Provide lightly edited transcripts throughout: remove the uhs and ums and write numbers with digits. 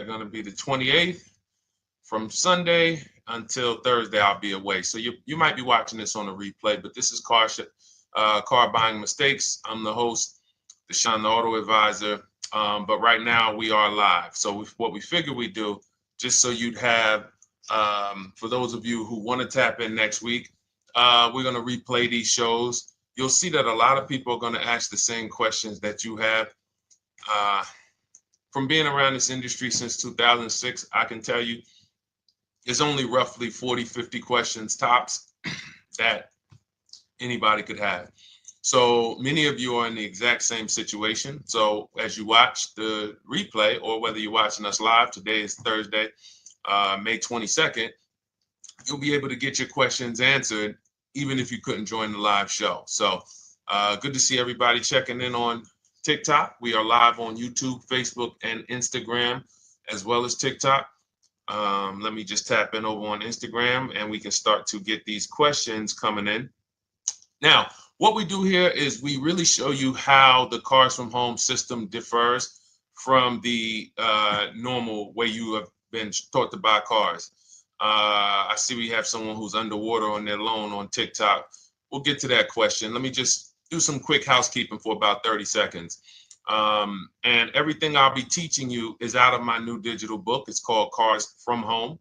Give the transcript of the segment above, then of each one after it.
going to be the 28th. From Sunday until Thursday, I'll be away. So you might be watching this on a replay, but this is Car Buying Mistakes. I'm the host, Deshone the Auto Advisor. But right now we are live. So what we figure we do, just so you'd have, for those of you who want to tap in next week, we're going to replay these shows. You'll see that a lot of people are going to ask the same questions that you have. From being around this industry since 2006, I can tell you there's only roughly 40, 50 questions tops that anybody could have. So many of you are in the exact same situation. So as you watch the replay, or whether you're watching us live, today is Thursday, May 22nd, you'll be able to get your questions answered, even if you couldn't join the live show. So good to see everybody checking in on TikTok. We are live on YouTube, Facebook, and Instagram, as well as TikTok. Let me just tap in over on Instagram and we can start to get these questions coming in. Now, what we do here is we really show you how the Cars from Home system differs from the normal way you have been taught to buy cars. I see we have someone who's underwater on their loan on TikTok. We'll get to that question. Let me just do some quick housekeeping for about 30 seconds. And everything I'll be teaching you is out of my new digital book. It's called Cars from Home.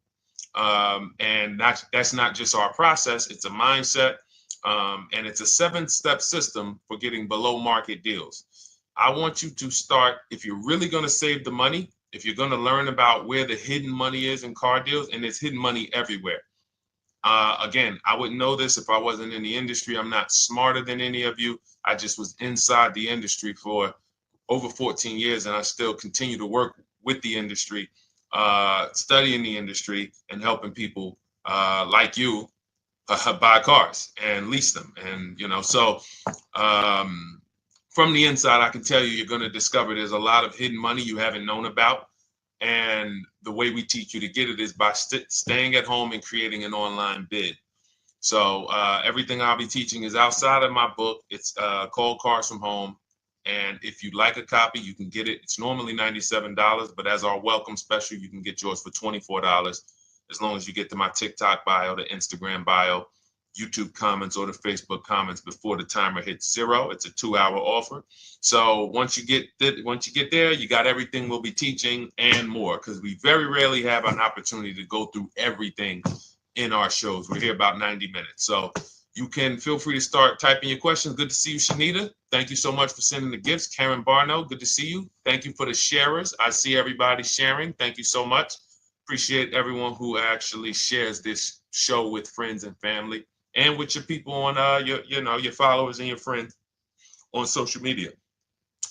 And that's not just our process, it's a mindset. And it's a 7-step system for getting below market deals. I want you to start, if you're really going to save the money, if you're going to learn about where the hidden money is in car deals, and there's hidden money everywhere. Again, I wouldn't know this if I wasn't in the industry. I'm not smarter than any of you. I just was inside the industry for over 14 years, and I still continue to work with the industry, studying the industry and helping people like you buy cars and lease them. And, so from the inside, I can tell you, you're going to discover there's a lot of hidden money you haven't known about. And the way we teach you to get it is by staying at home and creating an online bid. So everything I'll be teaching is outside of my book. It's called Cars from Home. And if you'd like a copy, you can get it. It's normally $97, but as our welcome special, you can get yours for $24, as long as you get to my TikTok bio, the Instagram bio, YouTube comments, or the Facebook comments before the timer hits 0. It's a 2-hour offer. So once you get there, you got everything we'll be teaching and more, because we very rarely have an opportunity to go through everything in our shows. We're here about 90 minutes. So you can feel free to start typing your questions. Good to see you, Shanita. Thank you so much for sending the gifts. Karen Barno, good to see you. Thank you for the sharers. I see everybody sharing. Thank you so much. Appreciate everyone who actually shares this show with friends and family, and with your people on your followers and your friends on social media.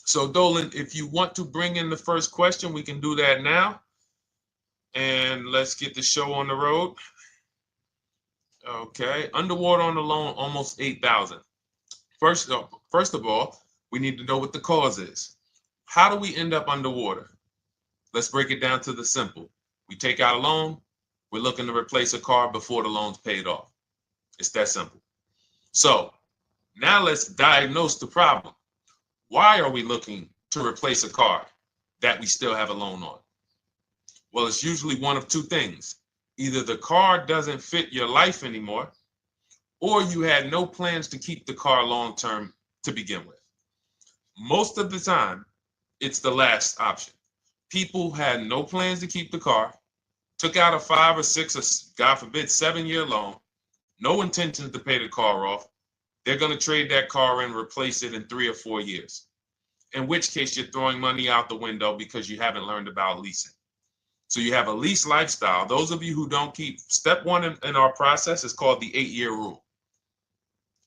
So Dolan, if you want to bring in the first question, we can do that now. And let's get the show on the road. Okay, underwater on the loan, almost 8,000. First of all, we need to know what the cause is. How do we end up underwater? Let's break it down to the simple. We take out a loan, we're looking to replace a car before the loan's paid off. It's that simple. So now let's diagnose the problem. Why are we looking to replace a car that we still have a loan on? Well, it's usually one of two things. Either the car doesn't fit your life anymore, or you had no plans to keep the car long-term to begin with. Most of the time, it's the last option. People had no plans to keep the car, took out a 5 or 6 or, God forbid, 7-year loan, no intentions to pay the car off. They're going to trade that car and replace it in 3 or 4 years, in which case you're throwing money out the window because you haven't learned about leasing. So you have a lease lifestyle. Those of you who don't keep, step 1 in our process is called the 8-year rule.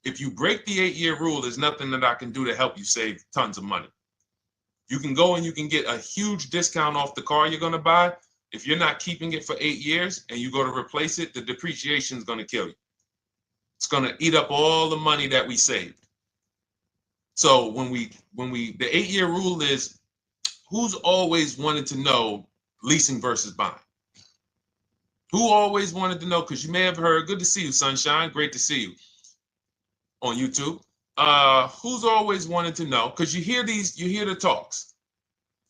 If you break the 8-year rule, there's nothing that I can do to help you save tons of money. You can go and you can get a huge discount off the car you're going to buy. If you're not keeping it for 8 years and you go to replace it, the depreciation is going to kill you. It's going to eat up all the money that we saved. So the 8-year rule is, who's always wanted to know leasing versus buying? Who always wanted to know? Because you may have heard, good to see you, Sunshine. Great to see you on YouTube. Who's always wanted to know? Because you hear the talks.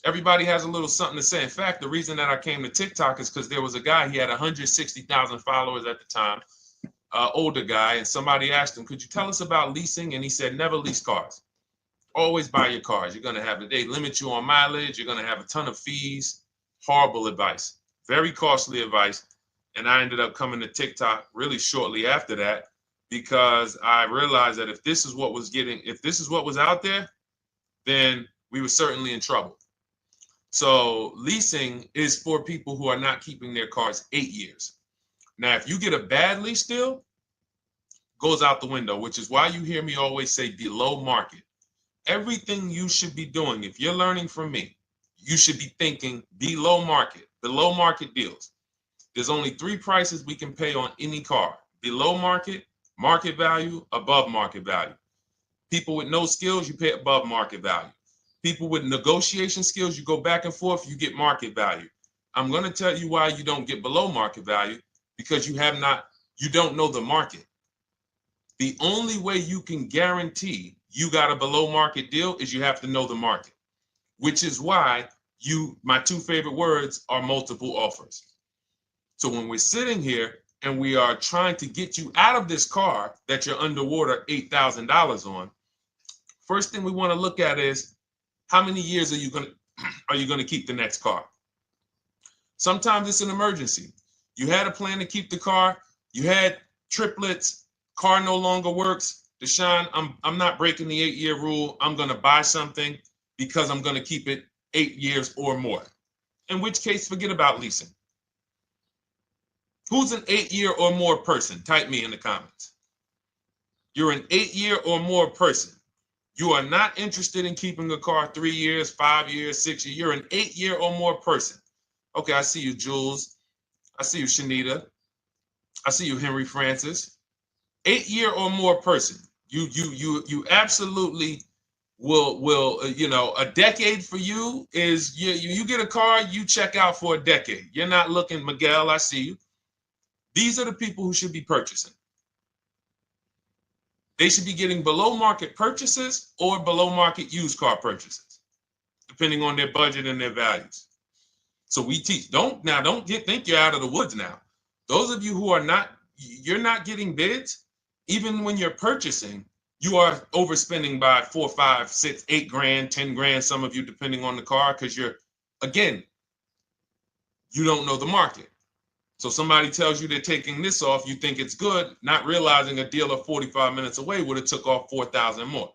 Everybody has a little something to say. In fact, the reason that I came to TikTok is because there was a guy, he had 160,000 followers at the time, older guy, and somebody asked him, could you tell us about leasing? And he said, never lease cars. Always buy your cars. You're going to have, they limit you on mileage. You're going to have a ton of fees. Horrible advice. Very costly advice. And I ended up coming to TikTok really shortly after that because I realized that if this is what was out there, then we were certainly in trouble. So leasing is for people who are not keeping their cars 8 years. Now, if you get a bad lease deal, goes out the window, which is why you hear me always say below market. Everything you should be doing, if you're learning from me, you should be thinking below market deals. There's only 3 prices we can pay on any car: below market, market value, above market value. People with no skills, you pay above market value. People with negotiation skills, you go back and forth, you get market value. I'm going to tell you why you don't get below market value, because you don't know the market. The only way you can guarantee you got a below market deal is you have to know the market, which is why my 2 favorite words are multiple offers. So when we're sitting here and we are trying to get you out of this car that you're underwater $8,000 on, first thing we want to look at is how many years are you going to keep the next car? Sometimes it's an emergency. You had a plan to keep the car. You had triplets. Car no longer works. Deshone, I'm not breaking the 8-year rule. I'm going to buy something because I'm going to keep it 8 years or more. In which case, forget about leasing. Who's an 8-year or more person? Type me in the comments. You're an 8-year or more person. You are not interested in keeping a car 3 years, 5 years, 6 years. You're an 8-year or more person. Okay, I see you, Jules. I see you, Shanita. I see you, Henry Francis. 8-year or more person. You absolutely will a decade for you is you get a car, you check out for a decade. You're not looking, Miguel, I see you. These are the people who should be purchasing. They should be getting below market purchases or below market used car purchases, depending on their budget and their values. So we teach, think you're out of the woods now. Those of you who you're not getting bids, even when you're purchasing, you are overspending by 4, 5, 6, 8 grand, 10 grand, some of you, depending on the car, because you don't know the market. So somebody tells you they're taking this off, you think it's good, not realizing a dealer 45 minutes away would have took off 4,000 more.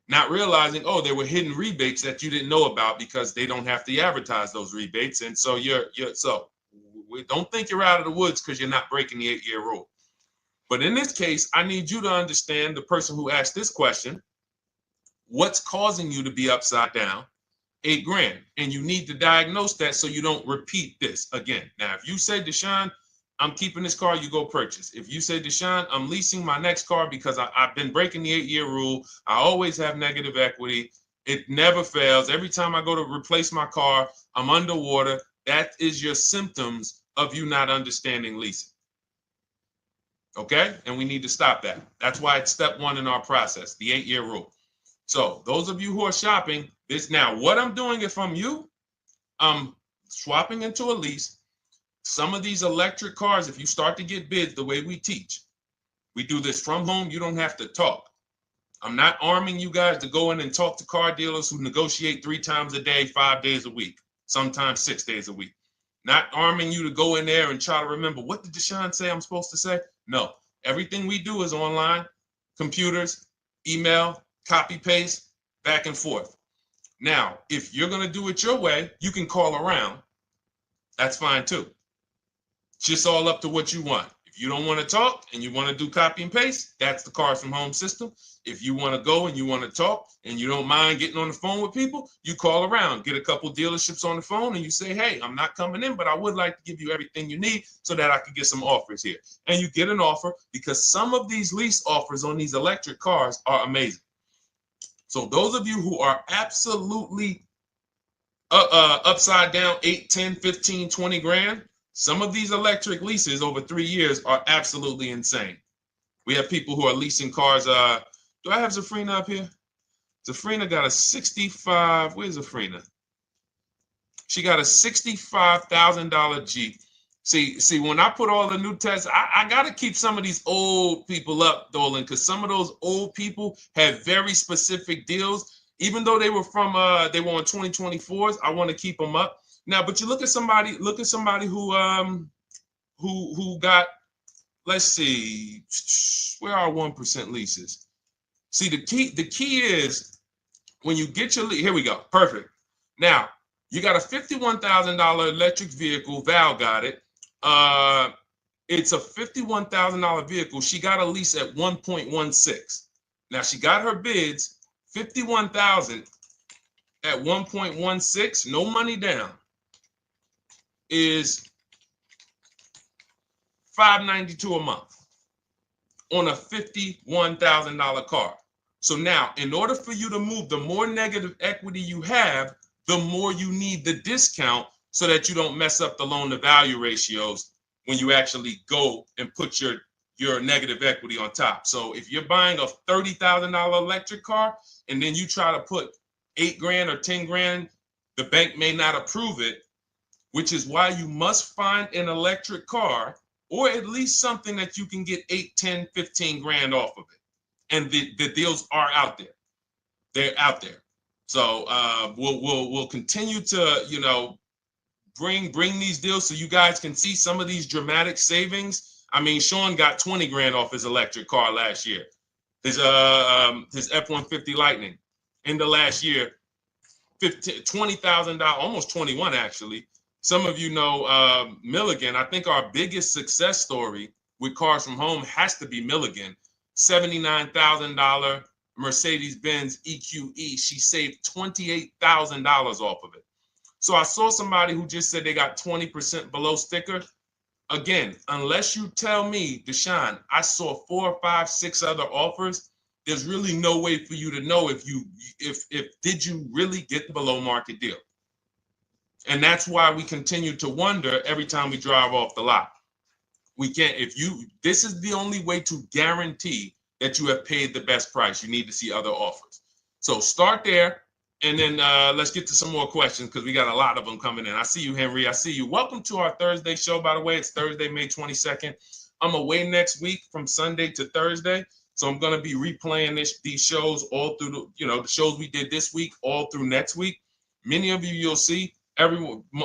Not realizing, there were hidden rebates that you didn't know about because they don't have to advertise those rebates. And so we don't think you're out of the woods because you're not breaking the 8-year rule. But in this case, I need you to understand, the person who asked this question, what's causing you to be upside down 8 grand? And you need to diagnose that so you don't repeat this again. Now, if you say, Deshone, I'm keeping this car, you go purchase. If you say, Deshone, I'm leasing my next car because I've been breaking the 8-year rule. I always have negative equity. It never fails. Every time I go to replace my car, I'm underwater. That is your symptoms of you not understanding leasing. Okay? And we need to stop that. That's why it's step 1 in our process, the 8-year rule. So those of you who are shopping this now, what I'm doing if I'm you, I'm swapping into a lease. Some of these electric cars, if you start to get bids the way we teach, we do this from home. You don't have to talk. I'm not arming you guys to go in and talk to car dealers who negotiate 3 times a day, 5 days a week, sometimes 6 days a week. Not arming you to go in there and try to remember, what did Deshone say I'm supposed to say? No, everything we do is online, computers, email, copy, paste, back and forth. Now, if you're going to do it your way, you can call around. That's fine too. It's just all up to what you want. If you don't want to talk and you want to do copy and paste, that's the Cars from Home system. If you want to go and you want to talk and you don't mind getting on the phone with people, you call around, get a couple dealerships on the phone and you say, hey, I'm not coming in, but I would like to give you everything you need so that I could get some offers here. And you get an offer, because some of these lease offers on these electric cars are amazing. So those of you who are absolutely upside down 8, 10, 15, 20 grand, some of these electric leases over 3 years are absolutely insane. We have people who are leasing cars. Do I have Zafrina up here? Zafrina got a 65. Where's Zafrina? She got a $65,000 Jeep. See, when I put all the new tests, I got to keep some of these old people up, Dolan, because some of those old people have very specific deals. Even though they were on 2024s, I want to keep them up. Now, but you look at somebody who got, let's see, where are 1% leases? See, the key is when you get your lease, here we go, perfect. Now, you got a $51,000 electric vehicle, Val got it. It's a $51,000 vehicle. She got a lease at 1.16. Now she got her bids, 51,000 at 1.16, no money down, is $592 a month on a $51,000 car. So now, in order for you to move, the more negative equity you have, the more you need the discount so that you don't mess up the loan to value ratios when you actually go and put your negative equity on top. So if you're buying a $30,000 electric car and then you try to put $8,000 or $10,000, the bank may not approve it, which is why you must find an electric car or at least something that you can get 8, 10, 15 grand off of it. And the deals are out there. They're out there. So we'll continue to, bring these deals so you guys can see some of these dramatic savings. I mean, Sean got 20 grand off his electric car last year. His F-150 Lightning in the last year, $20,000, almost 21 actually. Some of you know Milligan. I think our biggest success story with Cars from Home has to be Milligan. $79,000 Mercedes-Benz EQE. She saved $28,000 off of it. So I saw somebody who just said they got 20% below sticker. Again, unless you tell me, Deshone, I saw 4, 5, 6 other offers, there's really no way for you to know if did you really get the below market deal. And that's why we continue to wonder every time we drive off the lot. We can't, this is the only way to guarantee that you have paid the best price. You need to see other offers. So start there. And then let's get to some more questions because we got a lot of them coming in. I see you, Henry. I see you. Welcome to our Thursday show, by the way. It's Thursday, May 22nd. I'm away next week from Sunday to Thursday. So I'm going to be replaying these shows all through, the shows we did this week, all through next week. Many of you, you'll see, a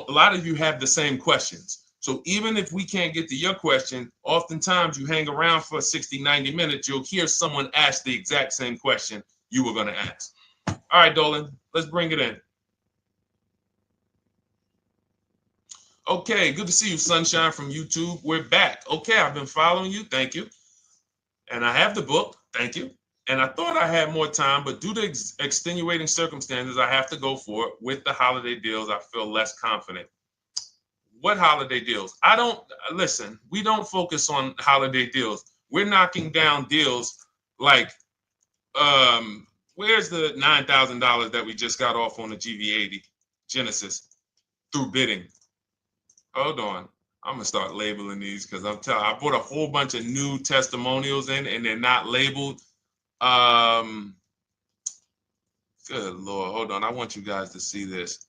lot of you have the same questions. So even if we can't get to your question, oftentimes you hang around for 60, 90 minutes, you'll hear someone ask the exact same question you were going to ask. All right, Dolan, let's bring it in. Okay, good to see you, Sunshine from YouTube. We're back. Okay, I've been following you. Thank you. And I have the book. Thank you. And I thought I had more time, but due to extenuating circumstances, I have to go for it. With the holiday deals, I feel less confident. What holiday deals? Listen, we don't focus on holiday deals. We're knocking down deals like, where's the $9,000 that we just got off on the GV80 Genesis through bidding? Hold on. I'm going to start labeling these because I bought a whole bunch of new testimonials in and they're not labeled. Good Lord. Hold on. I want you guys to see this.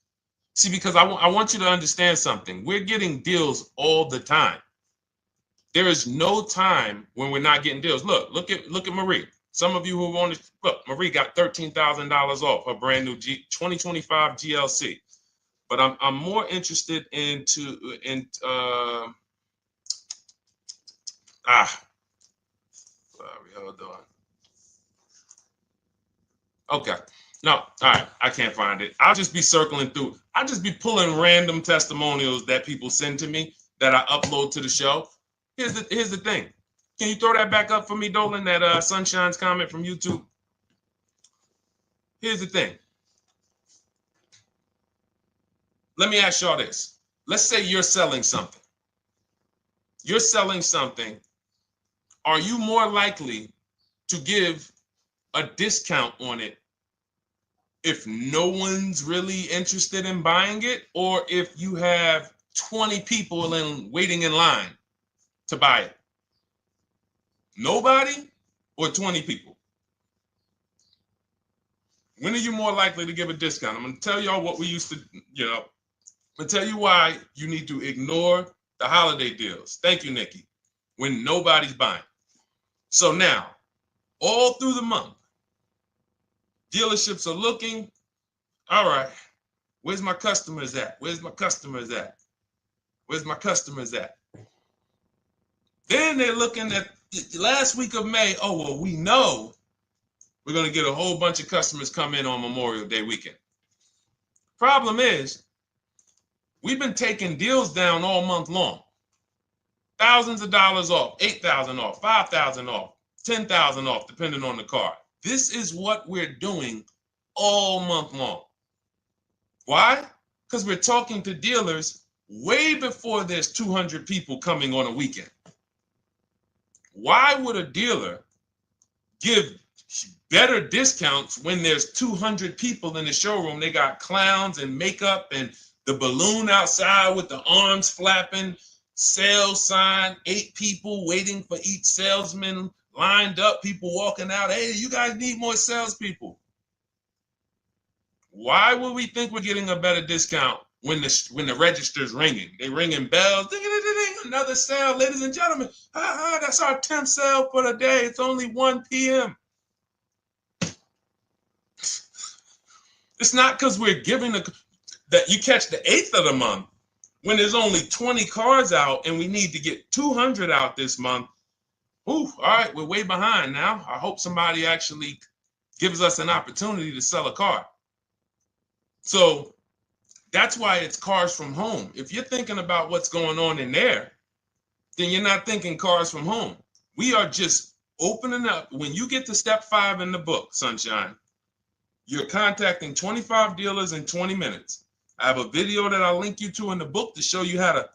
See, because I want you to understand something. We're getting deals all the time. There is no time when we're not getting deals. Look at Marie. Some of you who want to look, Marie got $13,000 off her brand new 2025 GLC. But I'm more interested sorry, hold on. Okay. No, all right, I can't find it. I'll just be circling through. I'll just be pulling random testimonials that people send to me that I upload to the show. Here's the thing. Can you throw that back up for me, Dolan, that Sunshine's comment from YouTube? Here's the thing. Let me ask y'all this. Let's say you're selling something. You're selling something. Are you more likely to give a discount on it if no one's really interested in buying it, or if you have 20 people waiting in line to buy it? Nobody or 20 people? When are you more likely to give a discount? I'm going to tell y'all what we used to, I'm going to tell you why you need to ignore the holiday deals. Thank you, Nikki. When nobody's buying. So now, all through the month, dealerships are looking, all right, where's my customers at? Where's my customers at? Where's my customers at? Then they're looking at the last week of May. Oh, well, we know we're going to get a whole bunch of customers come in on Memorial Day weekend. Problem is, we've been taking deals down all month long. Thousands of dollars off, 8,000 off, 5,000 off, 10,000 off, depending on the car. This is what we're doing all month long. Why? Because we're talking to dealers way before there's 200 people coming on a weekend. Why would a dealer give better discounts when there's 200 people in the showroom? They got clowns and makeup and the balloon outside with the arms flapping, sales sign, 8 people waiting for each salesman lined up, people walking out. Hey, you guys need more salespeople. Why would we think we're getting a better discount when the register's ringing? They ringing bells, ding, ding, ding, ding, another sale, ladies and gentlemen. That's our 10th sale for the day. It's only 1 p.m. It's not because we're giving that you catch the 8th of the month when there's only 20 cars out and we need to get 200 out this month. Ooh, all right, we're way behind now. I hope somebody actually gives us an opportunity to sell a car. So that's why it's cars from home. If you're thinking about what's going on in there, then you're not thinking cars from home. We are just opening up. When you get to step 5 in the book, Sunshine, you're contacting 25 dealers in 20 minutes. I have a video that I'll link you to in the book to show you how to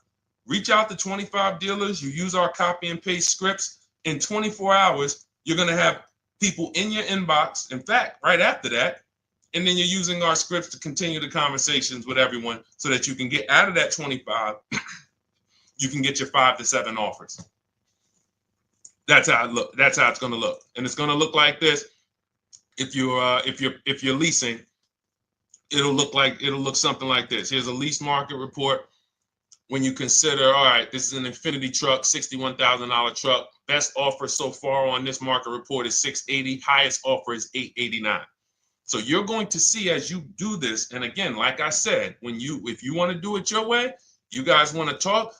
reach out to 25 dealers. You use our copy and paste scripts. In 24 hours, you're going to have people in your inbox. In fact, right after that, and then you're using our scripts to continue the conversations with everyone so that you can get out of that 25, you can get your 5 to 7 offers. That's how it look. That's how it's going to look. And it's going to look like this. If you're leasing, it'll look something like this. Here's a lease market report. When you consider, all right, this is an Infinity truck, $61,000 truck. Best offer so far on this market report is $680. Highest offer is $889. So you're going to see as you do this, and again, like I said, if you want to do it your way, you guys want to talk,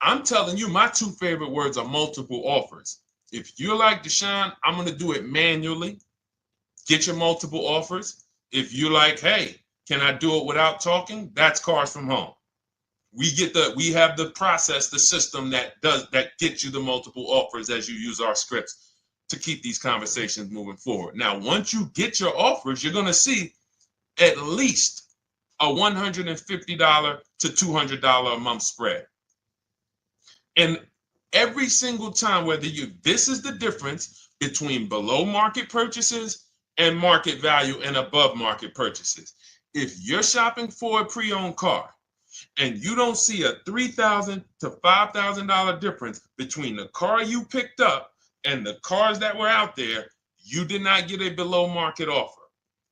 I'm telling you, my 2 favorite words are multiple offers. If you're like Deshone, I'm going to do it manually. Get your multiple offers. If you're like, hey, can I do it without talking? That's cars from home. We have the process, the system that gets you the multiple offers as you use our scripts to keep these conversations moving forward. Now, once you get your offers, you're going to see at least a $150 to $200 a month spread. And every single time, this is the difference between below market purchases and market value and above market purchases. If you're shopping for a pre-owned car and you don't see a $3,000 to $5,000 difference between the car you picked up and the cars that were out there, you did not get a below market offer.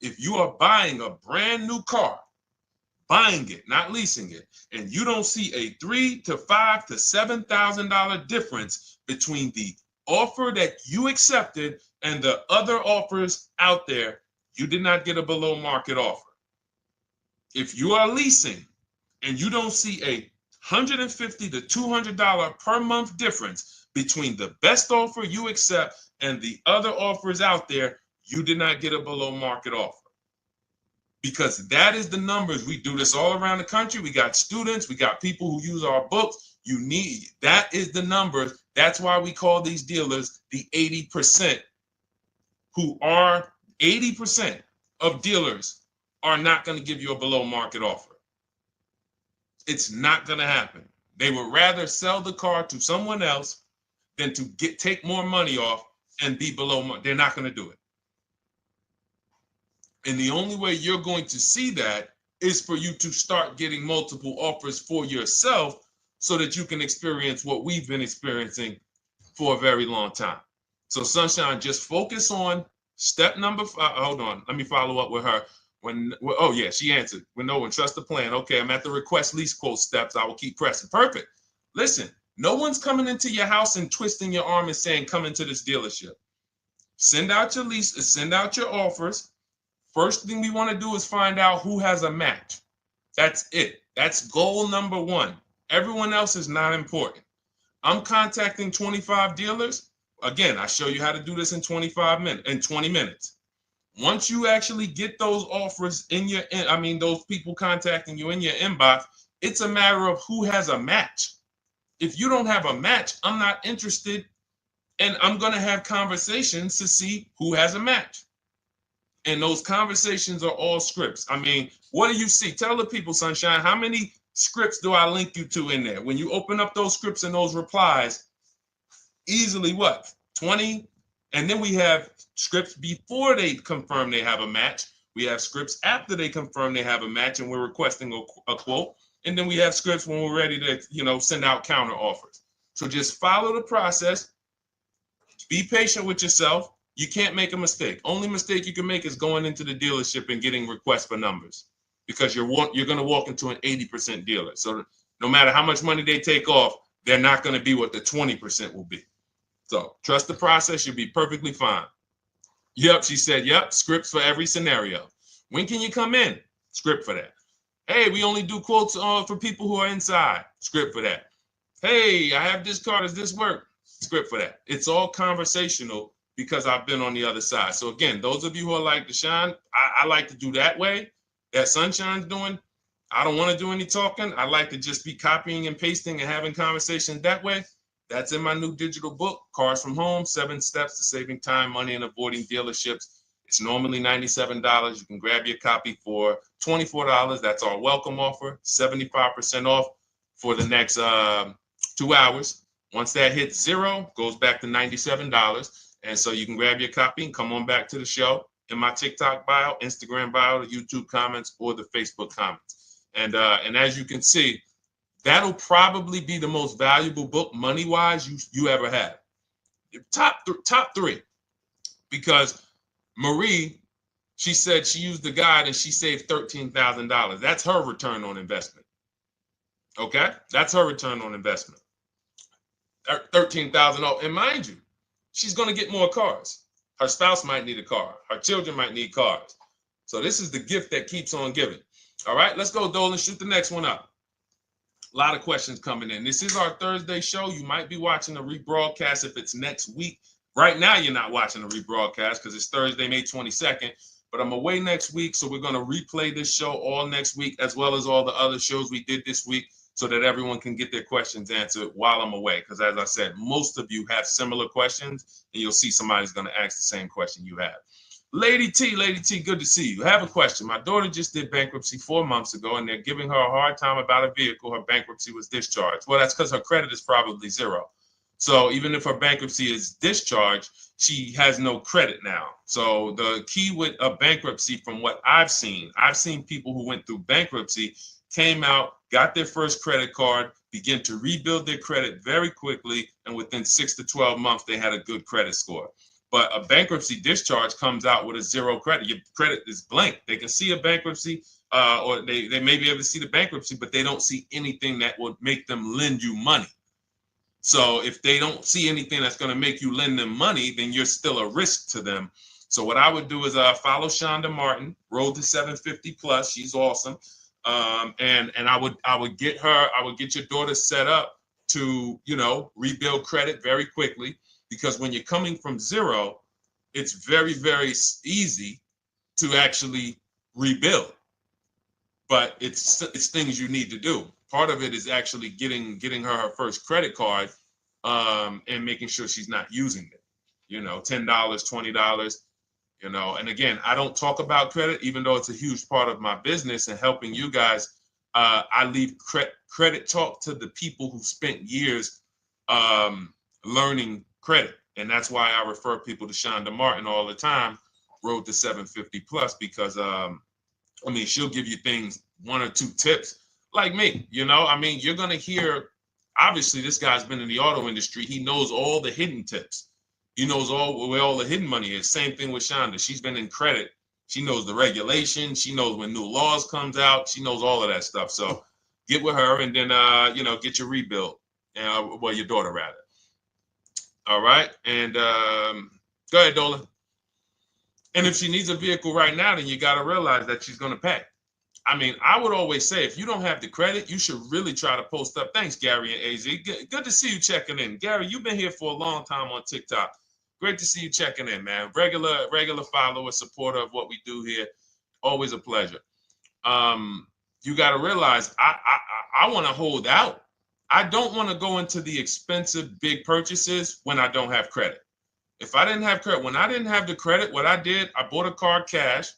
If you are buying a brand new car, buying it, not leasing it, and you don't see a $3,000 to $5,000 to $7,000 difference between the offer that you accepted and the other offers out there, you did not get a below market offer. If you are leasing and you don't see a $150 to $200 per month difference between the best offer you accept and the other offers out there, you did not get a below market offer. Because that is the numbers. We do this all around the country. We got students, we got people who use our books. That is the numbers. That's why we call these dealers the 80%, who are 80% of dealers are not going to give you a below market offer. It's not going to happen. They would rather sell the car to someone else than to take more money off and be below market. They're not going to do it. And the only way you're going to see that is for you to start getting multiple offers for yourself so that you can experience what we've been experiencing for a very long time. So Sunshine, just focus on Step number five, hold on, let me follow up with her. Oh yeah, she answered. When no one trusts the plan. Okay, I'm at the request lease quote steps. I will keep pressing. Perfect. Listen, no one's coming into your house and twisting your arm and saying, come into this dealership. Send out your leases, send out your offers. First thing we want to do is find out who has a match. That's it. That's goal number one. Everyone else is not important. I'm contacting 25 dealers. Again, I show you how to do this in 20 minutes. Once you actually get those offers those people contacting you in your inbox, it's a matter of who has a match. If you don't have a match, I'm not interested, and I'm going to have conversations to see who has a match. And those conversations are all scripts. I mean, what do you see? Tell the people, Sunshine, how many scripts do I link you to in there? When you open up those scripts and those replies, easily what? 20? And then we have scripts before they confirm they have a match. We have scripts after they confirm they have a match and we're requesting a quote. And then we have scripts when we're ready to, send out counter offers. So just follow the process. Be patient with yourself. You can't make a mistake. Only mistake you can make is going into the dealership and getting requests for numbers, because you're going to walk into an 80% dealer. So no matter how much money they take off, they're not going to be what the 20% will be. So trust the process. You'll be perfectly fine. Yep, she said, yep, scripts for every scenario. When can you come in? Script for that. Hey, we only do quotes for people who are inside. Script for that. Hey, I have this car. Does this work? Script for that. It's all conversational because I've been on the other side. So again, those of you who are like Deshone, I like to do that way, that Sunshine's doing. I don't want to do any talking. I like to just be copying and pasting and having conversations that way. That's in my new digital book, Cars from Home, 7 Steps to Saving Time, Money, and Avoiding Dealerships. It's normally $97. You can grab your copy for $24. That's our welcome offer, 75% off for the next 2 hours. Once that hits zero, goes back to $97. And so you can grab your copy and come on back to the show in my TikTok bio, Instagram bio, the YouTube comments, or the Facebook comments. And as you can see, that'll probably be the most valuable book money-wise you ever have. Top three. Because Marie, she said she used the guide and she saved $13,000. That's her return on investment. Okay? That's her return on investment. $13,000. And mind you, she's going to get more cars. Her spouse might need a car. Her children might need cars. So this is the gift that keeps on giving. All right, let's go, Dolan. Shoot the next one up. A lot of questions coming in. This is our Thursday show. You might be watching a rebroadcast if it's next week. Right now, you're not watching a rebroadcast because it's Thursday, May 22nd. But I'm away next week, so we're going to replay this show all next week, as well as all the other shows we did this week, so that everyone can get their questions answered while I'm away. Because as I said, most of you have similar questions, and you'll see somebody's going to ask the same question you have. Lady T, good to see you. I have a question. My daughter just did bankruptcy 4 months ago, and they're giving her a hard time about a vehicle. Her bankruptcy was discharged. Well, that's because her credit is probably zero. So even if her bankruptcy is discharged, she has no credit now. So the key with a bankruptcy, from what I've seen people who went through bankruptcy, came out, got their first credit card, began to rebuild their credit very quickly, and within 6 to 12 months, they had a good credit score. But a bankruptcy discharge comes out with a zero credit. Your credit is blank. They can see a bankruptcy, or they may be able to see the bankruptcy, but they don't see anything that would make them lend you money. So if they don't see anything that's going to make you lend them money, then you're still a risk to them. So what I would do is follow Shonda Martin, Road to 750 Plus. She's awesome. And I would get your daughter set up to, rebuild credit very quickly, because when you're coming from zero, it's very, very easy to actually rebuild. But it's things you need to do. Part of it is actually getting her first credit card, and making sure she's not using it. $10, $20. And again, I don't talk about credit, even though it's a huge part of my business and helping you guys. I leave credit talk to the people who spent years learning credit. And that's why I refer people to Shonda Martin all the time, Road to 750 Plus, because she'll give you things, 1 or 2 tips, like me. You're going to hear, obviously this guy's been in the auto industry. He knows all the hidden tips. He knows where all the hidden money is. Same thing with Shonda. She's been in credit. She knows the regulations. She knows when new laws comes out. She knows all of that stuff. So get with her and then, get your rebuild. Well, your daughter rather. All right. And go ahead, Dolan. And if she needs a vehicle right now, then you got to realize that she's going to pay. I mean, I would always say if you don't have the credit, you should really try to post up. Thanks, Gary and AZ. Good to see you checking in. Gary, you've been here for a long time on TikTok. Great to see you checking in, man. Regular follower, supporter of what we do here. Always a pleasure. You got to realize I want to hold out. I don't want to go into the expensive big purchases when I don't have credit. If I didn't have credit, when I didn't have the credit, what I did, I bought a car cash.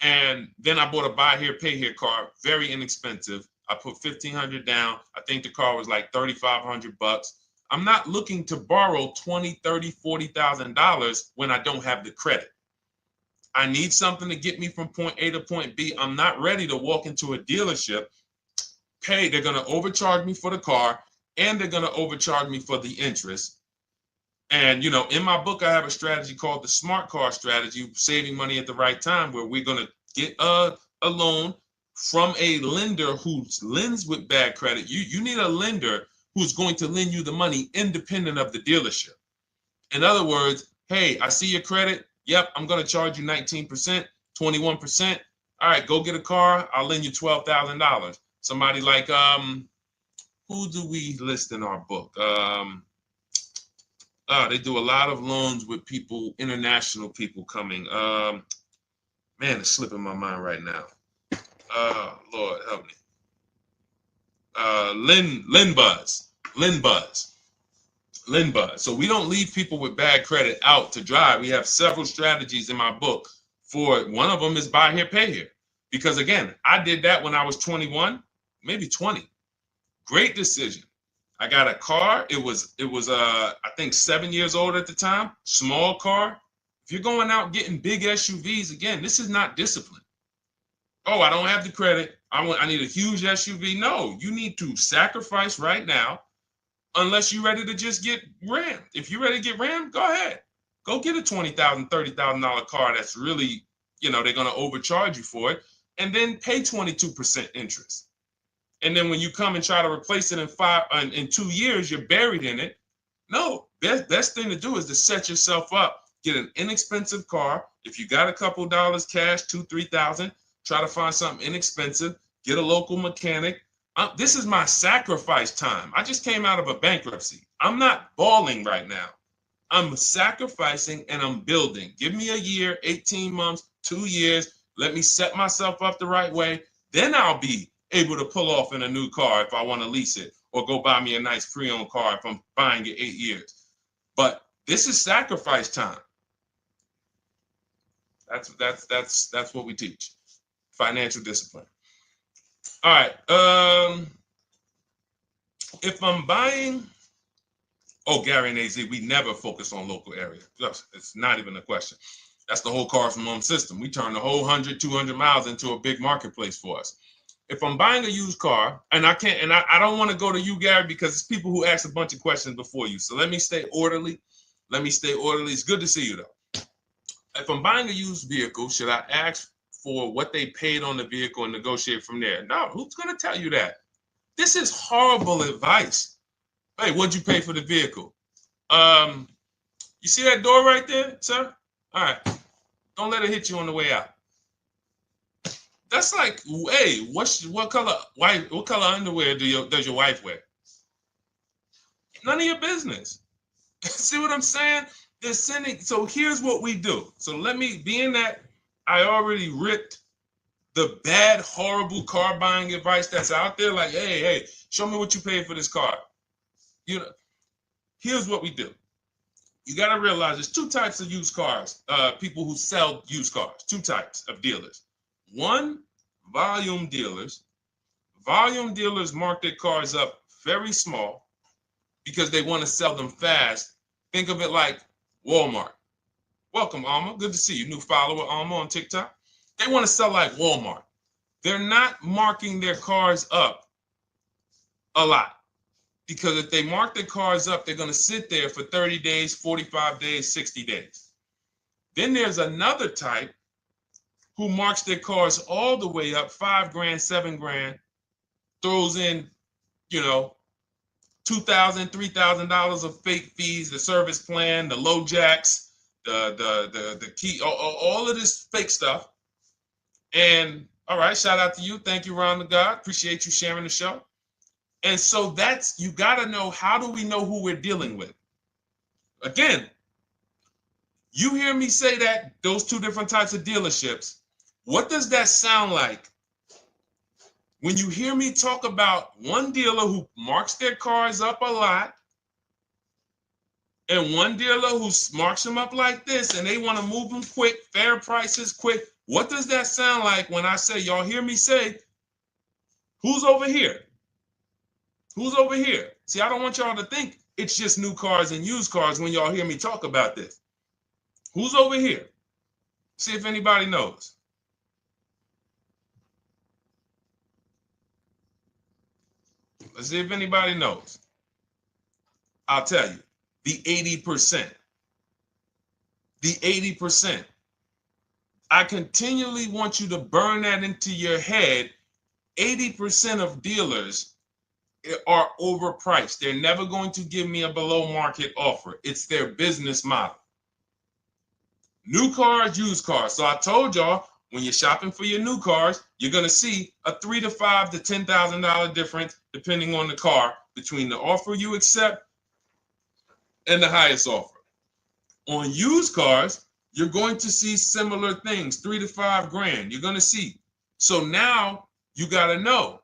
And then I bought a buy here, pay here car, very inexpensive. I put $1,500 down. I think the car was like $3,500. I'm not looking to borrow $20,000, $30,000, $40,000 when I don't have the credit. I need something to get me from point A to point B. I'm not ready to walk into a dealership, pay. They're going to overcharge me for the car, and they're going to overcharge me for the interest. And, in my book, I have a strategy called the smart car strategy, saving money at the right time, where we're going to get a loan from a lender who lends with bad credit. You need a lender who's going to lend you the money independent of the dealership. In other words, hey, I see your credit. Yep, I'm going to charge you 19%, 21%. All right, go get a car. I'll lend you $12,000. Somebody like, who do we list in our book? They do a lot of loans with people, international people coming. Man, it's slipping my mind right now. Lord help me. Linbuzz. So we don't leave people with bad credit out to dry. We have several strategies in my book. For one of them is buy here, pay here. Because again, I did that when I was 21, maybe 20. Great decision. I got a car. It was I think 7 years old at the time. Small car. If you're going out getting big SUVs, again, this is not discipline. Oh, I don't have the credit. I need a huge SUV. No, you need to sacrifice right now, unless you're ready to just get rammed. If you're ready to get rammed, go ahead. Go get a $20,000, $30,000 car that's really, they're going to overcharge you for it, and then pay 22% interest. And then when you come and try to replace it in 2 years, you're buried in it. No, best thing to do is to set yourself up. Get an inexpensive car. If you got a couple dollars cash, $2,000, $3,000, try to find something inexpensive. Get a local mechanic. This is my sacrifice time. I just came out of a bankruptcy. I'm not balling right now. I'm sacrificing and I'm building. Give me a year, 18 months, 2 years. Let me set myself up the right way. Then I'll be able to pull off in a new car if I want to lease it, or go buy me a nice pre-owned car if I'm buying it 8 years. But this is sacrifice time. That's what we teach. Financial discipline. All right. If I'm buying, Gary and AZ, we never focus on local area. It's not even a question. That's the whole car from home system. We turn the whole 100, 200 miles into a big marketplace for us. If I'm buying a used car, and I don't want to go to you, Gary, because it's people who ask a bunch of questions before you. So let me stay orderly. It's good to see you, though. If I'm buying a used vehicle, should I ask for what they paid on the vehicle and negotiate from there? No, who's going to tell you that? This is horrible advice. Hey, what'd you pay for the vehicle? You see that door right there, sir? All right. Don't let it hit you on the way out. That's like, hey, what color underwear does your wife wear? None of your business. See what I'm saying? They're sending. So here's what we do. So being that I already ripped the bad, horrible car buying advice that's out there, like, hey, show me what you paid for this car. Here's what we do. You got to realize there's two types of used cars, people who sell used cars, two types of dealers. One, volume dealers. Volume dealers mark their cars up very small because they want to sell them fast. Think of it like Walmart. Welcome, Alma. Good to see you. New follower, Alma, on TikTok. They want to sell like Walmart. They're not marking their cars up a lot. Because if they mark their cars up, they're going to sit there for 30 days, 45 days, 60 days. Then there's another type who marks their cars all the way up, 5 grand, 7 grand, throws in, you know, $2,000, $3,000 of fake fees, the service plan, the low jacks, the key, all of this fake stuff. And all right, shout out to you. Thank you, Ron the God. Appreciate you sharing the show. And so that's, you got to know, how do we know who we're dealing with? Again, you hear me say that, those two different types of dealerships. What does that sound like when you hear me talk about one dealer who marks their cars up a lot and one dealer who marks them up like this and they want to move them quick, fair prices, quick? What does that sound like when I say, y'all hear me say, who's over here? Who's over here? See, I don't want y'all to think it's just new cars and used cars when y'all hear me talk about this. Who's over here? See if anybody knows. Let's see if anybody knows. I'll tell you, the 80%. The 80%. I continually want you to burn that into your head. 80% of dealers are overpriced. They're never going to give me a below market offer. It's their business model. New cars, used cars. So I told y'all, when you're shopping for your new cars, you're going to see a $3,000 to $5,000 to $10,000 difference, depending on the car, between the offer you accept and the highest offer. On used cars, you're going to see similar things, 3 to 5 grand. You're going to see. So now you got to know,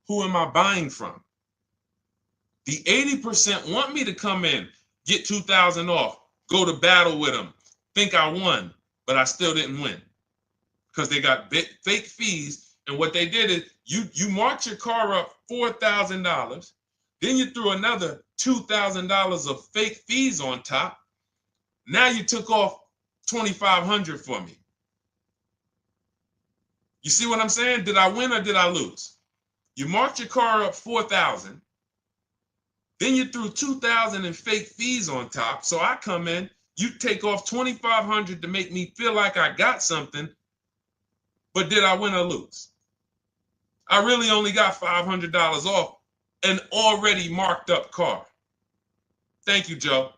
who am I buying from? The 80% want me to come in, get 2,000 off, go to battle with them, think I won, but I still didn't win because they got fake fees. And what they did is you marked your car up $4,000, then you threw another $2,000 of fake fees on top. Now you took off $2,500 for me. You see what I'm saying? Did I win or did I lose? You marked your car up $4,000. Then you threw $2,000 in fake fees on top. So I come in, you take off $2,500 to make me feel like I got something. But did I win or lose? I really only got $500 off an already marked up car. Thank you, Joe.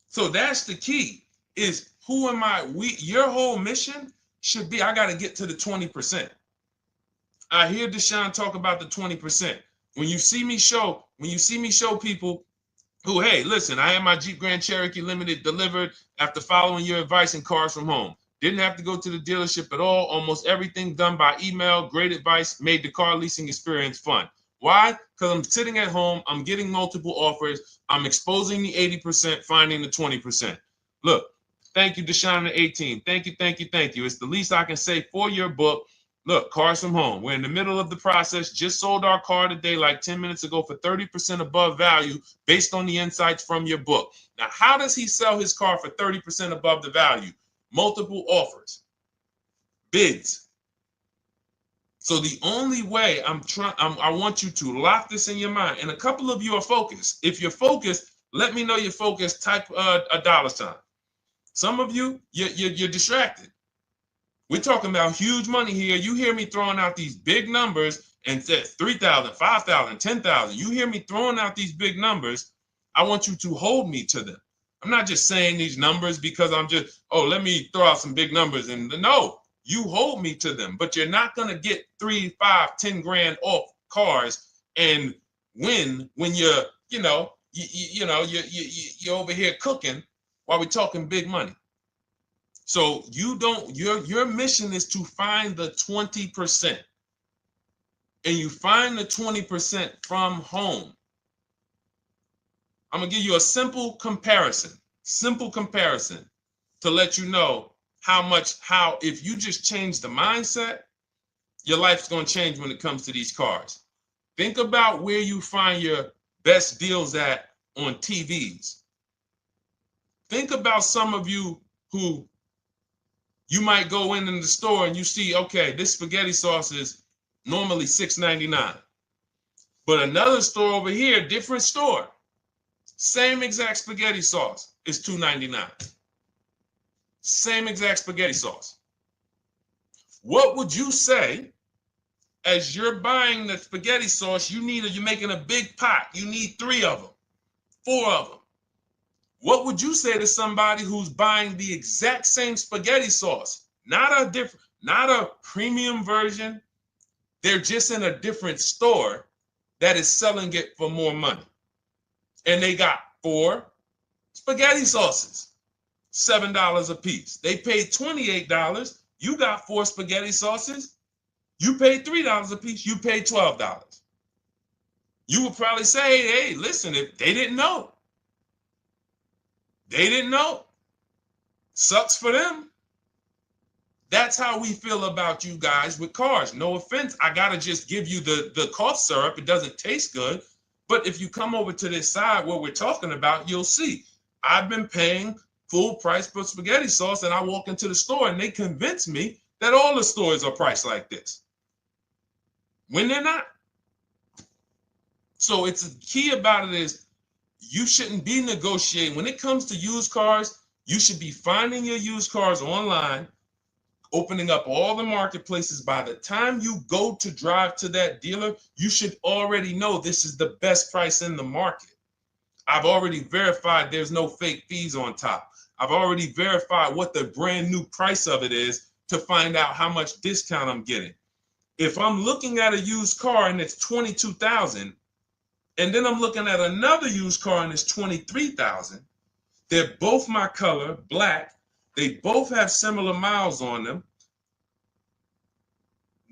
So that's the key, is who am I? Your whole mission should be, I got to get to the 20%. I hear Deshone talk about the 20%. When you see me show people who, hey, listen, I had my Jeep Grand Cherokee Limited delivered after following your advice in Cars from Home. Didn't have to go to the dealership at all. Almost everything done by email. Great advice. Made the car leasing experience fun. Why? Because I'm sitting at home. I'm getting multiple offers. I'm exposing the 80%, finding the 20%. Look, thank you, Deshone the 18. Thank you, thank you, thank you. It's the least I can say for your book. Look, Cars from Home. We're in the middle of the process. Just sold our car today, like 10 minutes ago, for 30% above value based on the insights from your book. Now, how does he sell his car for 30% above the value? Multiple offers, bids. So the only way I want you to lock this in your mind. And a couple of you are focused. If you're focused, let me know you're focused. Type a $sign. Some of you, you're distracted. We're talking about huge money here. You hear me throwing out these big numbers and said 3,000, 5,000, 10,000. You hear me throwing out these big numbers. I want you to hold me to them. I'm not just saying these numbers because I'm just, let me throw out some big numbers. And no, you hold me to them, but you're not going to get 3, 5, 10 grand off cars and win when you're over here cooking while we're talking big money. So your mission is to find the 20%. And you find the 20% from home. I'm going to give you a simple comparison to let you know how if you just change the mindset, your life's going to change when it comes to these cars. Think about where you find your best deals at on TVs. Think about some of you who you might go in the store and you see, okay, this spaghetti sauce is normally $6.99. But another store over here, different store, same exact spaghetti sauce is $2.99. Same exact spaghetti sauce. What would you say as you're buying the spaghetti sauce? You're making a big pot. You need 3 of them, 4 of them. What would you say to somebody who's buying the exact same spaghetti sauce? Not a premium version. They're just in a different store that is selling it for more money. And they got 4 spaghetti sauces, $7 a piece. They paid $28. You got 4 spaghetti sauces. You paid $3 a piece. You paid $12. You would probably say, hey, listen, if they didn't know. They didn't know. Sucks for them. That's how we feel about you guys with cars. No offense. I got to just give you the cough syrup. It doesn't taste good. But if you come over to this side where we're talking about, you'll see. I've been paying full price for spaghetti sauce, and I walk into the store and they convince me that all the stores are priced like this, when they're not. So it's the key about it is you shouldn't be negotiating. When it comes to used cars, you should be finding your used cars online, opening up all the marketplaces. By the time you go to drive to that dealer, you should already know this is the best price in the market. I've already verified there's no fake fees on top. I've already verified what the brand new price of it is to find out how much discount I'm getting. If I'm looking at a used car and it's $22,000, and then I'm looking at another used car and it's $23,000, they're both my color, black. They both have similar miles on them.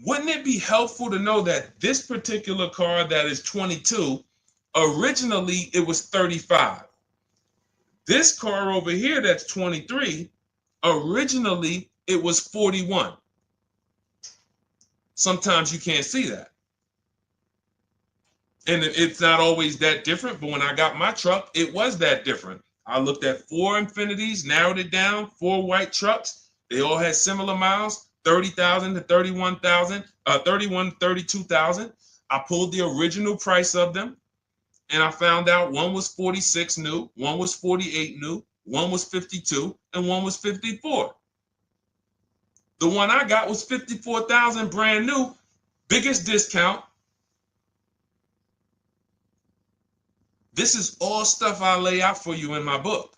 Wouldn't it be helpful to know that this particular car that is 22, originally it was 35? This car over here that's 23, originally it was 41. Sometimes you can't see that. And it's not always that different, but when I got my truck, it was that different. I looked at 4 Infinities, narrowed it down, 4 white trucks. They all had similar miles, 30,000 to 31,000, 31, 32,000. I pulled the original price of them, and I found out one was 46 new, one was 48 new, one was 52, and one was 54. The one I got was 54,000 brand new, biggest discount. This is all stuff I lay out for you in my book.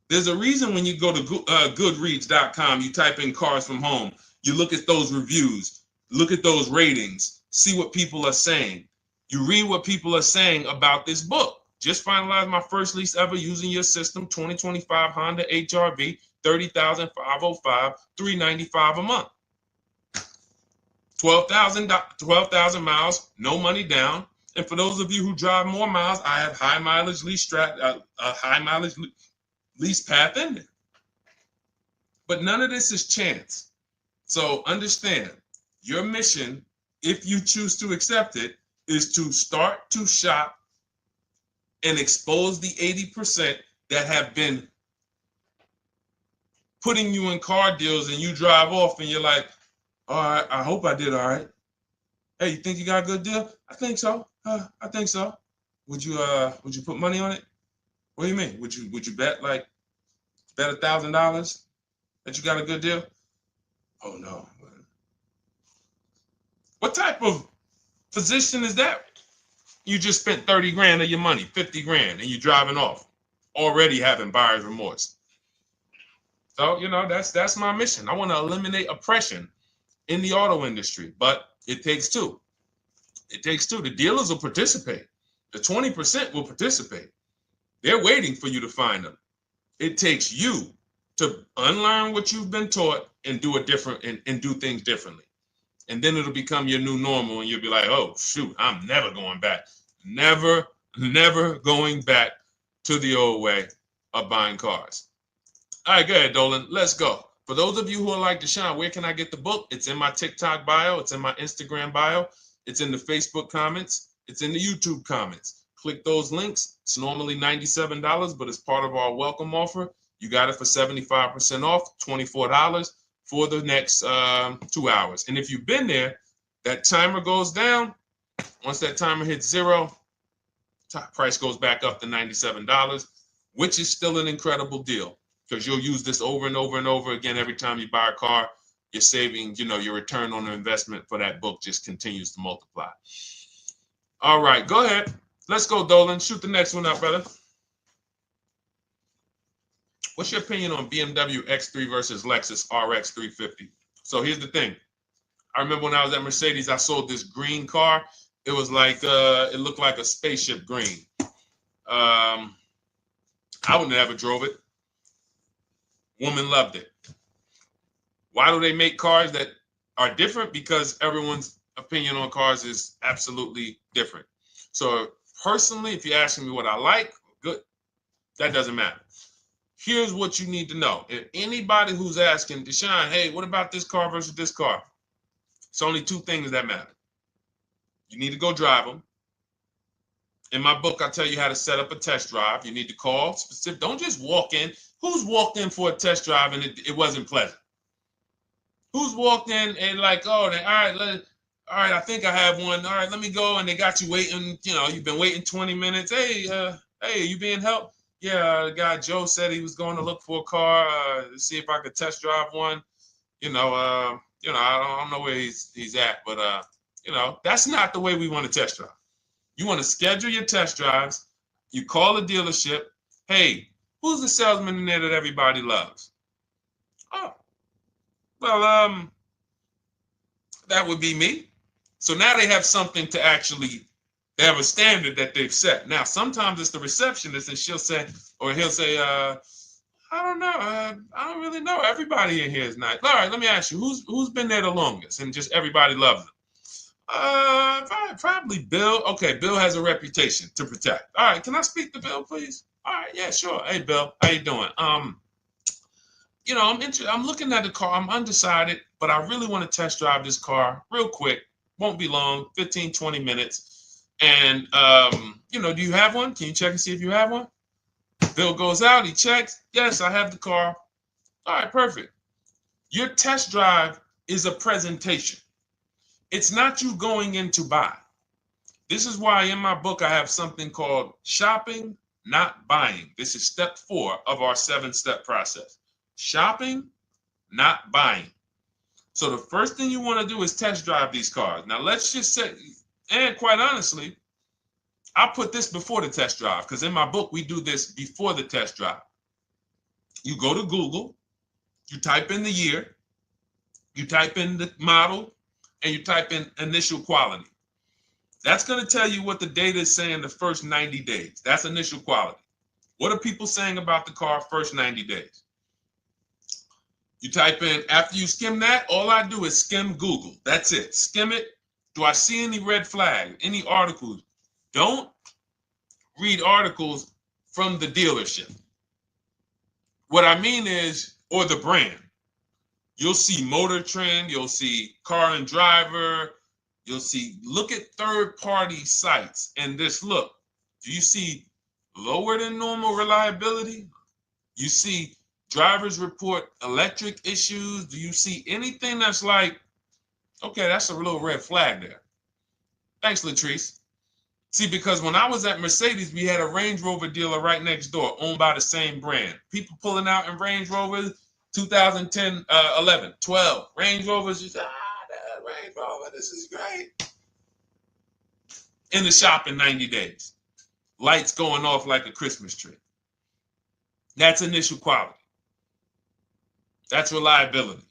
There's a reason when you go to Goodreads.com, you type in cars from home, you look at those reviews, look at those ratings, see what people are saying. You read what people are saying about this book. Just finalized my first lease ever using your system, 2025 Honda HRV, 30,505, $395 a month. 12,000 miles, no money down. And for those of you who drive more miles, I have high mileage lease lease path in there. But none of this is chance. So understand, your mission, if you choose to accept it, is to start to shop and expose the 80% that have been putting you in car deals, and you drive off and you're like, all right, I hope I did all right. Hey, you think you got a good deal? I think so. I think so. Would you put money on it? What do you mean? Would you bet $1,000 that you got a good deal? Oh no. What type of position is that? You just spent 30 grand of your money, 50 grand, and you're driving off, already having buyer's remorse. So, that's my mission. I want to eliminate oppression in the auto industry, but it takes two. It takes two. The dealers will participate. The 20% will participate. They're waiting for you to find them. It takes you to unlearn what you've been taught and do it different and do things differently. And then it'll become your new normal, and you'll be like, oh, shoot, I'm never going back. Never going back to the old way of buying cars. All right, go ahead, Dolan. Let's go. For those of you who are like Deshone, where can I get the book? It's in my TikTok bio. It's in my Instagram bio. It's in the Facebook comments. It's in the YouTube comments. Click those links. It's normally $97, but it's part of our welcome offer. You got it for 75% off, $24 for the next 2 hours. And if you've been there, that timer goes down. Once that timer hits 0, top price goes back up to $97, which is still an incredible deal because you'll use this over and over and over again every time you buy a car. You're saving, your return on the investment for that book just continues to multiply. All right, go ahead. Let's go, Dolan. Shoot the next one up, brother. What's your opinion on BMW X3 versus Lexus RX 350? So here's the thing. I remember when I was at Mercedes, I sold this green car. It was like, it looked like a spaceship green. I would never drove it. Woman loved it. Why do they make cars that are different? Because everyone's opinion on cars is absolutely different. So personally, if you're asking me what I like, good, that doesn't matter. Here's what you need to know. If anybody who's asking, Deshone, hey, what about this car versus this car? It's only two things that matter. You need to go drive them. In my book, I tell you how to set up a test drive. You need to call specific. Don't just walk in. Who's walked in for a test drive and it wasn't pleasant? Who's walked in and like, oh, all right, I think I have one. All right, let me go. And they got you waiting. You've been waiting 20 minutes. Hey, you being helped? Yeah, the guy Joe said he was going to look for a car to see if I could test drive one. I don't know where he's at, but that's not the way we want to test drive. You want to schedule your test drives. You call the dealership. Hey, who's the salesman in there that everybody loves? Oh, well, that would be me. So now they have something to actually, they have a standard that they've set. Now, sometimes it's the receptionist and he'll say, I don't know. I don't really know. Everybody in here is nice. All right, let me ask you, who's been there the longest? And just everybody loves them. Probably Bill. Okay, Bill has a reputation to protect. All right, can I speak to Bill, please? All right, yeah, sure. Hey, Bill, how you doing? I'm looking at the car. I'm undecided, but I really want to test drive this car real quick. Won't be long, 15, 20 minutes. And, do you have one? Can you check and see if you have one? Bill goes out, he checks. Yes, I have the car. All right, perfect. Your test drive is a presentation. It's not you going in to buy. This is why in my book I have something called shopping, not buying. This is step 4 of our 7-step process. Shopping, not buying. So the first thing you want to do is test drive these cars. Now let's just say, and quite honestly, I put this before the test drive because in my book we do this before the test drive. You go to Google, you type in the year, you type in the model, and you type in initial quality. That's going to tell you what the data is saying the first 90 days. That's initial quality. What are people saying about the car first 90 days? You type in, after you skim that, all I do is skim Google. That's it. Skim it. Do I see any red flags, any articles? Don't read articles from the dealership. What I mean is, or the brand. You'll see Motor Trend, you'll see Car and Driver, look at third-party sites and just look. Do you see lower than normal reliability? You see drivers report electric issues? Do you see anything that's like, okay, that's a little red flag there? Thanks, Latrice. See, because when I was at Mercedes, we had a Range Rover dealer right next door owned by the same brand. People pulling out in Range Rovers, 2010, 11, 12. Range Rovers, that Range Rover, this is great. In the shop in 90 days. Lights going off like a Christmas tree. That's initial quality. That's reliability.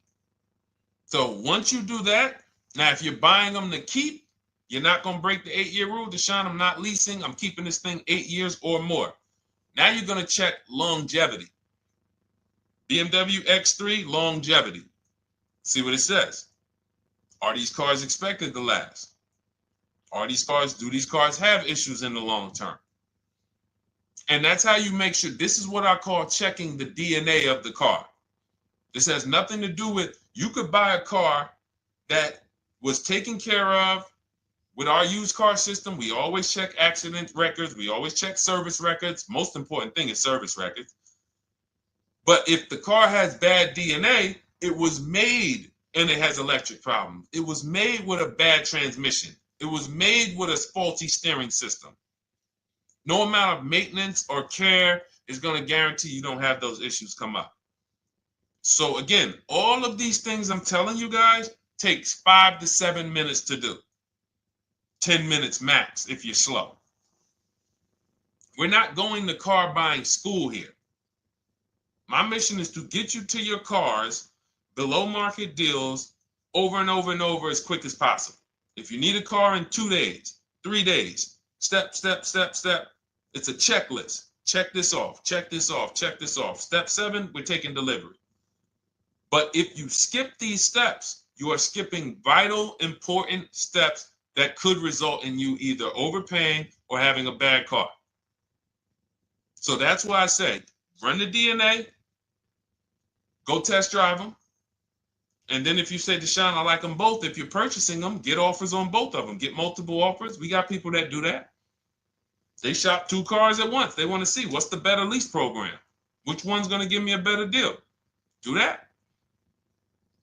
So once you do that, now if you're buying them to keep, you're not going to break the 8-year rule. Deshone, I'm not leasing. I'm keeping this thing 8 years or more. Now you're going to check longevity. BMW X3, longevity. See what it says. Are these cars expected to last? Do these cars have issues in the long term? And that's how you make sure. This is what I call checking the DNA of the car. This has nothing to do with, you could buy a car that was taken care of with our used car system. We always check accident records. We always check service records. Most important thing is service records. But if the car has bad DNA, it was made and it has electric problems. It was made with a bad transmission. It was made with a faulty steering system. No amount of maintenance or care is going to guarantee you don't have those issues come up. So again, all of these things I'm telling you guys takes 5 to 7 minutes to do. 10 minutes max if you're slow. We're not going to car buying school here. My mission is to get you to your cars below market deals over and over and over as quick as possible. If you need a car in 2 days, 3 days, step, step, step, step. It's a checklist. Check this off, check this off, check this off. Step 7, we're taking delivery. But if you skip these steps, you are skipping vital, important steps that could result in you either overpaying or having a bad car. So that's why I say, run the DNA, go test drive them. And then if you say, Deshone, I like them both, if you're purchasing them, get offers on both of them. Get multiple offers. We got people that do that. They shop 2 cars at once. They want to see what's the better lease program. Which one's going to give me a better deal? Do that.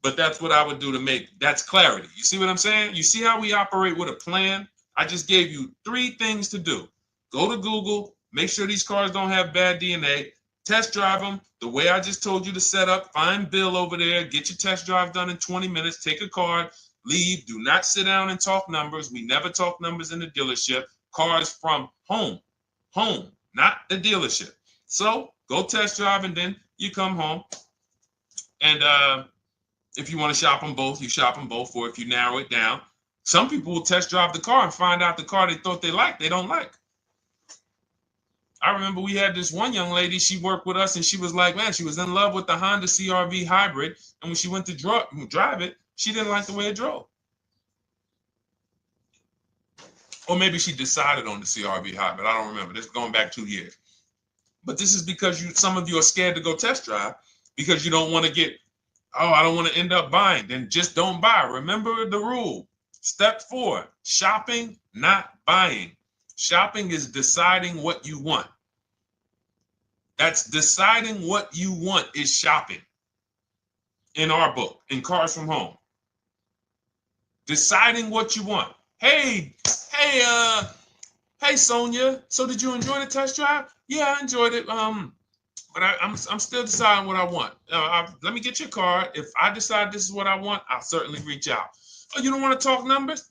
But that's what I would do to make, that's clarity. You see what I'm saying? You see how we operate with a plan? I just gave you 3 things to do. Go to Google, make sure these cars don't have bad DNA, test drive them the way I just told you to set up, find Bill over there, get your test drive done in 20 minutes, take a card, leave, do not sit down and talk numbers. We never talk numbers in the dealership. Cars from home, not the dealership. So go test drive and then you come home. And if you want to shop them both, you shop them both. Or if you narrow it down, some people will test drive the car and find out the car they thought they liked, they don't like. I remember we had this one young lady, she worked with us and she was like, man, she was in love with the Honda CR-V hybrid. And when she went to drive it, she didn't like the way it drove. Or maybe she decided on the CR-V hybrid. I don't remember. This is going back 2 years. But this is because some of you are scared to go test drive because you don't want to get, oh, I don't want to end up buying. Then just don't buy. Remember the rule. Step 4, shopping, not buying. Shopping is deciding what you want. That's deciding what you want is shopping. In our book, in Cars from Home. Deciding what you want. Hey, Sonia. So did you enjoy the test drive? Yeah, I enjoyed it. But I'm still deciding what I want. Let me get your card. If I decide this is what I want, I'll certainly reach out. Oh, you don't want to talk numbers?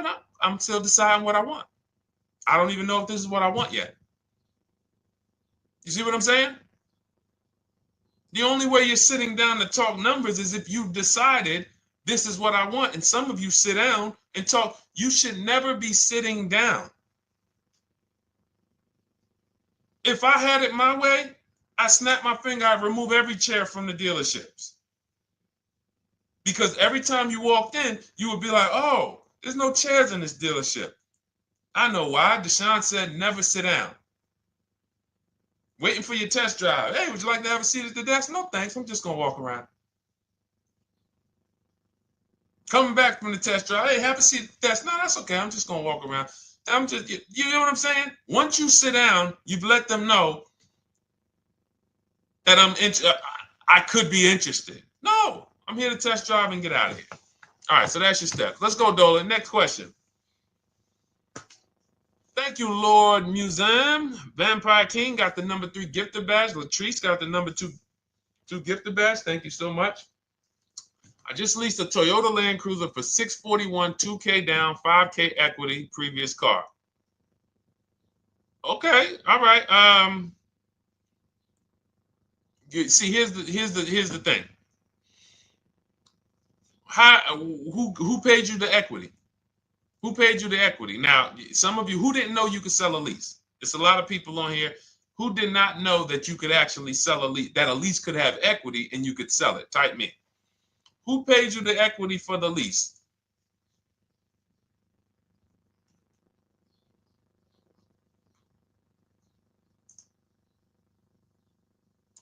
No. I'm still deciding what I want. I don't even know if this is what I want yet. You see what I'm saying? The only way you're sitting down to talk numbers is if you've decided this is what I want. And some of you sit down and talk. You should never be sitting down. If I had it my way, I snap my finger, I remove every chair from the dealerships. Because every time you walked in, you would be like, oh, there's no chairs in this dealership. I know why. Deshone said never sit down. Waiting for your test drive. Hey, would you like to have a seat at the desk? No, thanks. I'm just going to walk around. Coming back from the test drive. Hey, have a seat at the desk. No, that's okay. I'm just going to walk around. You know what I'm saying? Once you sit down, you've let them know that I could be interested. No, I'm here to test drive and get out of here. All right, so that's your steps. Let's go, Dolan. Next question. Thank you, Lord Museum. Vampire King got the number 3 gifter badge. Latrice got the number 2 gifter badge. Thank you so much. I just leased a Toyota Land Cruiser for $641, $2K down, $5K equity, previous car. Okay, all right. See, here's the thing. Who paid you the equity? Who paid you the equity? Now, some of you who didn't know you could sell a lease. There's a lot of people on here who did not know that you could actually sell a lease, that a lease could have equity and you could sell it. Type me. Who paid you the equity for the lease?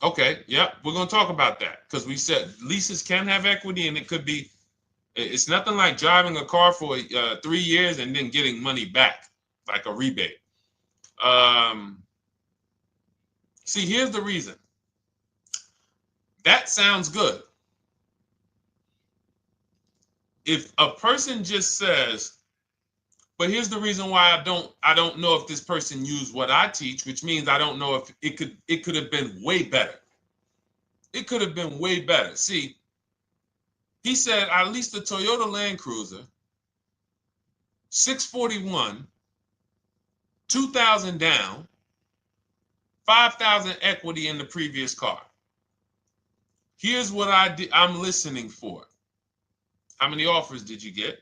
Okay, yep, we're going to talk about that because we said leases can have equity and it could be, it's nothing like driving a car for 3 years and then getting money back, like a rebate. See, here's the reason. That sounds good. If a person just says, But here's the reason why I don't know if this person used what I teach, which means I don't know if it could have been way better. It could have been way better. See, he said I leased a Toyota Land Cruiser, 641, 2,000 down, 5,000 equity in the previous car. Here's what I'm listening for. How many offers did you get?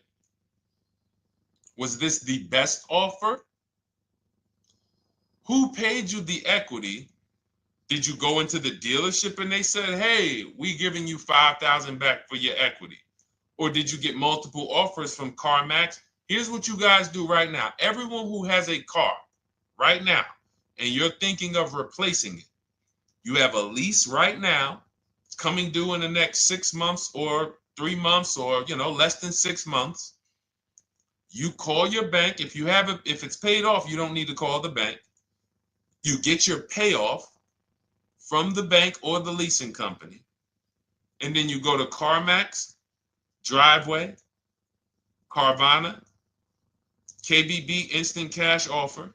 Was this the best offer? Who paid you the equity? Did you go into the dealership and they said, hey, we giving you 5,000 back for your equity? Or did you get multiple offers from CarMax? Here's what you guys do right now. Everyone who has a car right now, and you're thinking of replacing it, you have a lease right now. It's coming due in the next 6 months or 3 months or, less than 6 months. You call your bank. If it's paid off, you don't need to call the bank. You get your payoff from the bank or the leasing company. And then you go to CarMax, Driveway, Carvana, KBB Instant Cash Offer,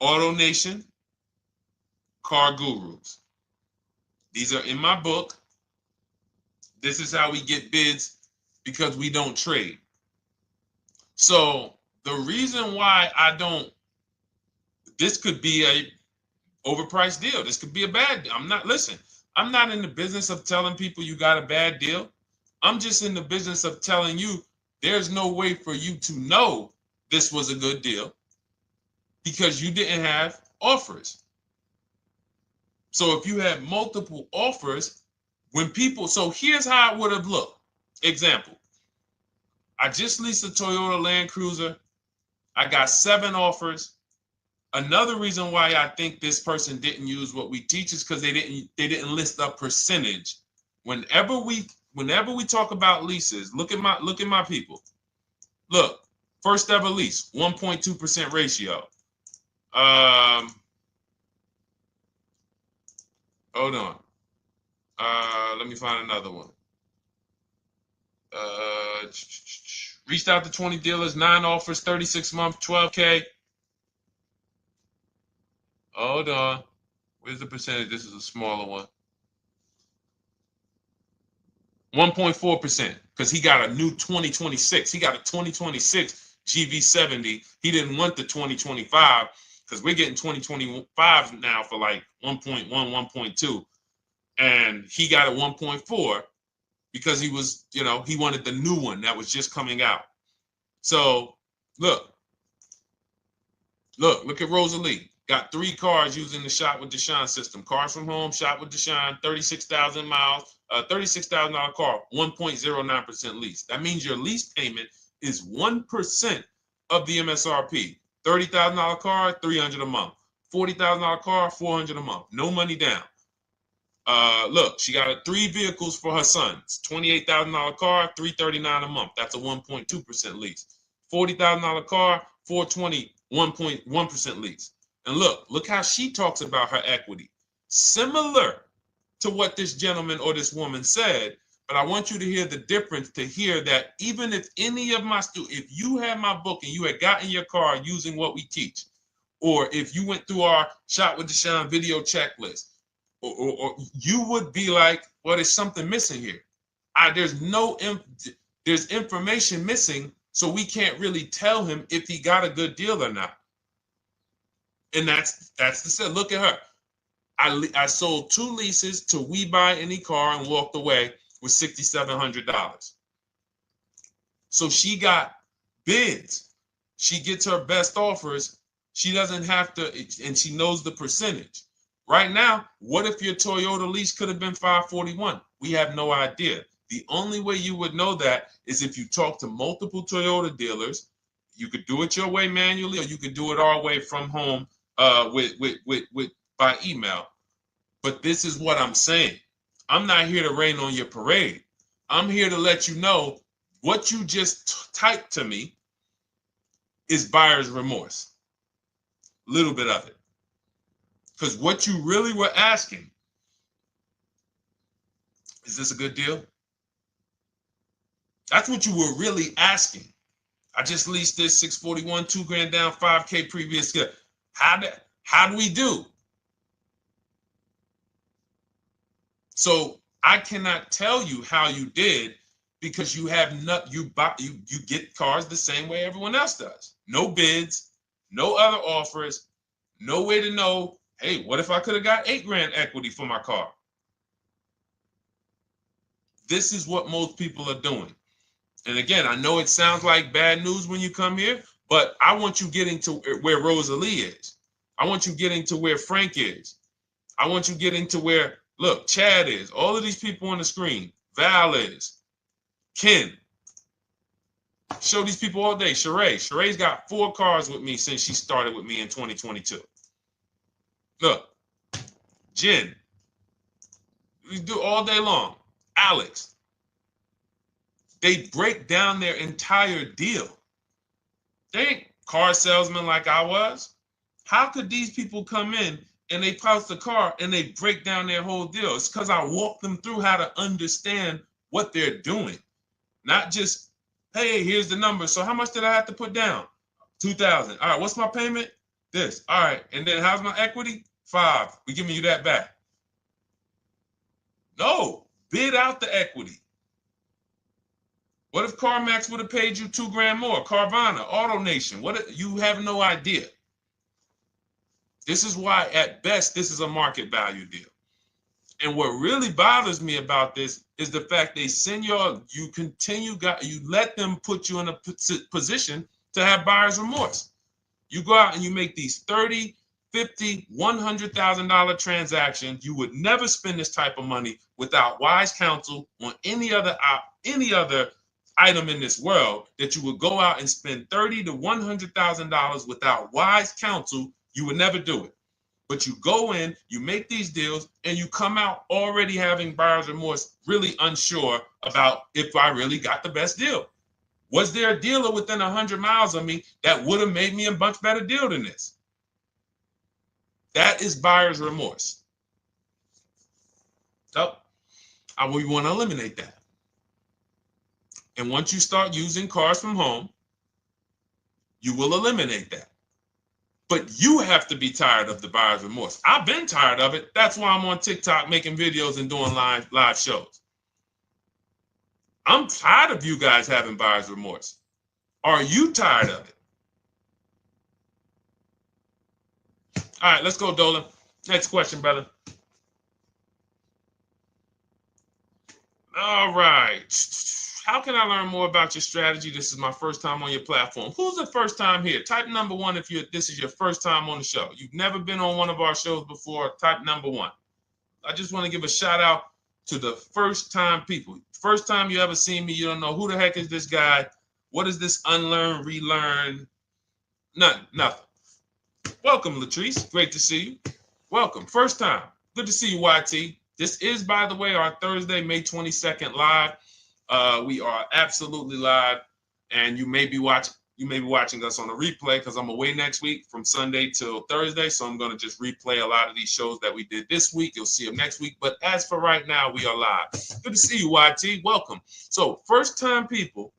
AutoNation, Car Gurus. These are in my book. This is how we get bids because we don't trade. So the reason why this could be a overpriced deal. This could be a bad deal. I'm not in the business of telling people you got a bad deal. I'm just in the business of telling you there's no way for you to know this was a good deal because you didn't have offers. So if you had multiple offers, so here's how it would have looked. Example, I just leased a Toyota Land Cruiser. I got 7 offers. Another reason why I think this person didn't use what we teach is because they didn't list a percentage. Whenever we talk about leases, look at my people. Look, first ever lease, 1.2% ratio. Hold on. Let me find another one. Reached out to 20 dealers, 9 offers, 36 months, 12K. Hold on. Where's the percentage? This is a smaller one. 1.4%, because he got a new 2026. He got a 2026 GV70. He didn't want the 2025 because we're getting 2025 now for like 1.1, 1.2. And he got a 1.4 because he was, he wanted the new one that was just coming out. So look at Rosalie. Got 3 cars using the Shop with Deshone system. Cars from home, Shop with Deshone, 36,000 miles, $36,000 car, 1.09% lease. That means your lease payment is 1% of the MSRP. $30,000 car, $300 a month. $40,000 car, $400 a month. No money down. Look, she got 3 vehicles for her sons. $28,000 car, $339 a month. That's a 1.2% lease. $40,000 car, $420, 1.1% lease. And look how she talks about her equity. Similar to what this gentleman or this woman said, but I want you to hear the difference, to hear that even if any of my students, if you had my book and you had gotten your car using what we teach, or if you went through our Shop with Deshone video checklist, or you would be like, well, there's something missing here. There's information missing, so we can't really tell him if he got a good deal or not. And that's the set. Look at her. I sold 2 leases to We Buy Any Car and walked away with $6,700. So she got bids. She gets her best offers. She doesn't have to, and she knows the percentage. Right now, what if your Toyota lease could have been $541? We have no idea. The only way you would know that is if you talk to multiple Toyota dealers. You could do it your way manually, or you could do it our way from home by email. But this is what I'm saying. I'm not here to rain on your parade. I'm here to let you know what you just typed to me is buyer's remorse. A little bit of it. Because what you really were asking, is this a good deal? That's what you were really asking. I just leased this 641, 2 grand down, 5K previous. How do we do? So I cannot tell you how you did because you have not you get cars the same way everyone else does. No bids, no other offers, no way to know, hey, what if I could have got 8 grand equity for my car? This is what most people are doing. And again, I know it sounds like bad news when you come here, but I want you getting to where Rosalie is. I want you getting to where Frank is. I want you getting to where, look, Chad is. All of these people on the screen. Val is. Ken. Show these people all day. Sheree. Sheree's got 4 cars with me since she started with me in 2022. Look. Jen. We do all day long. Alex. They break down their entire deal. They ain't car salesmen like I was. How could these people come in and they post the car and they break down their whole deal? It's because I walk them through how to understand what they're doing. Not just, hey, here's the number. So how much did I have to put down? 2,000. All right, what's my payment? This. All right, and then how's my equity? 5. We giving you that back. No, bid out the equity. What if CarMax would have paid you 2 grand more? Carvana, AutoNation, what? You have no idea. This is why, at best, this is a market value deal. And what really bothers me about this is the fact they send you let them put you in a position to have buyer's remorse. You go out and you make these $30,000, $50,000, $100,000 transactions. You would never spend this type of money without wise counsel on any other item in this world, that you would go out and spend $30,000 to $100,000 without wise counsel. You would never do it. But you go in, you make these deals, and you come out already having buyer's remorse, really unsure about if I really got the best deal. Was there a dealer within 100 miles of me that would have made me a much better deal than this? That is buyer's remorse. So we want to eliminate that. And once you start using cars from home, you will eliminate that. But you have to be tired of the buyer's remorse. I've been tired of it. That's why I'm on TikTok making videos and doing live shows. I'm tired of you guys having buyer's remorse. Are you tired of it? All right, let's go, Dolan. Next question, brother. All right. How can I learn more about your strategy? This is my first time on your platform. Who's the first time here? Type number 1 if this is your first time on the show. You've never been on one of our shows before. Type number 1. I just want to give a shout out to the first time people. First time you ever seen me, you don't know who the heck is this guy. What is this unlearn, relearn? Nothing. Welcome, Latrice. Great to see you. Welcome. First time. Good to see you, YT. This is, by the way, our Thursday, May 22nd live. We are absolutely live, and you may be watching us on a replay because I'm away next week from Sunday till Thursday. So I'm going to just replay a lot of these shows that we did this week. You'll see them next week. But as for right now, we are live. Good to see you, YT. Welcome. So first time people,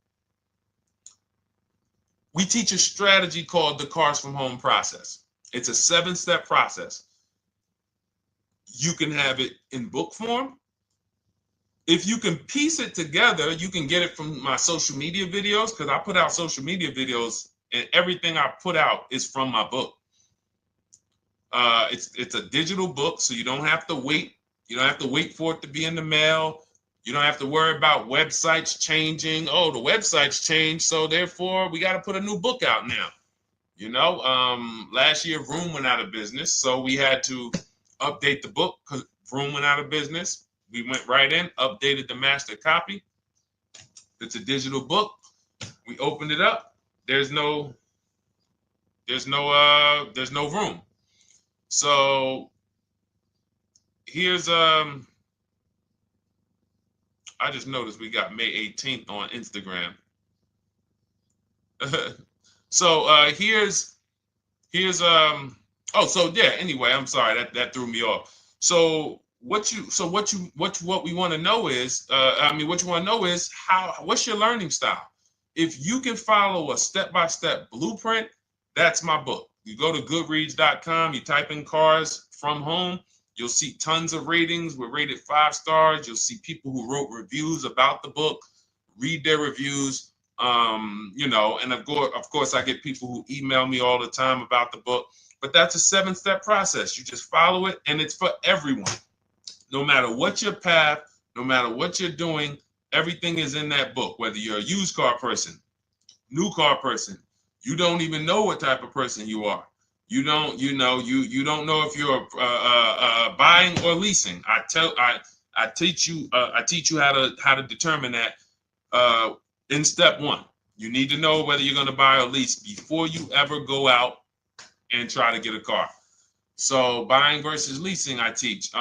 we teach a strategy called the Cars from Home process. It's a 7-step process. You can have it in book form. If you can piece it together, you can get it from my social media videos, because I put out social media videos and everything I put out is from my book. It's a digital book, so you don't have to wait. You don't have to wait for it to be in the mail. You don't have to worry about websites changing. Oh, the website's changed, so therefore we got to put a new book out now. You know, last year Vroom went out of business, so we had to update the book because Vroom went out of business. We went right in, updated the master copy. It's a digital book. We opened it up. There's no room. So here's I just noticed we got May 18th on Instagram. So here's anyway, I'm sorry, that threw me off. So what we want to know is, what's your learning style? If you can follow a step-by-step blueprint, that's my book. You go to goodreads.com, you type in cars from home, you'll see tons of ratings. We're rated 5 stars. You'll see people who wrote reviews about the book, read their reviews. And of course, I get people who email me all the time about the book. But that's a 7-step process. You just follow it, and it's for everyone. No matter what your path, no matter what you're doing, everything is in that book. Whether you're a used car person, new car person, you don't even know what type of person you are. You don't know if you're buying or leasing. I teach you how to determine that in step 1. You need to know whether you're going to buy or lease before you ever go out and try to get a car. So buying versus leasing, I teach.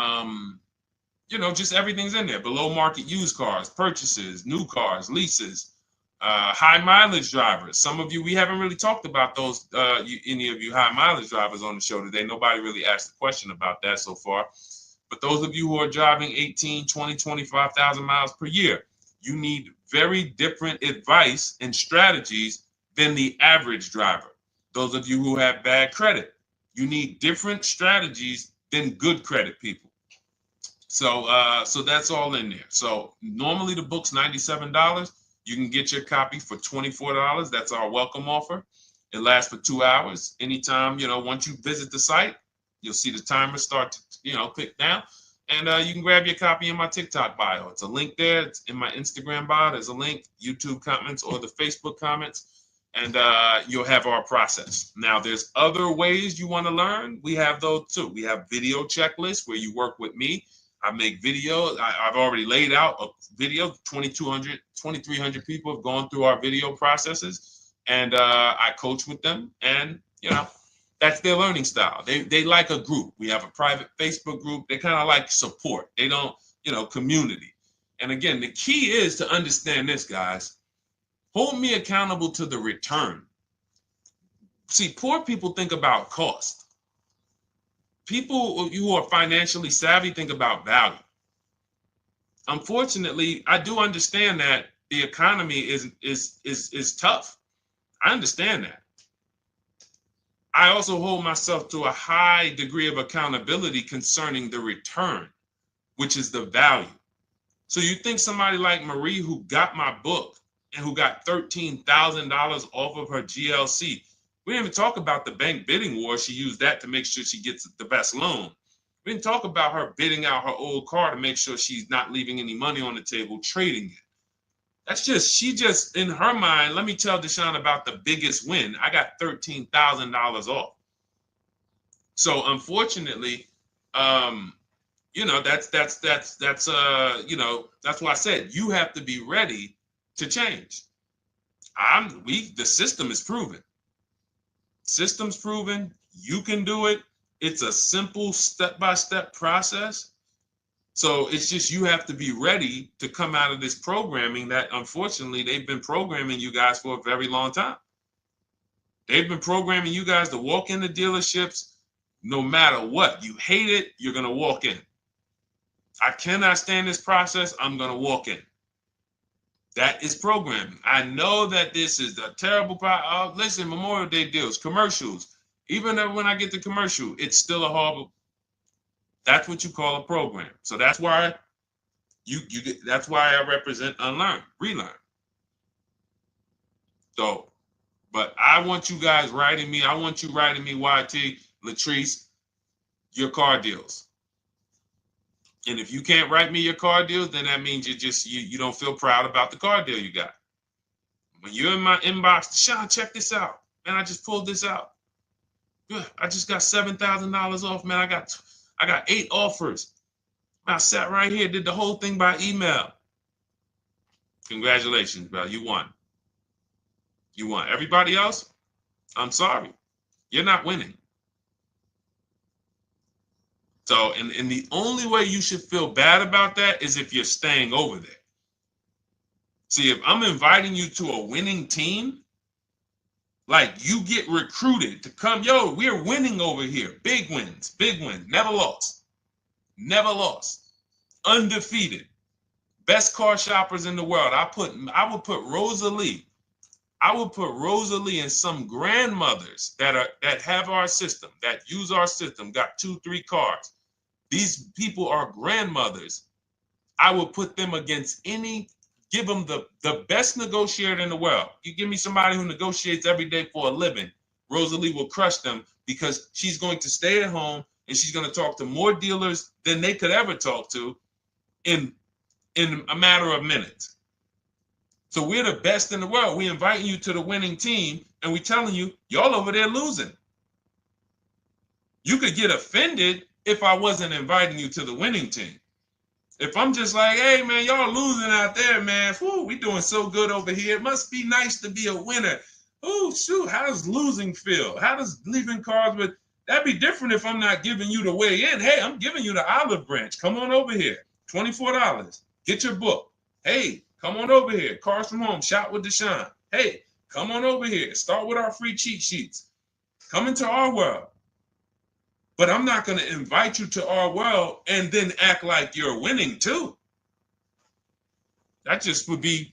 Just everything's in there. Below market used cars, purchases, new cars, leases, high mileage drivers. Some of you, we haven't really talked about those, any of you high mileage drivers on the show today. Nobody really asked a question about that so far. But those of you who are driving 18, 20, 25,000 miles per year, you need very different advice and strategies than the average driver. Those of you who have bad credit, you need different strategies than good credit people. So that's all in there. So normally the book's $97. You can get your copy for $24. That's our welcome offer. It lasts for 2 hours. Anytime, once you visit the site, you'll see the timer start to, click down. And you can grab your copy in my TikTok bio. It's a link there. It's in my Instagram bio. There's a link, YouTube comments or the Facebook comments. And you'll have our process. Now, there's other ways you want to learn. We have those too. We have video checklists where you work with me. I make videos. I've already laid out a video. 2,300 people have gone through our video processes, and I coach with them. And that's their learning style. They like a group. We have a private Facebook group. They kind of like support. They don't, community. And again, the key is to understand this, guys. Hold me accountable to the return. See, poor people think about cost. People who are financially savvy think about value. Unfortunately, I do understand that the economy is tough. I understand that. I also hold myself to a high degree of accountability concerning the return, which is the value. So you think somebody like Marie, who got my book and who got $13,000 off of her GLC, we didn't even talk about the bank bidding war. She used that to make sure she gets the best loan. We didn't talk about her bidding out her old car to make sure she's not leaving any money on the table, trading it. She just, in her mind, let me tell Deshone about the biggest win. I got $13,000 off. So unfortunately, that's why I said you have to be ready to change. The system is proven. System's proven. You can do it. It's a simple step-by-step process. So it's just you have to be ready to come out of this programming that unfortunately they've been programming you guys for a very long time. They've been programming you guys to walk into dealerships no matter what. You hate it, you're going to walk in. I cannot stand this process, I'm going to walk in. That is programming. I know that this is a terrible problem. Listen, Memorial Day deals, commercials. Even when I get the commercial, it's still a horrible. That's what you call a program. So that's why that's why I represent unlearn, relearn. So, but I want you guys writing me. I want you writing me, YT, Latrice, your car deals. And if you can't write me your car deals, then that means you don't feel proud about the car deal you got. When you're in my inbox, Deshone, check this out. Man, I just pulled this out. I just got $7,000 off, man. I got 8 offers. I sat right here, did the whole thing by email. Congratulations, bro. You won. You won. Everybody else, I'm sorry. You're not winning. So, and the only way you should feel bad about that is if you're staying over there. See, if I'm inviting you to a winning team, like you get recruited to come, yo, we're winning over here. Big wins, never lost. Never lost. Undefeated. Best car shoppers in the world. I would put Rosalie I will put Rosalie and some grandmothers that have our system, that use our system, got 2-3 cars. These people are grandmothers. I will put them against give them the best negotiator in the world. You give me somebody who negotiates every day for a living, Rosalie will crush them because she's going to stay at home and she's going to talk to more dealers than they could ever talk to in a matter of minutes. So we're the best in the world. We inviting you to the winning team and we telling you, y'all over there losing. You could get offended if I wasn't inviting you to the winning team. If I'm just like, hey, man, y'all losing out there, man. Whew, we doing so good over here. It must be nice to be a winner. Oh, shoot, how does losing feel? How does leaving cars with... That'd be different if I'm not giving you the way in. Hey, I'm giving you the olive branch. Come on over here. $24. Get your book. Hey, come on over here. Cars from Home. Shop with Deshone. Hey, come on over here. Start with our free cheat sheets. Come into our world. But I'm not going to invite you to our world and then act like you're winning too. That just would be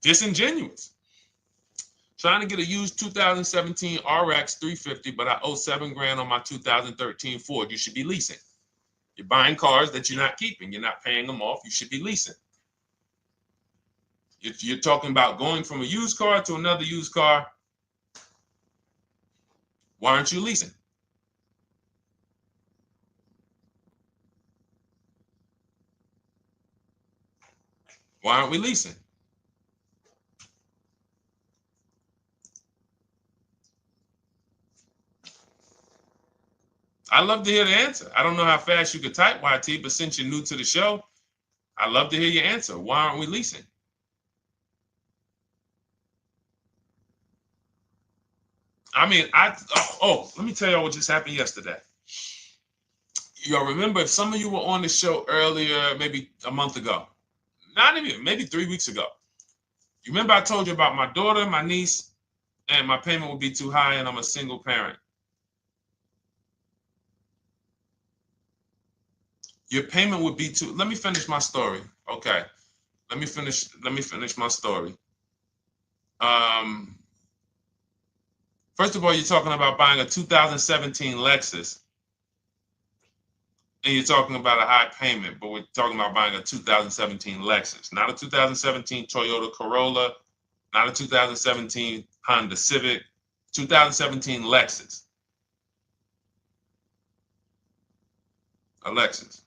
disingenuous. Trying to get a used 2017 RX 350, but I owe $7,000 on my 2013 Ford. You should be leasing. You're buying cars that you're not keeping. You're not paying them off. You should be leasing. If you're talking about going from a used car to another used car, why aren't you leasing? Why aren't we leasing? I'd love to hear the answer. I don't know how fast you could type, YT, but since you're new to the show, I'd love to hear your answer. Why aren't we leasing? I mean, let me tell y'all what just happened yesterday. Y'all remember, if some of you were on the show earlier, maybe a month ago, not even, maybe 3 weeks ago. You remember I told you about my daughter, my niece, and my payment would be too high and I'm a single parent. Your payment would be too, let me finish my story. Okay. Let me finish my story. First of all, you're talking about buying a 2017 Lexus. And you're talking about a high payment, but we're talking about buying a 2017 Lexus, not a 2017 Toyota Corolla, not a 2017 Honda Civic, 2017 Lexus. A Lexus.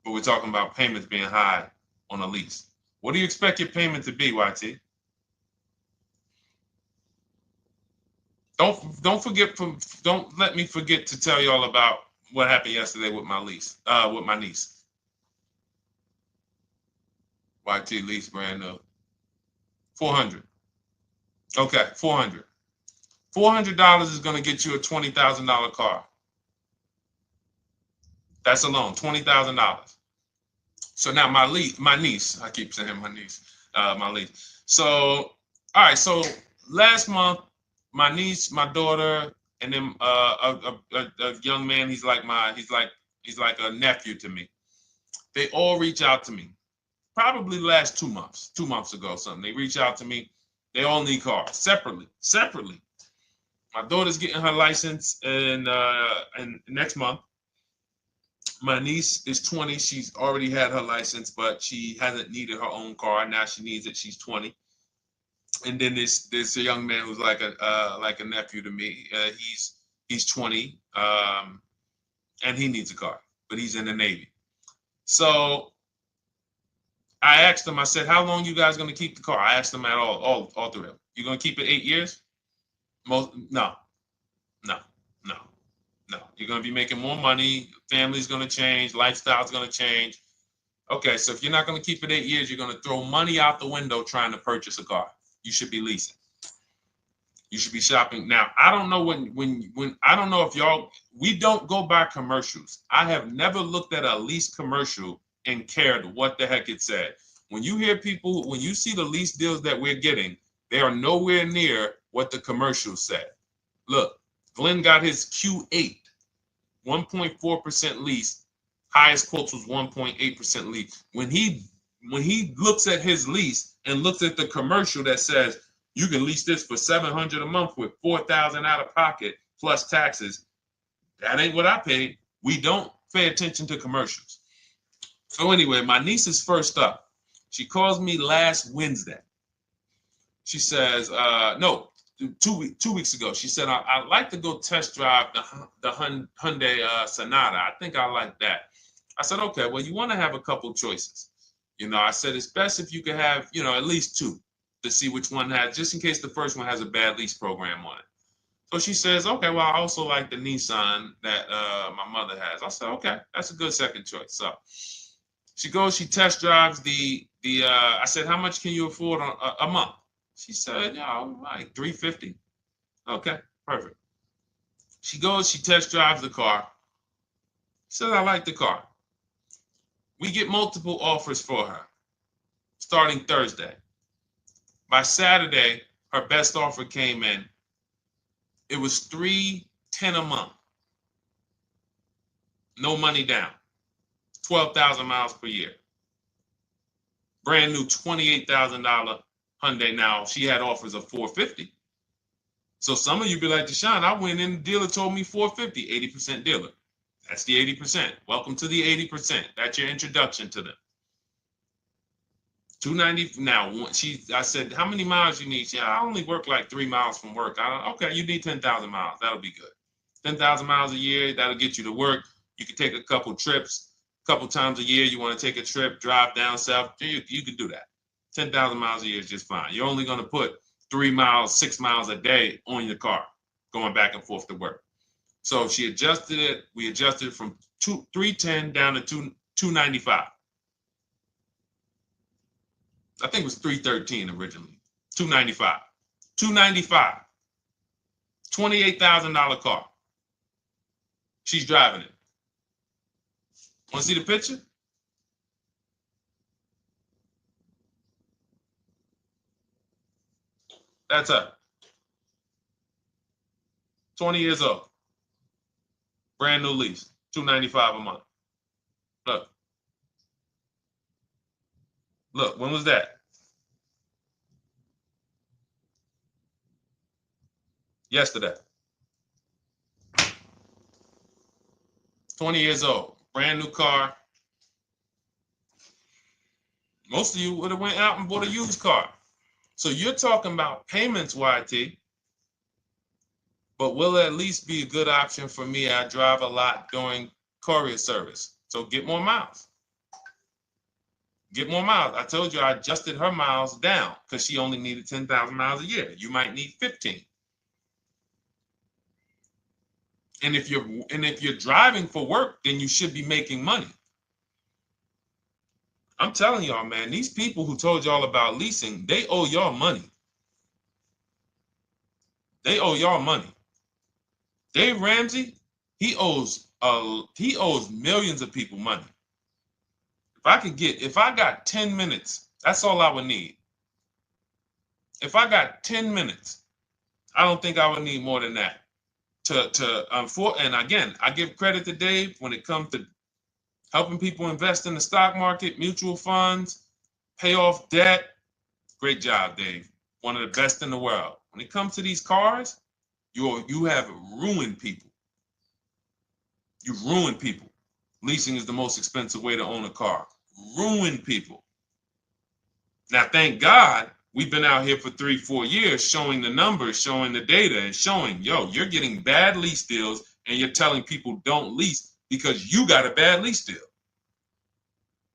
But we're talking about payments being high on a lease. What do you expect your payment to be, YT? Don't let me forget to tell y'all about what happened yesterday with my niece. YT lease brand new. $400. Okay, $400. $400 is going to get you a $20,000 car. That's alone, $20,000. So now my niece, I keep saying my niece, my lease. So, all right, so last month, my niece, my daughter, and then a young man, he's like a nephew to me. They all reach out to me. Probably the last 2 months ago, something. They reach out to me. They all need cars separately. My daughter's getting her license in next month. My niece is 20. She's already had her license, but she hasn't needed her own car. Now she needs it. She's 20. And then there's a young man who's like a nephew to me. He's 20, and he needs a car, but he's in the Navy. So I asked them. I said, "How long you guys gonna keep the car?" I asked them at all three of them. You gonna keep it 8 years? No. You're gonna be making more money. Family's gonna change. Lifestyle's gonna change. Okay, so if you're not gonna keep it 8 years, you're gonna throw money out the window trying to purchase a car. You should be leasing. You should be shopping. Now, I don't know when I don't know if y'all, we don't go by commercials. I have never looked at a lease commercial and cared what the heck it said. When you hear people, when you see the lease deals that we're getting, they are nowhere near what the commercial said. Look, Glenn got his Q8, 1.4% lease. Highest quotes was 1.8% lease. When he when he looks at his lease and looks at the commercial that says you can lease this for $700 a month with $4,000 out of pocket plus taxes, that ain't what I paid. We don't pay attention to commercials. So anyway, my niece is first up. She calls me last Wednesday. She says, no, 2 weeks ago. She said, I'd like to go test drive the Hyundai Sonata. I think I like that. I said, okay, well, you want to have a couple choices. I said, it's best if you could have, at least two to see which one has, just in case the first one has a bad lease program on it. So she says, okay, well, I also like the Nissan that my mother has. I said, okay, that's a good second choice. So she goes, she test drives I said, how much can you afford a month? She said, like $350. Okay, perfect. She goes, she test drives the car. She said, I like the car. We get multiple offers for her starting Thursday. By Saturday, her best offer came in. It was $310 a month. No money down. 12,000 miles per year. Brand new $28,000 Hyundai. Now, she had offers of $450. So some of you be like, Deshone, I went in, the dealer told me $450, 80% dealer. That's the 80%. Welcome to the 80%. That's your introduction to them. $290. Now, I said, how many miles you need? She said, I only work like 3 miles from work. Okay, you need 10,000 miles. That'll be good. 10,000 miles a year, that'll get you to work. You can take a couple trips, a couple times a year. You want to take a trip, drive down south, you can do that. 10,000 miles a year is just fine. You're only going to put 3 miles, 6 miles a day on your car, going back and forth to work. So she adjusted it. We adjusted it from $310 down to $295. I think it was $313 originally. $295. $295. $28,000 car. She's driving it. Want to see the picture? That's her. 20 years old. Brand new lease. $295 a month. Look. Look, when was that? Yesterday. 20 years old. Brand new car. Most of you would have went out and bought a used car. So you're talking about payments, YT. But will it at least be a good option for me? I drive a lot during courier service. So get more miles. Get more miles. I told you I adjusted her miles down because she only needed 10,000 miles a year. You might need 15. And if you're driving for work, then you should be making money. I'm telling y'all, man, these people who told y'all about leasing, they owe y'all money. They owe y'all money. Dave Ramsey, he owes millions of people money. If I got 10 minutes, that's all I would need. If I got 10 minutes, I don't think I would need more than that. And again, I give credit to Dave when it comes to helping people invest in the stock market, mutual funds, pay off debt. Great job, Dave. One of the best in the world. When it comes to these cars, you have ruined people. You've ruined people. Leasing is the most expensive way to own a car. Ruined people. Now, thank God, we've been out here for 3-4 years showing the numbers, showing the data, and showing, you're getting bad lease deals, and you're telling people don't lease because you got a bad lease deal.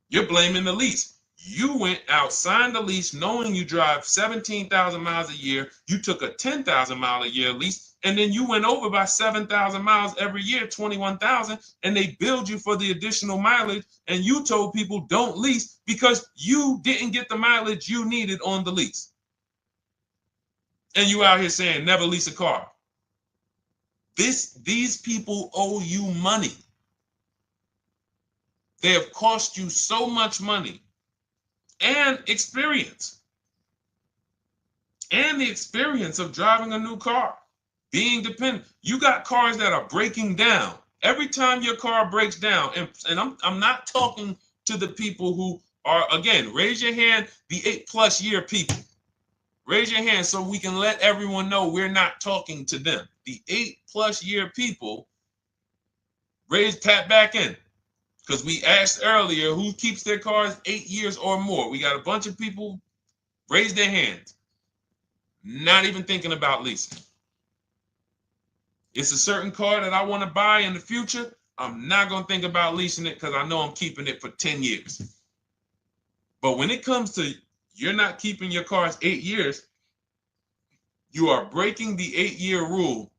You're blaming the lease. You went out, signed the lease, knowing you drive 17,000 miles a year. You took a 10,000 mile a year lease, and then you went over by 7,000 miles every year, 21,000, and they billed you for the additional mileage, and you told people don't lease because you didn't get the mileage you needed on the lease. And you out here saying never lease a car. These people owe you money. They have cost you so much money and experience. And the experience of driving a new car, being dependent. You got cars that are breaking down. Every time your car breaks down, and I'm not talking to the people who Or again, raise your hand, the 8+ year people. Raise your hand so we can let everyone know we're not talking to them. The 8+ year people, tap back in. Because we asked earlier who keeps their cars 8 years or more. We got a bunch of people raise their hands. Not even thinking about leasing. It's a certain car that I want to buy in the future. I'm not going to think about leasing it because I know I'm keeping it for 10 years. But when it comes to you're not keeping your cars 8 years, you are breaking the 8-year rule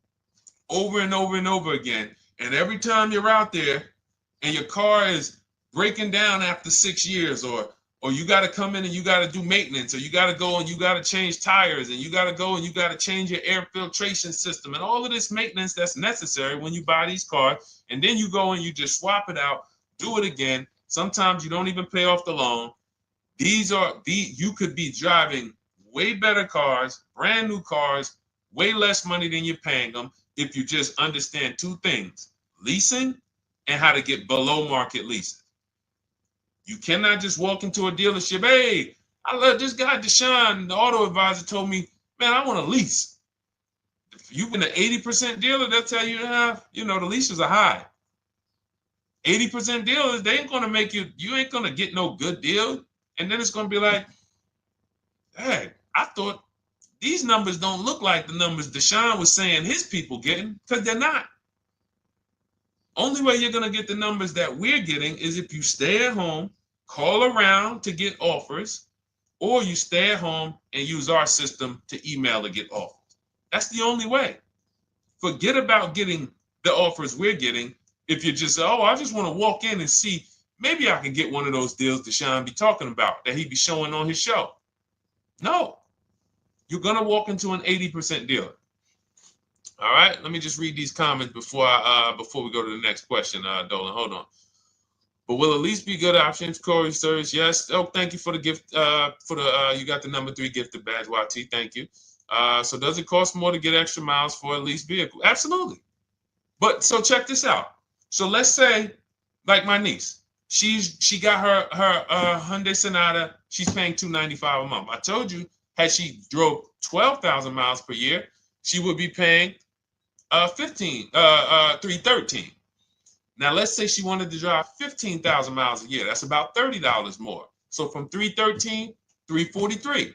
over and over and over again. And every time you're out there and your car is breaking down after 6 years, or you got to come in and you got to do maintenance, or you got to go and you got to change tires, and you got to go and you got to change your air filtration system, and all of this maintenance that's necessary when you buy these cars, and then you go and you just swap it out, do it again. Sometimes you don't even pay off the loan. You could be driving way better cars, brand new cars, way less money than you're paying them if you just understand two things: leasing and how to get below market leasing. You cannot just walk into a dealership. Hey, I love this guy, Deshone, the auto advisor, told me, man, I want to lease. If you've been an 80% dealer, they'll tell you, the leases are high. 80% dealers, they ain't going to make you ain't going to get no good deal. And then it's going to be like, hey, I thought these numbers don't look like the numbers Deshone was saying his people getting, because they're not. Only way you're going to get the numbers that we're getting is if you stay at home, call around to get offers, or you stay at home and use our system to email to get offers. That's the only way. Forget about getting the offers we're getting. If you just say, oh, I just want to walk in and see, maybe I can get one of those deals Deshone be talking about that he be showing on his show. No, you're going to walk into an 80% dealer. All right, let me just read these comments before we go to the next question, Dolan. Hold on. But will a lease be good options? Corey Sturridge, yes. Oh, thank you for the gift. You got the number 3 gifted badge, YT. Thank you. So does it cost more to get extra miles for a leased vehicle? Absolutely. But so check this out. So let's say, like my niece, she got her Hyundai Sonata. She's paying $295 a month. I told you, had she drove 12,000 miles per year, she would be paying $313. Now let's say she wanted to drive 15,000 miles a year. That's about $30 more. So from $313, $343.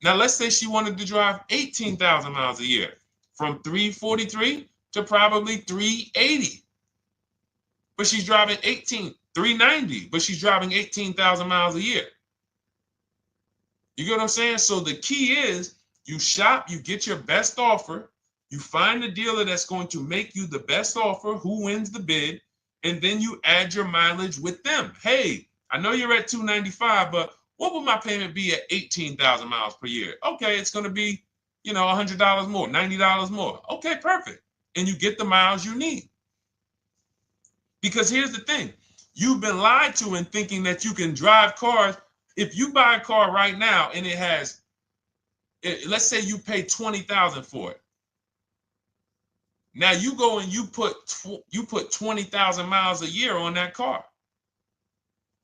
Now let's say she wanted to drive 18,000 miles a year, from $343 to probably $380. But she's driving $390, but she's driving 18,000 miles a year. You get what I'm saying? So the key is you shop, you get your best offer, you find the dealer that's going to make you the best offer, who wins the bid, and then you add your mileage with them. Hey, I know you're at $295, but what would my payment be at 18,000 miles per year? Okay, it's going to be, $100 more, $90 more. Okay, perfect. And you get the miles you need. Because here's the thing. You've been lied to in thinking that you can drive cars. If you buy a car right now and it has, let's say you pay $20,000 for it. Now you go and you put 20,000 miles a year on that car.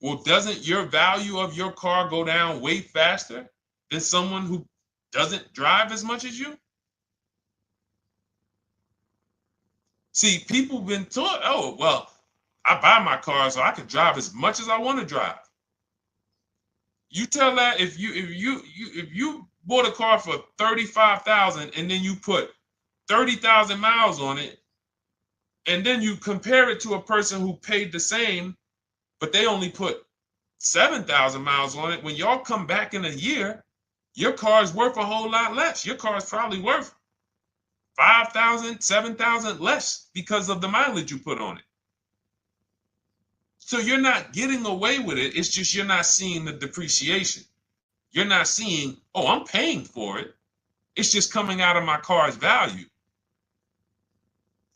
Well, doesn't your value of your car go down way faster than someone who doesn't drive as much as you? See, people have been taught, oh, well, I buy my car so I can drive as much as I want to drive. You tell that if you bought a car for $35,000 and then you put 30,000 miles on it, and then you compare it to a person who paid the same, but they only put 7,000 miles on it. When y'all come back in a year, your car is worth a whole lot less. Your car is probably worth 5,000, 7,000 less because of the mileage you put on it. So you're not getting away with it. It's just you're not seeing the depreciation. You're not seeing, oh, I'm paying for it. It's just coming out of my car's value.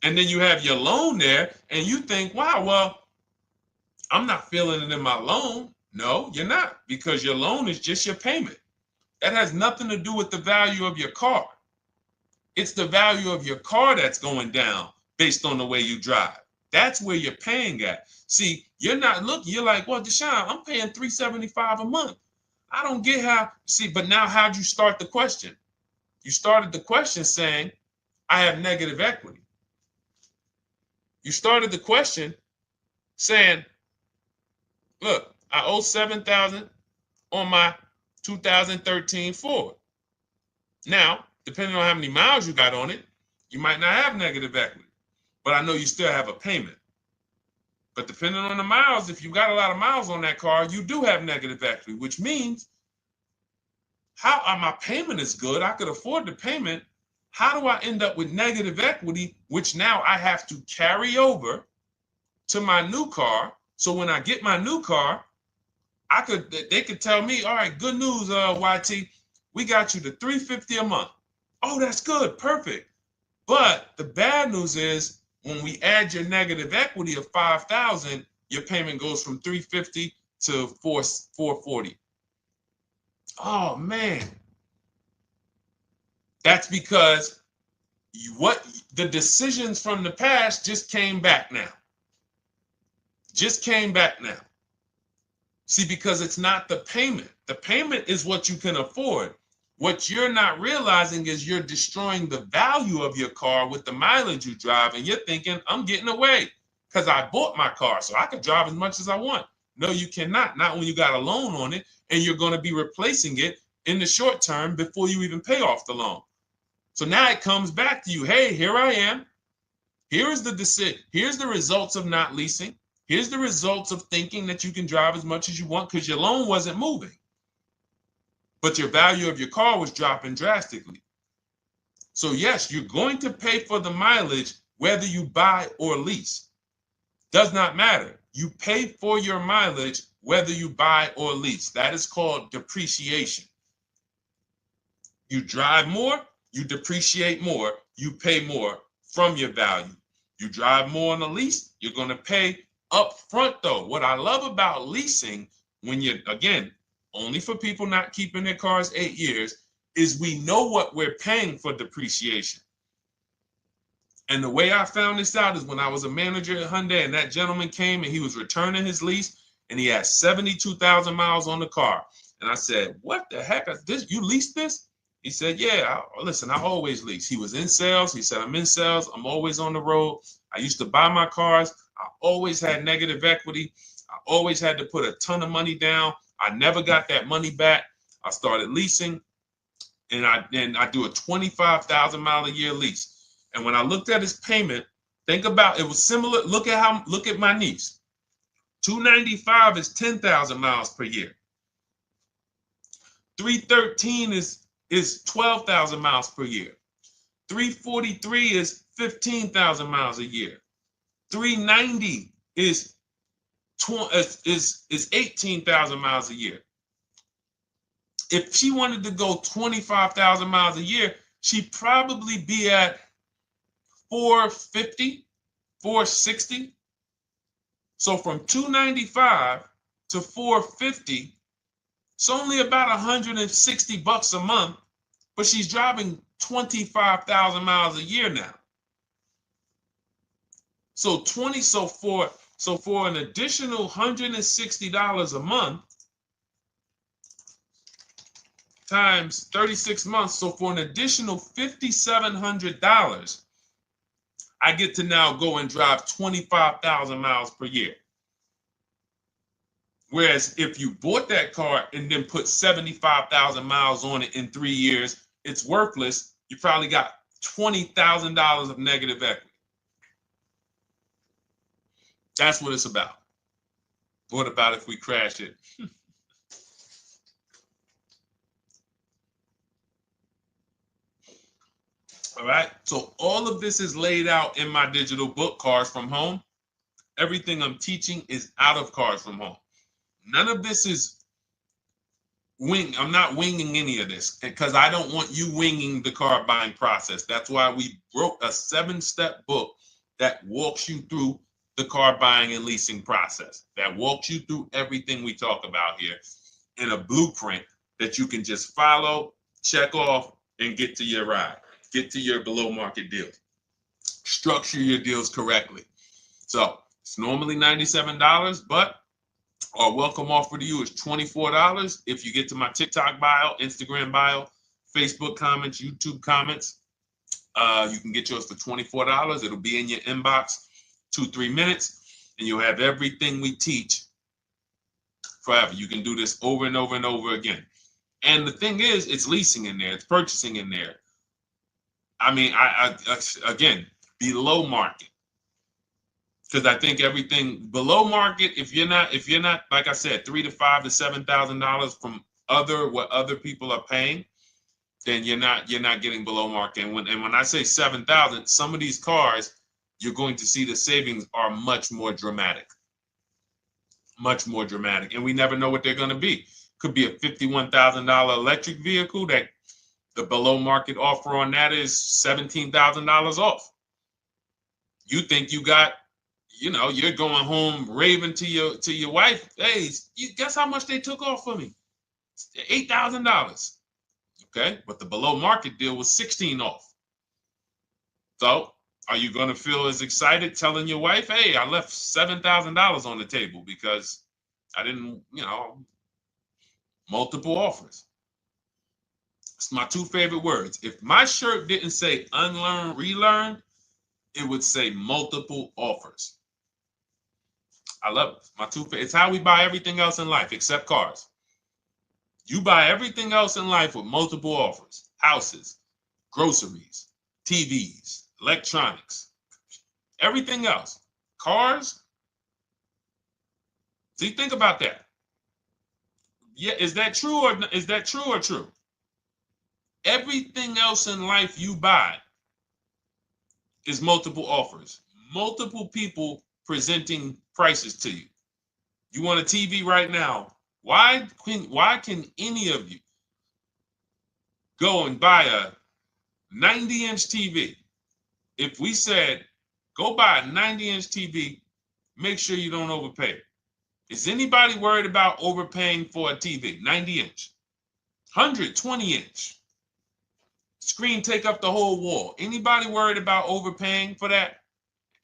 And then you have your loan there and you think, wow, well, I'm not feeling it in my loan. No, you're not, because your loan is just your payment. That has nothing to do with the value of your car. It's the value of your car that's going down based on the way you drive. That's where you're paying at. See, you're not looking, you're like, well, Deshone, I'm paying $375 a month. I don't get how, see, but now how'd you start the question? You started the question saying, I have negative equity. You started the question saying, look, I owe $7,000 on my 2013 Ford. Now, depending on how many miles you got on it, you might not have negative equity, but I know you still have a payment. But depending on the miles, if you got a lot of miles on that car, you do have negative equity, which means my payment is good. I could afford the payment. How do I end up with negative equity, which now I have to carry over to my new car? So when I get my new car, they could tell me, all right, good news, YT, we got you to $350 a month. Oh, that's good, perfect. But the bad news is when we add your negative equity of $5,000, your payment goes from $350 to $440. Oh man, that's because the decisions from the past just came back now. Just came back now. See, because it's not the payment. The payment is what you can afford. What you're not realizing is you're destroying the value of your car with the mileage you drive, and you're thinking, I'm getting away because I bought my car, so I can drive as much as I want. No, you cannot. Not when you got a loan on it, and you're going to be replacing it in the short term before you even pay off the loan. So now it comes back to you. Hey, here I am. Here's the decision. Here's the results of not leasing. Here's the results of thinking that you can drive as much as you want because your loan wasn't moving. But your value of your car was dropping drastically. So yes, you're going to pay for the mileage whether you buy or lease. Does not matter. You pay for your mileage whether you buy or lease. That is called depreciation. You drive more, you depreciate more, you pay more from your value. You drive more on a lease, you're going to pay up front though. What I love about leasing, when you're, again, only for people not keeping their cars 8 years, is we know what we're paying for depreciation. And the way I found this out is when I was a manager at Hyundai and that gentleman came and he was returning his lease and he had 72,000 miles on the car. And I said, what the heck? You leased this? He said, yeah, listen, I always lease. He was in sales. He said, I'm in sales. I'm always on the road. I used to buy my cars. I always had negative equity. I always had to put a ton of money down. I never got that money back. I started leasing, and I do a 25,000 mile a year lease. And when I looked at his payment, think about it was similar. Look at my niece. 295 is 10,000 miles per year. 313 is 12,000 miles per year. 343 is 15,000 miles a year. 390 is 18,000 miles a year. If she wanted to go 25,000 miles a year, she'd probably be at 450, 460. So from 295 to 450, it's only about 160 bucks a month, but she's driving 25,000 miles a year now. So for an additional $160 a month times 36 months, so for an additional $5,700, I get to now go and drive 25,000 miles per year. Whereas if you bought that car and then put 75,000 miles on it in 3 years, it's worthless. You probably got $20,000 of negative equity. That's what it's about. What about if we crash it? All right. So all of this is laid out in my digital book, Cars from Home. Everything I'm teaching is out of Cars from Home. None of this is I'm not winging any of this because I don't want you winging the car buying process. That's why we wrote a 7-step book that walks you through the car buying and leasing process, that walks you through everything we talk about here in a blueprint that you can just follow, check off, and get to your ride, get to your below market deals, structure your deals correctly. So it's normally $97, but our welcome offer to you is $24 if you get to my TikTok bio, Instagram bio, Facebook comments, YouTube comments. You can get yours for $24. It'll be in your inbox 2-3 minutes, and you'll have everything we teach forever. You can do this over and over and over again. And the thing is, it's leasing in there, it's purchasing in there. I mean, I again, below market. Because I think everything below market, if you're not, like I said, $3,000 to $5,000 to $7,000 from what other people are paying, then you're not getting below market. And when I say 7,000, some of these cars, you're going to see the savings are much more dramatic, and we never know what they're going to be. Could be a $51,000 electric vehicle that the below market offer on that is $17,000 off. You think you got, you're going home raving to your wife. Hey, you guess how much they took off for me? $8,000. Okay, but the below market deal was 16 off. So are you going to feel as excited telling your wife, hey, I left $7,000 on the table because I didn't, multiple offers? It's my two favorite words. If my shirt didn't say unlearn, relearn, it would say multiple offers. I love it. My two favorite. It's how we buy everything else in life except cars. You buy everything else in life with multiple offers: houses, groceries, TVs, electronics, everything else. Cars. See, think about that. Yeah, is that true or true? Everything else in life you buy is multiple offers, multiple people presenting prices to you. You want a TV right now? Why can any of you go and buy a 90-inch TV? If we said, go buy a 90-inch TV, make sure you don't overpay. Is anybody worried about overpaying for a TV? 90-inch, 120-inch. Screen take up the whole wall. Anybody worried about overpaying for that?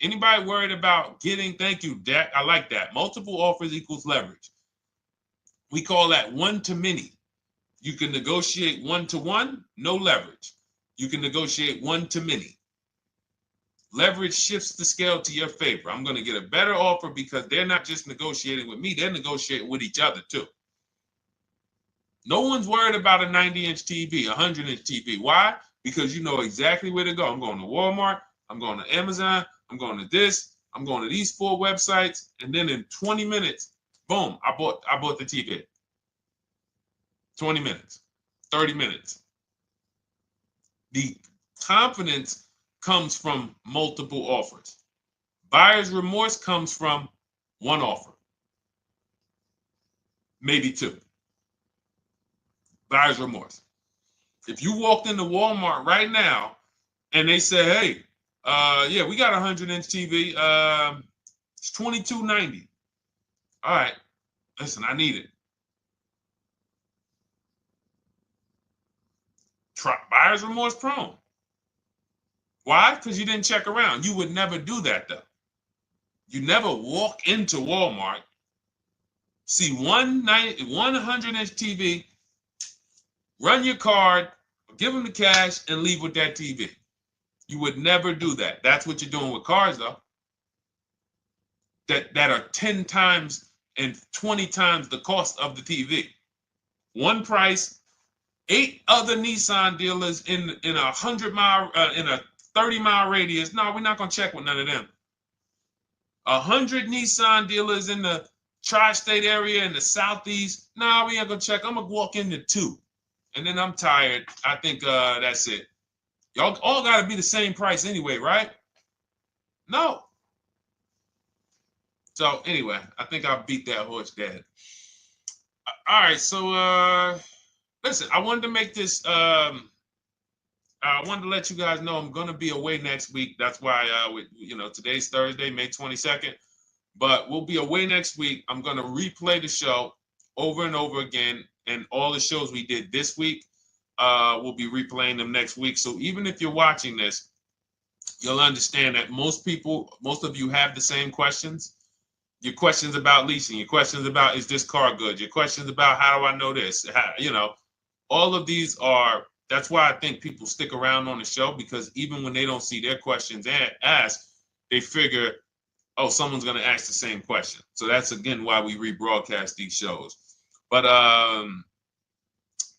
Anybody worried about getting, thank you, Dak, I like that. Multiple offers equals leverage. We call that one to many. You can negotiate 1-to-1, no leverage. You can negotiate 1 to many. Leverage shifts the scale to your favor. I'm going to get a better offer because they're not just negotiating with me, they're negotiating with each other too. No one's worried about a 90-inch TV, a 100-inch TV. Why? Because you know exactly where to go. I'm going to Walmart, I'm going to Amazon, I'm going to this, I'm going to these 4 websites, and then in 20 minutes, boom, I bought the TV. 20 minutes, 30 minutes. The confidence comes from multiple offers. Buyer's remorse comes from one offer, maybe 2. Buyer's remorse. If you walked into Walmart right now and they say, hey, yeah, we got a 100-inch TV. It's $22.90. All right, listen, I need it. Buyer's remorse prone. Why? Because you didn't check around. You would never do that, though. You never walk into Walmart, see one 100-inch TV, run your card, give them the cash, and leave with that TV. You would never do that. That's what you're doing with cars, though. That are 10 times and 20 times the cost of the TV. One price, 8 other Nissan dealers in a 100-mile, in a 30-mile radius. No, we're not gonna check with none of them. 100 Nissan dealers in the tri-state area in the southeast. No, we ain't gonna check. I'm gonna walk into 2, and then I'm tired. I think that's it. Y'all all gotta be the same price anyway, right? No. So anyway, I think I beat that horse dead. All right, so listen, I wanted to make this. I wanted to let you guys know I'm gonna be away next week. That's why today's Thursday, May 22nd, but we'll be away next week. I'm gonna replay the show over and over again, and all the shows we did this week, we'll be replaying them next week. So even if you're watching this you'll understand that most of you have the same questions. Your questions about leasing, your questions about, is this car good? Your questions about, how do I know this? All of these are, that's why I think people stick around on the show, because even when they don't see their questions asked, they figure, oh, someone's going to ask the same question. So that's, again, why we rebroadcast these shows. But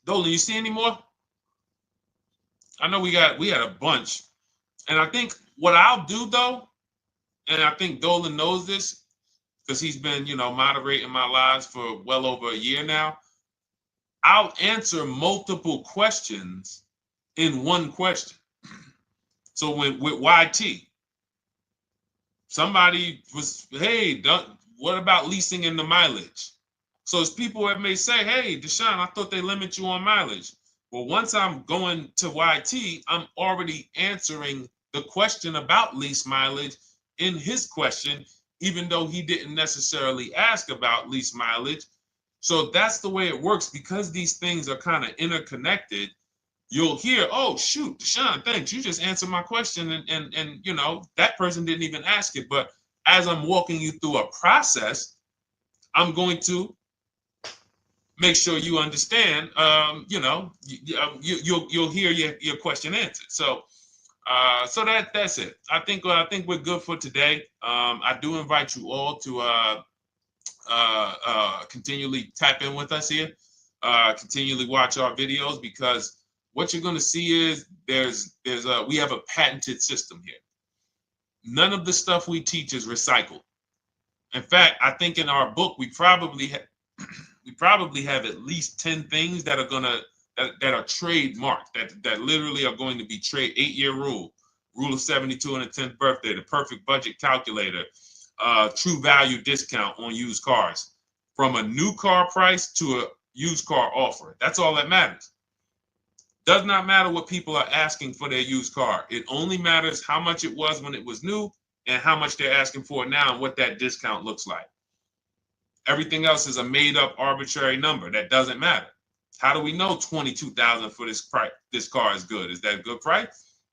Dolan, you see any more? I know we had a bunch. And I think what I'll do, though, and I think Dolan knows this because he's been, moderating my lives for well over a year now, I'll answer multiple questions in one question. So with YT, somebody was, hey, what about leasing in the mileage? So as people that may say, hey, Deshone, I thought they limit you on mileage. Well, once I'm going to YT, I'm already answering the question about lease mileage in his question, even though he didn't necessarily ask about lease mileage. So that's the way it works. Because these things are kind of interconnected, you'll hear, oh, shoot, Deshone, thanks. You just answered my question. And that person didn't even ask it. But as I'm walking you through a process, I'm going to make sure you understand, you'll hear your question answered. So that's it. I think we're good for today. I do invite you all to continually tap in with us here, continually watch our videos, because what you're going to see is we have a patented system here. None of the stuff we teach is recycled. In fact, I think in our book we probably have at least 10 things that are trademarked, that literally are going to be 8-year rule of 72 on the 10th birthday, the perfect budget calculator, true value discount on used cars, from a new car price to a used car offer. That's all that matters. Does not matter what people are asking for their used car. It only matters how much it was when it was new and how much they're asking for it now and what that discount looks like. Everything else is a made up arbitrary number that doesn't matter. How do we know $22,000 for this price? This car is good. Is that a good price?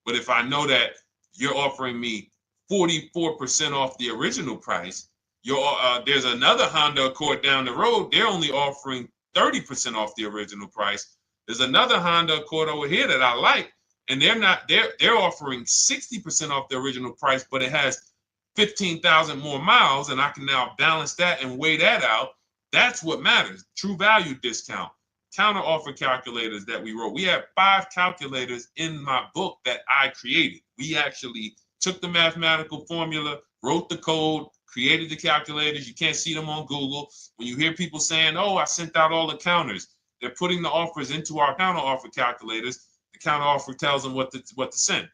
But if I know that you're offering me 44% off the original price, there's another Honda Accord down the road. They're only offering 30% off the original price. There's another Honda Accord over here that I like, and they're offering 60% off the original price, but it has 15,000 more miles, and I can now balance that and weigh that out. That's what matters. True value discount, counter offer calculators that we wrote. We have 5 calculators in my book that I created. We actually took the mathematical formula, wrote the code, created the calculators. You can't see them on Google. When you hear people saying, oh, I sent out all the counters, they're putting the offers into our counter offer calculators. The counter offer tells them what to send.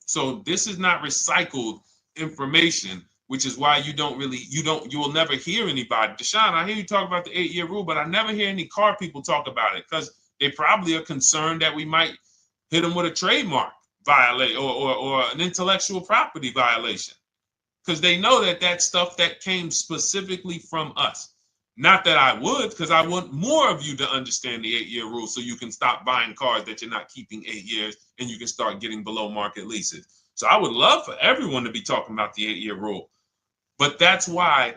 So this is not recycled information, which is why you will never hear anybody. Deshone, I hear you talk about the 8-year rule, but I never hear any car people talk about it, because they probably are concerned that we might hit them with a trademark violation or an intellectual property violation, because they know that stuff that came specifically from us. Not that I would, because I want more of you to understand the 8-year rule, so you can stop buying cars that you're not keeping 8 years, and you can start getting below market leases. So I would love for everyone to be talking about the 8-year rule. But that's why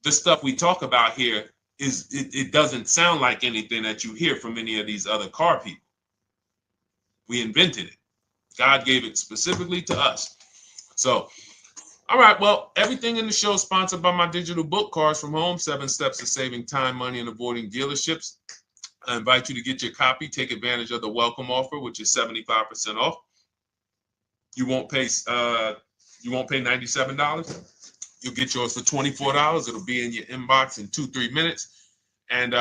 the stuff we talk about here it doesn't sound like anything that you hear from any of these other car people. We invented it. God gave it specifically to us. So, all right, well, everything in the show is sponsored by my digital book, Cars from Home, 7 Steps to Saving Time, Money, and Avoiding Dealerships. I invite you to get your copy. Take advantage of the welcome offer, which is 75% off. You won't pay $97. You'll get yours for $24. It'll be in your inbox in 2-3 minutes. And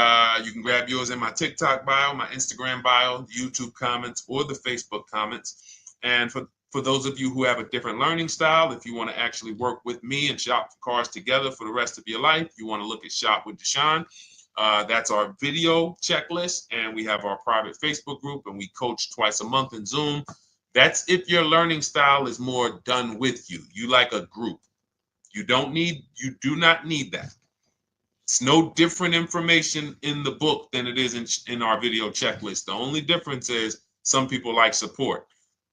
you can grab yours in my TikTok bio, my Instagram bio, YouTube comments, or the Facebook comments. And for those of you who have a different learning style, if you want to actually work with me and shop for cars together for the rest of your life, you want to look at Shop with Deshone. That's our video checklist. And we have our private Facebook group, and we coach twice a month in Zoom. That's if your learning style is more done with you. You like a group. You do not need that. It's no different information in the book than it is in our video checklist. The only difference is some people like support.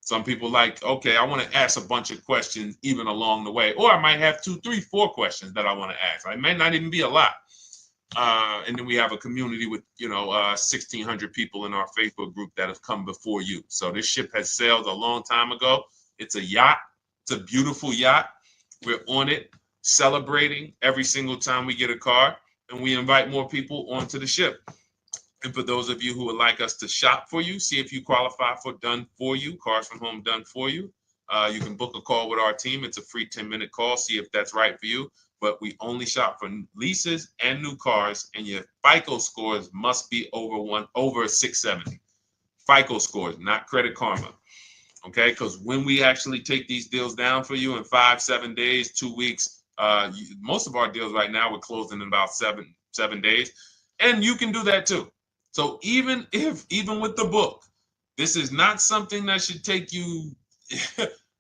Some people like, okay, I want to ask a bunch of questions even along the way, or I might have 2, 3, 4 questions that I want to ask. It may not even be a lot. And then we have a community with 1,600 people in our Facebook group that have come before you. So this ship has sailed a long time ago. It's a yacht. It's a beautiful yacht. We're on it, celebrating every single time we get a car, and we invite more people onto the ship. And for those of you who would like us to shop for you, see if you qualify for Done For You, Cars from Home Done For You. You can book a call with our team. It's a free 10-minute call. See if that's right for you. But we only shop for leases and new cars, and your FICO scores must be over 670. FICO scores, not Credit Karma. Okay, because when we actually take these deals down for you in 5, 7 days, 2 weeks, most of our deals right now we're closing in about seven days, and you can do that too. So even with the book, this is not something that should take you.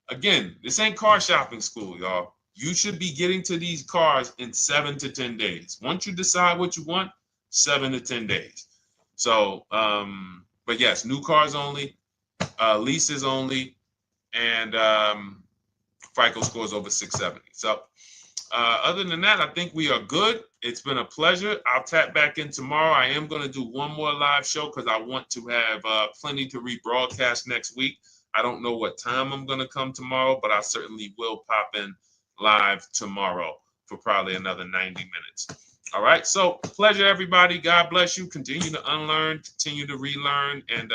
Again, this ain't car shopping school, y'all. You should be getting to these cars in 7 to 10 days. Once you decide what you want, 7 to 10 days. So, but yes, new cars only, leases only, and FICO scores over 670. So other than that, I think we are good. It's been a pleasure. I'll tap back in tomorrow. I am going to do one more live show because I want to have plenty to rebroadcast next week. I don't know what time I'm going to come tomorrow, but I certainly will pop in live tomorrow for probably another 90 minutes. All right. So pleasure, everybody. God bless you. Continue to unlearn, continue to relearn, and,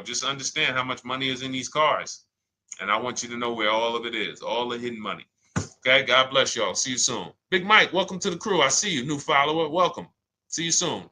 just understand how much money is in these cars. And I want you to know where all of it is, all the hidden money. Okay. God bless y'all. See you soon. Big Mike, welcome to the crew. I see you. New follower. Welcome. See you soon.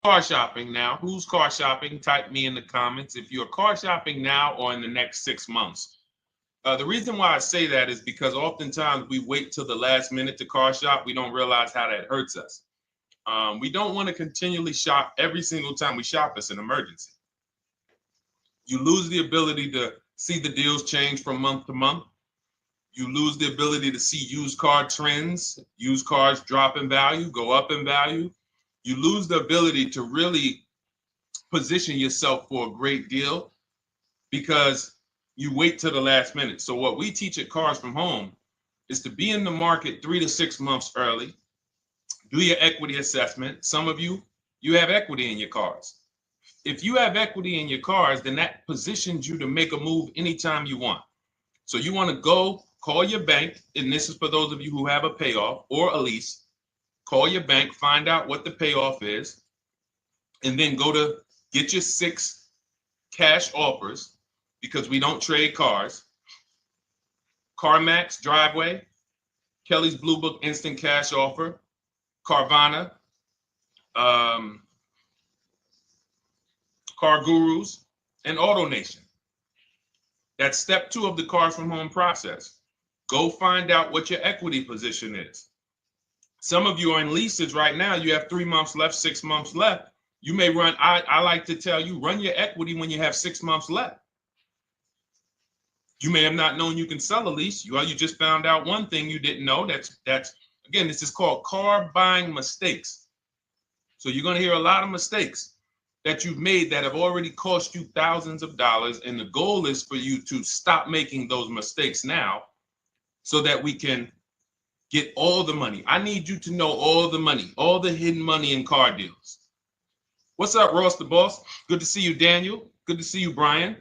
Car shopping now. Who's car shopping? Type me in the comments if you're car shopping now or in the next 6 months. The reason why I say that is because oftentimes we wait till the last minute to car shop. We don't realize how that hurts us. We don't want to continually shop every single time we shop. It's an emergency. You lose the ability to see the deals change from month to month. You lose the ability to see used car trends, used cars drop in value, go up in value. You lose the ability to really position yourself for a great deal because you wait till the last minute. So what we teach at Cars from Home is to be in the market 3 to 6 months early. Do your equity assessment. Some of you have equity in your cars. If you have equity in your cars, then that positions you to make a move anytime you want. So you want to go call your bank, and this is for those of you who have a payoff or a lease. Call your bank, find out what the payoff is, and then go to get your 6 cash offers, because we don't trade cars. CarMax, Driveway, Kelly's Blue Book Instant Cash Offer, Carvana, Car Gurus, and AutoNation. That's step 2 of the Cars from Home process. Go find out what your equity position is. Some of you are in leases right now. You have 3 months left, 6 months left. You may run, I like to tell you, run your equity when you have 6 months left. You may have not known you can sell a lease. You just found out one thing you didn't know. That's again, this is called car buying mistakes. So you're going to hear a lot of mistakes that you've made that have already cost you thousands of dollars. And the goal is for you to stop making those mistakes now so that we can get all the money. I need you to know all the money, all the hidden money in car deals. What's up, Ross the Boss? Good to see you, Daniel. Good to see you, Brian.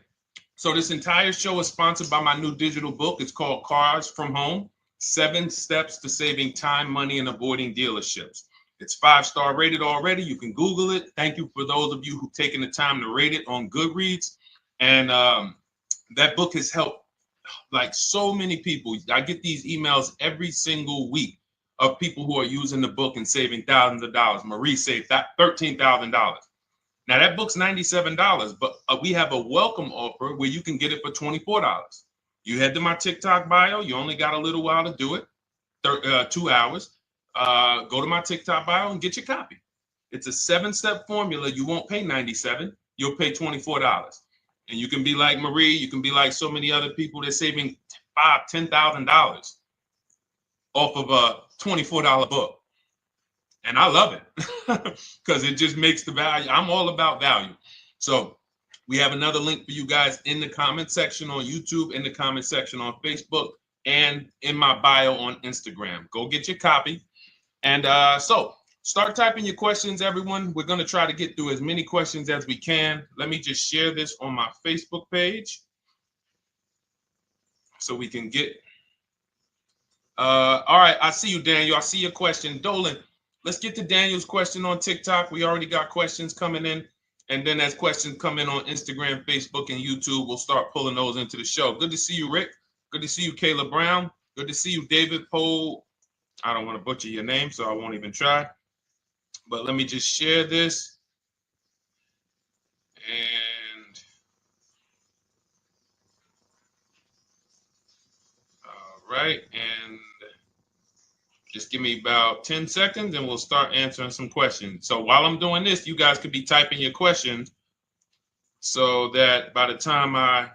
So this entire show is sponsored by my new digital book. It's called Cars from Home, 7 Steps to Saving Time, Money, and Avoiding Dealerships. It's 5-star rated already. You can Google it. Thank you for those of you who've taken the time to rate it on Goodreads. And that book has helped like so many people. I get these emails every single week of people who are using the book and saving thousands of dollars. Marie saved $13,000. Now that book's $97, but we have a welcome offer where you can get it for $24. You head to my TikTok bio. You only got a little while to do it, 2 hours. Go to my TikTok bio and get your copy. It's a 7-step formula. You won't pay $97. You'll pay $24. And you can be like Marie. You can be like so many other people. They're saving $5,000, $10,000 off of a $24 book. And I love it because it just makes the value. I'm all about value. So we have another link for you guys in the comment section on YouTube, in the comment section on Facebook, and in my bio on Instagram. Go get your copy. And so start typing your questions, everyone. We're going to try to get through as many questions as we can. Let me just share this on my Facebook page so we can get. All right. I see you, Daniel. I see your question. Dolan, let's get to Daniel's question on TikTok. We already got questions coming in. And then as questions come in on Instagram, Facebook, and YouTube, we'll start pulling those into the show. Good to see you, Rick. Good to see you, Kayla Brown. Good to see you, David Poe. I don't want to butcher your name, so I won't even try. But let me just share this. And all right. And just give me about 10 seconds and we'll start answering some questions. So while I'm doing this, you guys could be typing your questions so that by the time I'm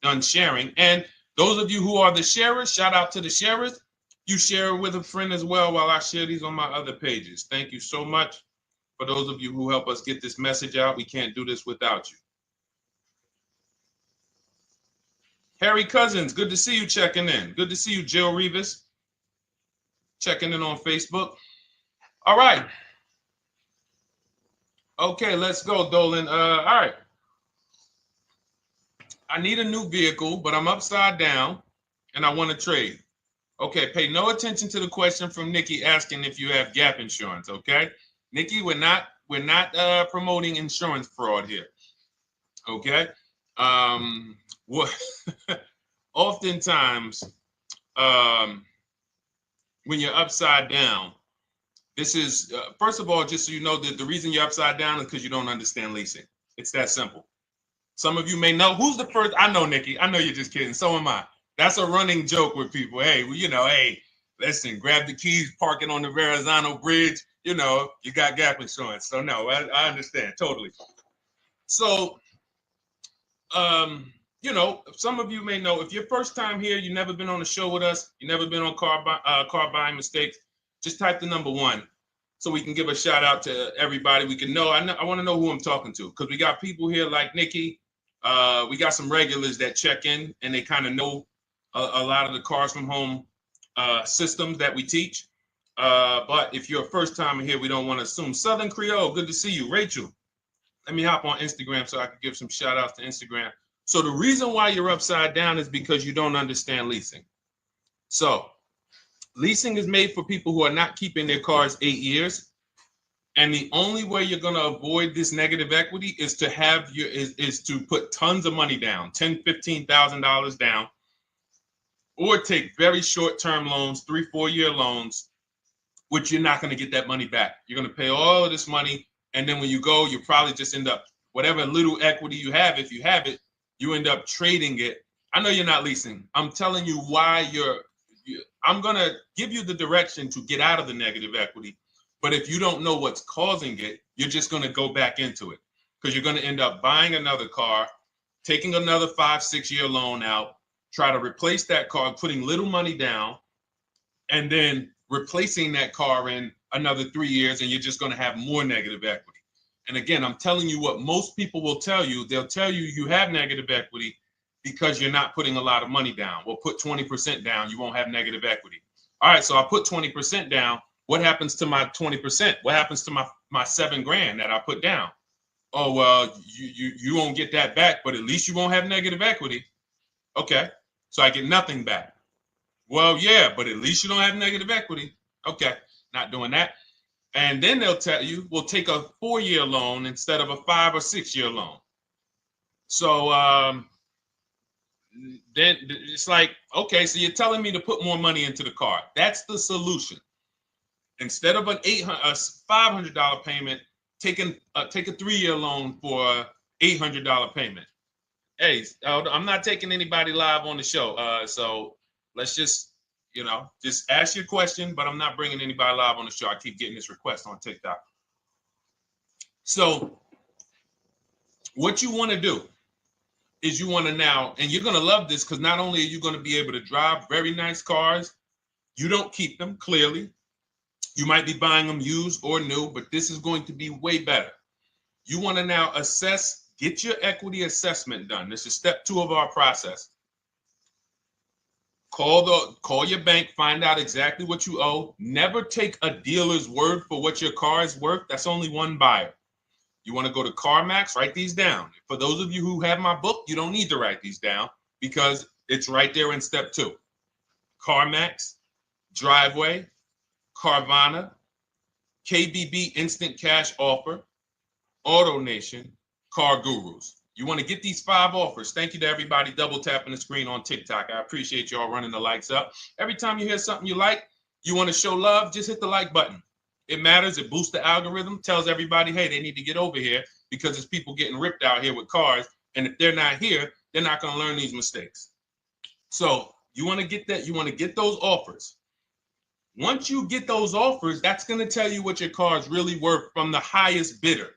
done sharing, and those of you who are the sharers, shout out to the sharers. You share it with a friend as well while I share these on my other pages. Thank you so much for those of you who help us get this message out. We can't do this without you. Harry Cousins, good to see you checking in. Good to see you, Jill Rivas, checking in on Facebook. All right. Okay, let's go, Dolan. All right. I need a new vehicle, but I'm upside down and I want to trade. Okay, pay no attention to the question from Nikki asking if you have gap insurance, okay? Nikki, we're not promoting insurance fraud here, okay? Oftentimes, when you're upside down, this is, first of all, just so you know that the reason you're upside down is because you don't understand leasing. It's that simple. Some of you may know, who's the first, I know, Nikki, I know you're just kidding, so am I. That's a running joke with people. Hey, well, you know, hey, listen, grab the keys, park it on the Verrazano Bridge. You know, you got gap insurance. So no, I understand totally. So, you know, some of you may know if you're first time here, you've never been on a show with us, you've never been on car buying mistakes, just type the number 1 so we can give a shout out to everybody. We can know. I want to know who I'm talking to because we got people here like Nikki. We got some regulars that check in and they kind of know a lot of the Cars from Home systems that we teach. But if you're a first timer here, we don't want to assume. Southern Creole, good to see you. Rachel, let me hop on Instagram so I can give some shout outs to Instagram. So the reason why you're upside down is because you don't understand leasing. So leasing is made for people who are not keeping their cars 8 years. And the only way you're going to avoid this negative equity is to have is to put tons of money down, $10,000, $15,000 down, or take very short-term loans, 3-4 year loans, which you're not going to get that money back. You're going to pay all of this money, and then when you go, you probably just end up, whatever little equity you have, if you have it, you end up trading it. I know you're not leasing. I'm telling you why I'm going to give you the direction to get out of the negative equity, but if you don't know what's causing it, you're just going to go back into it because you're going to end up buying another car, taking another 5-6 year loan out, try to replace that car, putting little money down, and then replacing that car in another 3 years, and you're just going to have more negative equity. And again, I'm telling you what most people will tell you. They'll tell you you have negative equity because you're not putting a lot of money down. Well, put 20% down, you won't have negative equity. All right, so I put 20% down. What happens to my 20%? What happens to my my $7,000 that I put down. Oh, well, you won't get that back, but at least you won't have negative equity. Okay, so I get nothing back. Well, yeah, but at least you don't have negative equity. Okay, not doing that. And then they'll tell you, we'll take a 4-year loan instead of a 5 or 6-year loan. So then it's like, okay, so you're telling me to put more money into the car. That's the solution. Instead of a $500 payment, take a 3-year loan for a $800 payment. Hey, I'm not taking anybody live on the show. So let's just ask your question, but I'm not bringing anybody live on the show. I keep getting this request on TikTok. So what you want to do is you want to now, and you're going to love this because not only are you going to be able to drive very nice cars, you don't keep them, clearly. You might be buying them used or new, but this is going to be way better. You want to now assess, get your equity assessment done. This is step 2 of our process. Call your bank, find out exactly what you owe. Never take a dealer's word for what your car is worth. That's only one buyer. You want to go to CarMax, write these down. For those of you who have my book, you don't need to write these down because it's right there in step 2. CarMax, Driveway, Carvana, KBB Instant Cash Offer, AutoNation, Car Gurus. You want to get these 5 offers. Thank you to everybody double tapping the screen on TikTok. I appreciate y'all running the likes up. Every time you hear something you like, you want to show love, just hit the like button. It matters. It boosts the algorithm, tells everybody, hey, they need to get over here because there's people getting ripped out here with cars. And if they're not here, they're not going to learn these mistakes. So you want to get that. You want to get those offers. Once you get those offers, that's going to tell you what your car is really worth from the highest bidder.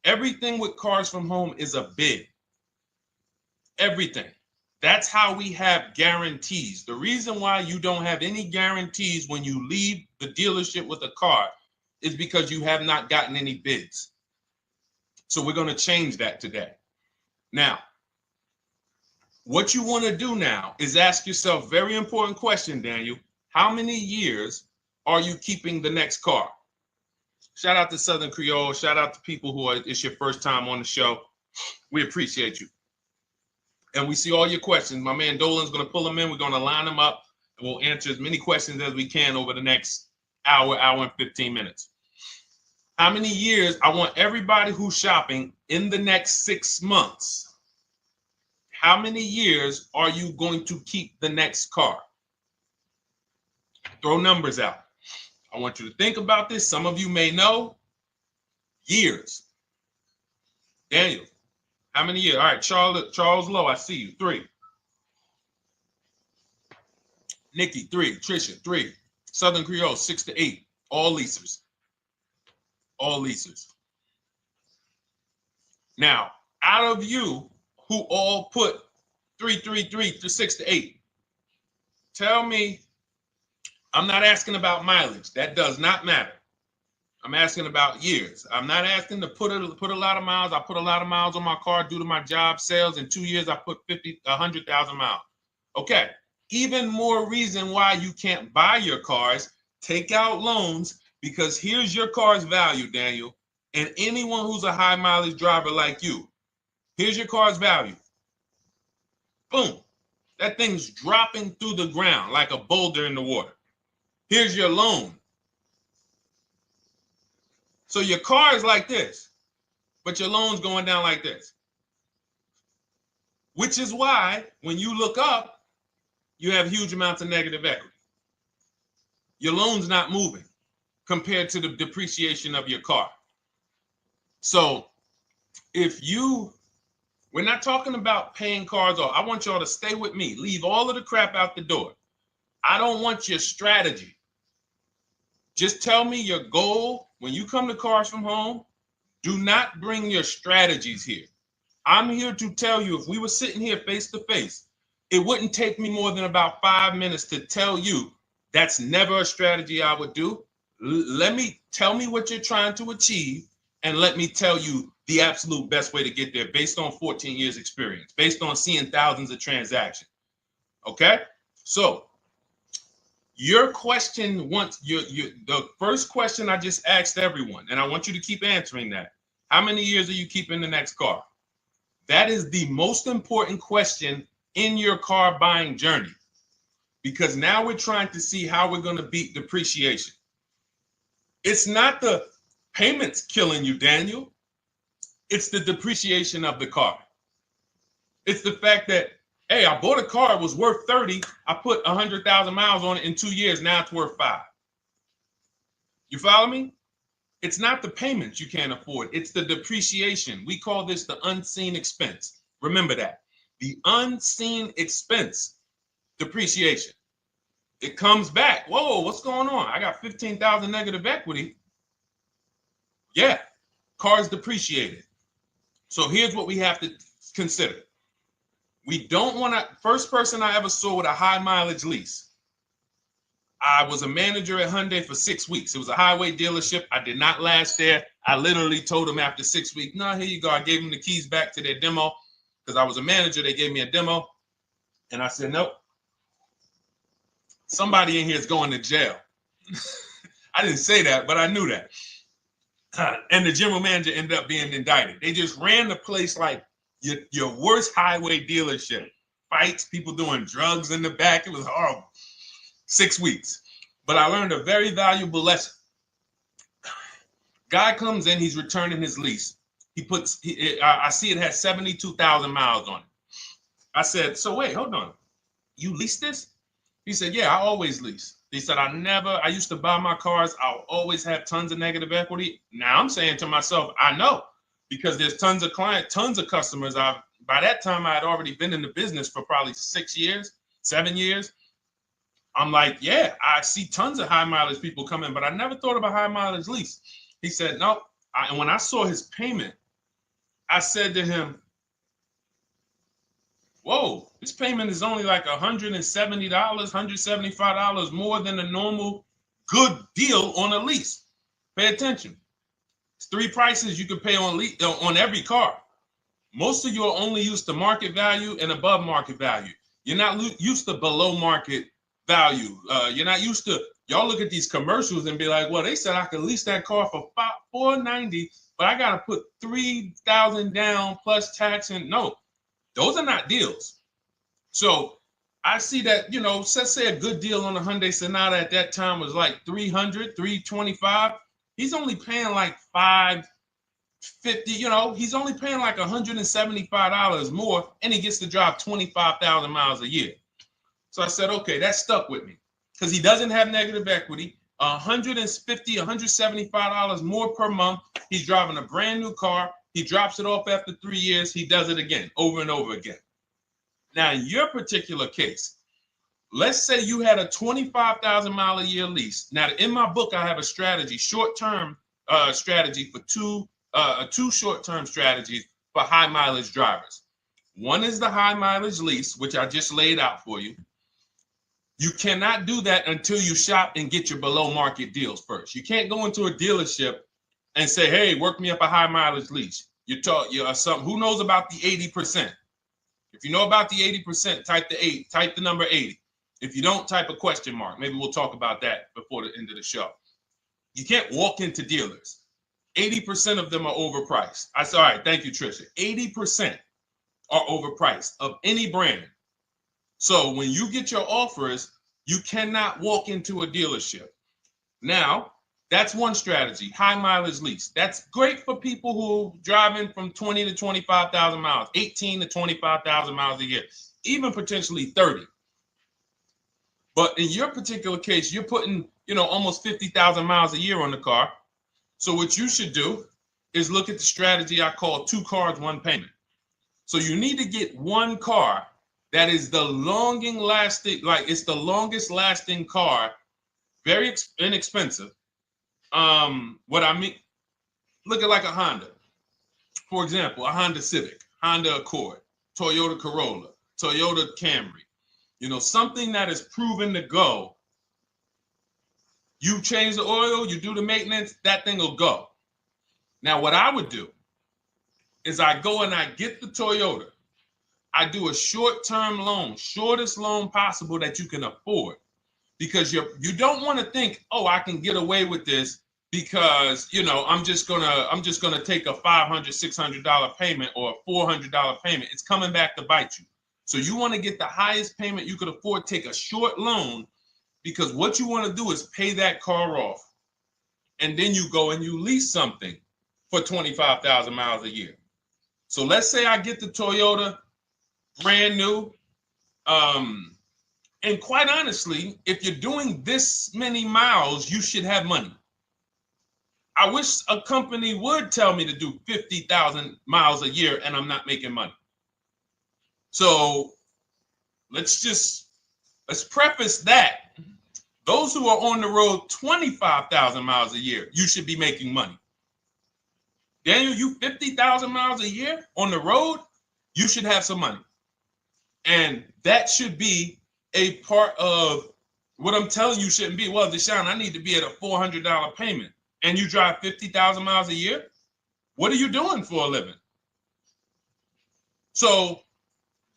Everything with Cars from Home is a bid. Everything. That's how we have guarantees. The reason why you don't have any guarantees when you leave the dealership with a car is because you have not gotten any bids. So we're going to change that today. Now, what you want to do now is ask yourself, very important question, Daniel. How many years are you keeping the next car? Shout out to Southern Creole. Shout out to people who it's your first time on the show. We appreciate you. And we see all your questions. My man Dolan's going to pull them in. We're going to line them up. And we'll answer as many questions as we can over the next hour and 15 minutes. How many years? I want everybody who's shopping in the next 6 months. How many years are you going to keep the next car? Throw numbers out. I want you to think about this. Some of you may know. Years. Daniel, how many years? All right, Charles Lowe, I see you. 3. Nikki, 3. Trisha, 3. Southern Creole, 6 to 8. All leasers. All leasers. Now, out of you who all put 3 to 6 to 8, tell me. I'm not asking about mileage. That does not matter. I'm asking about years. I'm not asking to put a lot of miles. I put a lot of miles on my car due to my job sales. In 2 years, I put 100,000 miles. Okay. Even more reason why you can't buy your cars. Take out loans because here's your car's value, Daniel. And anyone who's a high mileage driver like you, here's your car's value. Boom. That thing's dropping through the ground like a boulder in the water. Here's your loan. So your car is like this, but your loan's going down like this. Which is why when you look up, you have huge amounts of negative equity. Your loan's not moving compared to the depreciation of your car. So we're not talking about paying cars off. I want y'all to stay with me. Leave all of the crap out the door. I don't want your strategy. Just tell me your goal. When you come to Cars from Home, do not bring your strategies here. I'm here to tell you, if we were sitting here face to face, it wouldn't take me more than about 5 minutes to tell you that's never a strategy I would do. Tell me what you're trying to achieve, and let me tell you the absolute best way to get there based on 14 years experience, based on seeing thousands of transactions. Okay? So Your question the first question I just asked everyone, and I want you to keep answering that. How many years are you keeping the next car? That is the most important question in your car buying journey, because now we're trying to see how we're going to beat depreciation. It's not the payments killing you, Daniel. It's the depreciation of the car. It's the fact that, hey, I bought a car, it was worth 30. I put 100,000 miles on it in 2 years. Now it's worth 5. You follow me? It's not the payments you can't afford. It's the depreciation. We call this the unseen expense. Remember that. The unseen expense, depreciation. It comes back. Whoa, what's going on? I got 15,000 negative equity. Yeah, car's depreciated. So here's what we have to consider. We don't want to, first person I ever saw with a high mileage lease. I was a manager at Hyundai for 6 weeks. It was a highway dealership. I did not last there. I literally told them after 6 weeks, no, here you go. I gave them the keys back to their demo because I was a manager. They gave me a demo. And I said, nope. Somebody in here is going to jail. I didn't say that, but I knew that. And the general manager ended up being indicted. They just ran the place like your worst highway dealership. Fights, people doing drugs in the back. It was horrible. 6 weeks. But I learned a very valuable lesson. Guy comes in, he's returning his lease. I see it has 72,000 miles on it. I said, so wait, hold on. You leased this? He said, yeah, I always lease. He said, I used to buy my cars. I'll always have tons of negative equity. Now I'm saying to myself, I know, because there's tons of clients, tons of customers. By that time, I had already been in the business for probably 6 years, 7 years. I'm like, yeah, I see tons of high mileage people coming, but I never thought of a high mileage lease. He said, no. And when I saw his payment, I said to him, whoa, this payment is only like $170, $175 more than a normal good deal on a lease. Pay attention. It's 3 prices you can pay on every car. Most of you are only used to market value and above market value. You're not used to below market value. You're not used to, y'all look at these commercials and be like, well, they said I could lease that car for $490, but I got to put $3,000 down plus tax. And no, those are not deals. So I see that, let's say a good deal on a Hyundai Sonata at that time was like $300, $325. He's only paying like $550, he's only paying like $175 more, and he gets to drive 25,000 miles a year. So I said, okay, that stuck with me because he doesn't have negative equity. $150, $175 more per month. He's driving a brand new car. He drops it off after 3 years. He does it again, over and over again. Now, in your particular case, let's say you had a 25,000 mile a year lease. Now, in my book, I have a strategy, short-term strategy for two short-term strategies for high mileage drivers. One is the high mileage lease, which I just laid out for you. You cannot do that until you shop and get your below market deals first. You can't go into a dealership and say, hey, work me up a high mileage lease. You're who knows about the 80%? If you know about the 80%, type the number 80. If you don't, type a question mark. Maybe we'll talk about that before the end of the show. You can't walk into dealers. 80% of them are overpriced. I said, all right, thank you, Trisha. 80% are overpriced of any brand. So when you get your offers, you cannot walk into a dealership. Now, that's one strategy, high mileage lease. That's great for people who are driving from 20 to 25,000 miles, 18 to 25,000 miles a year, even potentially 30. But in your particular case, you're putting, almost 50,000 miles a year on the car. So what you should do is look at the strategy I call 2 cars, 1 payment. So you need to get one car that is the longest lasting car, very inexpensive. What I mean, look at like a Honda. For example, a Honda Civic, Honda Accord, Toyota Corolla, Toyota Camry. Something that is proven to go. You change the oil, you do the maintenance, that thing will go. Now, what I would do is I go and I get the Toyota. I do a short-term loan, shortest loan possible that you can afford. because you don't want to think, oh, I can get away with this because, you know, I'm just gonna take a $500, $600 payment or a $400 payment. It's coming back to bite you. So you want to get the highest payment you could afford, take a short loan, because what you want to do is pay that car off. And then you go and you lease something for 25,000 miles a year. So let's say I get the Toyota brand new. And quite honestly, if you're doing this many miles, you should have money. I wish a company would tell me to do 50,000 miles a year and I'm not making money. So let's preface that. Those who are on the road 25,000 miles a year, you should be making money. Daniel, you 50,000 miles a year on the road, you should have some money. And that should be a part of what I'm telling you shouldn't be. Well, Deshone, I need to be at a $400 payment. And you drive 50,000 miles a year? What are you doing for a living? So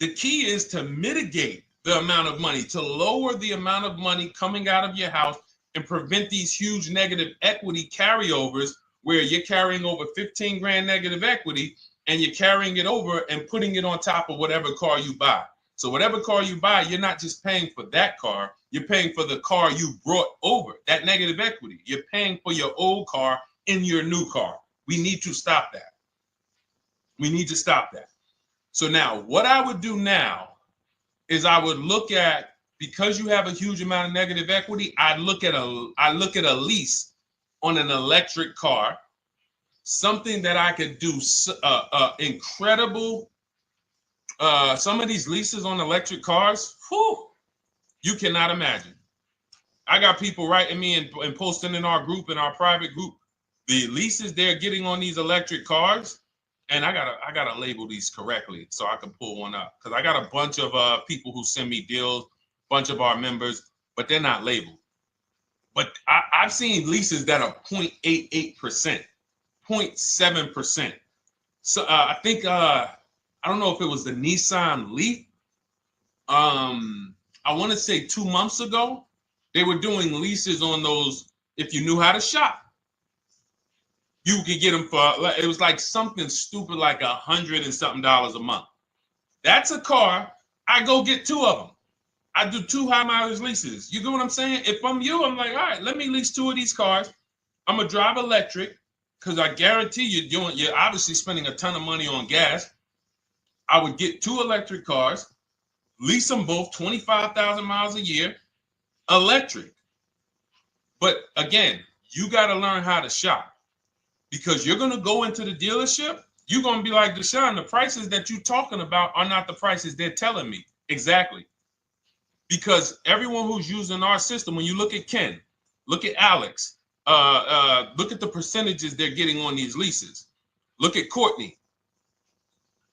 the key is to mitigate the amount of money, to lower the amount of money coming out of your house and prevent these huge negative equity carryovers where you're carrying over 15 grand negative equity and you're carrying it over and putting it on top of whatever car you buy. So whatever car you buy, you're not just paying for that car, you're paying for the car you brought over, that negative equity. You're paying for your old car in your new car. We need to stop that. We need to stop that. So now what I would do now is I would look at, because you have a huge amount of negative equity, I look at a lease on an electric car, something that I could do incredible. Some of these leases on electric cars, whew, you cannot imagine. I got people writing me and posting in our group, in our private group, the leases they're getting on these electric cars. And I gotta label these correctly so I can pull one up, because I got a bunch of people who send me deals, bunch of our members, but they're not labeled. But I've seen leases that are 0.88%, 0.7%. So I think I don't know if it was the Nissan Leaf. I want to say 2 months ago, they were doing leases on those. If you knew how to shop, you could get them for, it was like something stupid like $100 and something a month. That's a car. I go get 2 of them. I do 2 high mileage leases. You get what I'm saying? If I'm you, I'm like, all right, let me lease 2 of these cars. I'm gonna drive electric, because I guarantee you're obviously spending a ton of money on gas. I would get 2 electric cars, lease them both 25,000 miles a year, electric. But again, you got to learn how to shop, because you're going to go into the dealership. You're going to be like, Deshone, the prices that you're talking about are not the prices they're telling me. Exactly. Because everyone who's using our system, when you look at Ken, look at Alex, look at the percentages they're getting on these leases. Look at Courtney.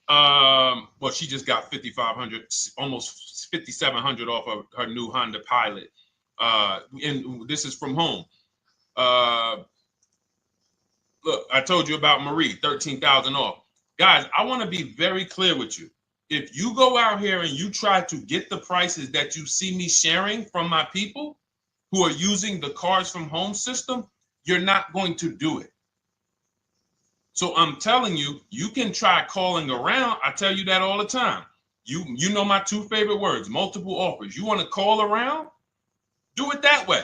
Well, she just got 5,500, almost 5,700 off of her new Honda Pilot. And this is from home. Look, I told you about Marie, 13,000 off. Guys, I want to be very clear with you. If you go out here and you try to get the prices that you see me sharing from my people who are using the Cars from Home system, you're not going to do it. So I'm telling you, you can try calling around. I tell you that all the time. You know my 2 favorite words, multiple offers. You want to call around? Do it that way.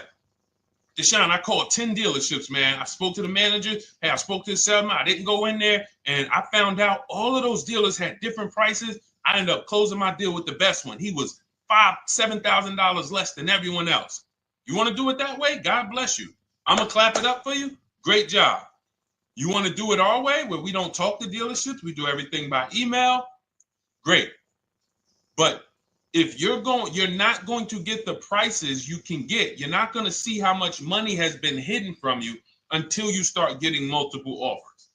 Deshone, I called 10 dealerships, man. I spoke to the manager. Hey, I spoke to the salesman. I didn't go in there, and I found out all of those dealers had different prices. I ended up closing my deal with the best one. He was $5,000, $7,000 less than everyone else. You want to do it that way? God bless you. I'm going to clap it up for you. Great job. You want to do it our way, where we don't talk to dealerships, we do everything by email? Great. But if you're not going to get the prices you can get. You're not going to see how much money has been hidden from you until you start getting multiple offers.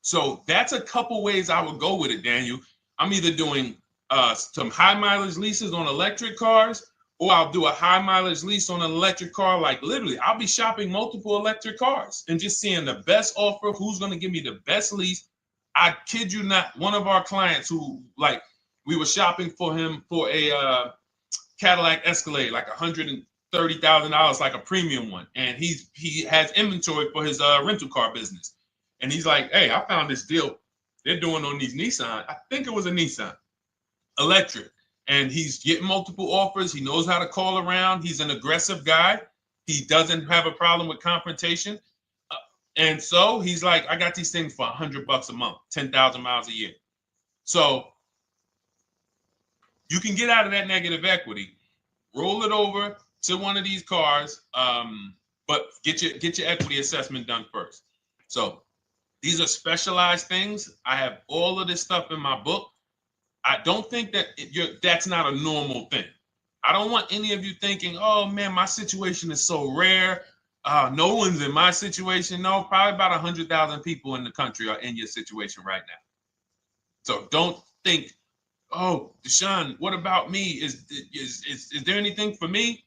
So that's a couple ways I would go with it, Daniel. I'm either doing some high mileage leases on electric cars, or I'll do a high mileage lease on an electric car. Like literally, I'll be shopping multiple electric cars and just seeing the best offer, who's going to give me the best lease. I kid you not, one of our clients who, like, we were shopping for him for a Cadillac Escalade, like $30,000, like a premium one, and he has inventory for his rental car business, and he's like, hey, I found this deal they're doing on these Nissan. I think it was a Nissan electric, and he's getting multiple offers. He knows how to call around. He's an aggressive guy. He doesn't have a problem with confrontation, and so he's like, I got these things for $100 a month, 10,000 miles a year. So you can get out of that negative equity, roll it over to one of these cars, but get your equity assessment done first. So these are specialized things. I have all of this stuff in my book. I don't think that that's not a normal thing. I don't want any of you thinking, oh man, my situation is so rare. No one's in my situation. No, probably about 100,000 people in the country are in your situation right now. So don't think, oh, Deshone, what about me? Is there anything for me?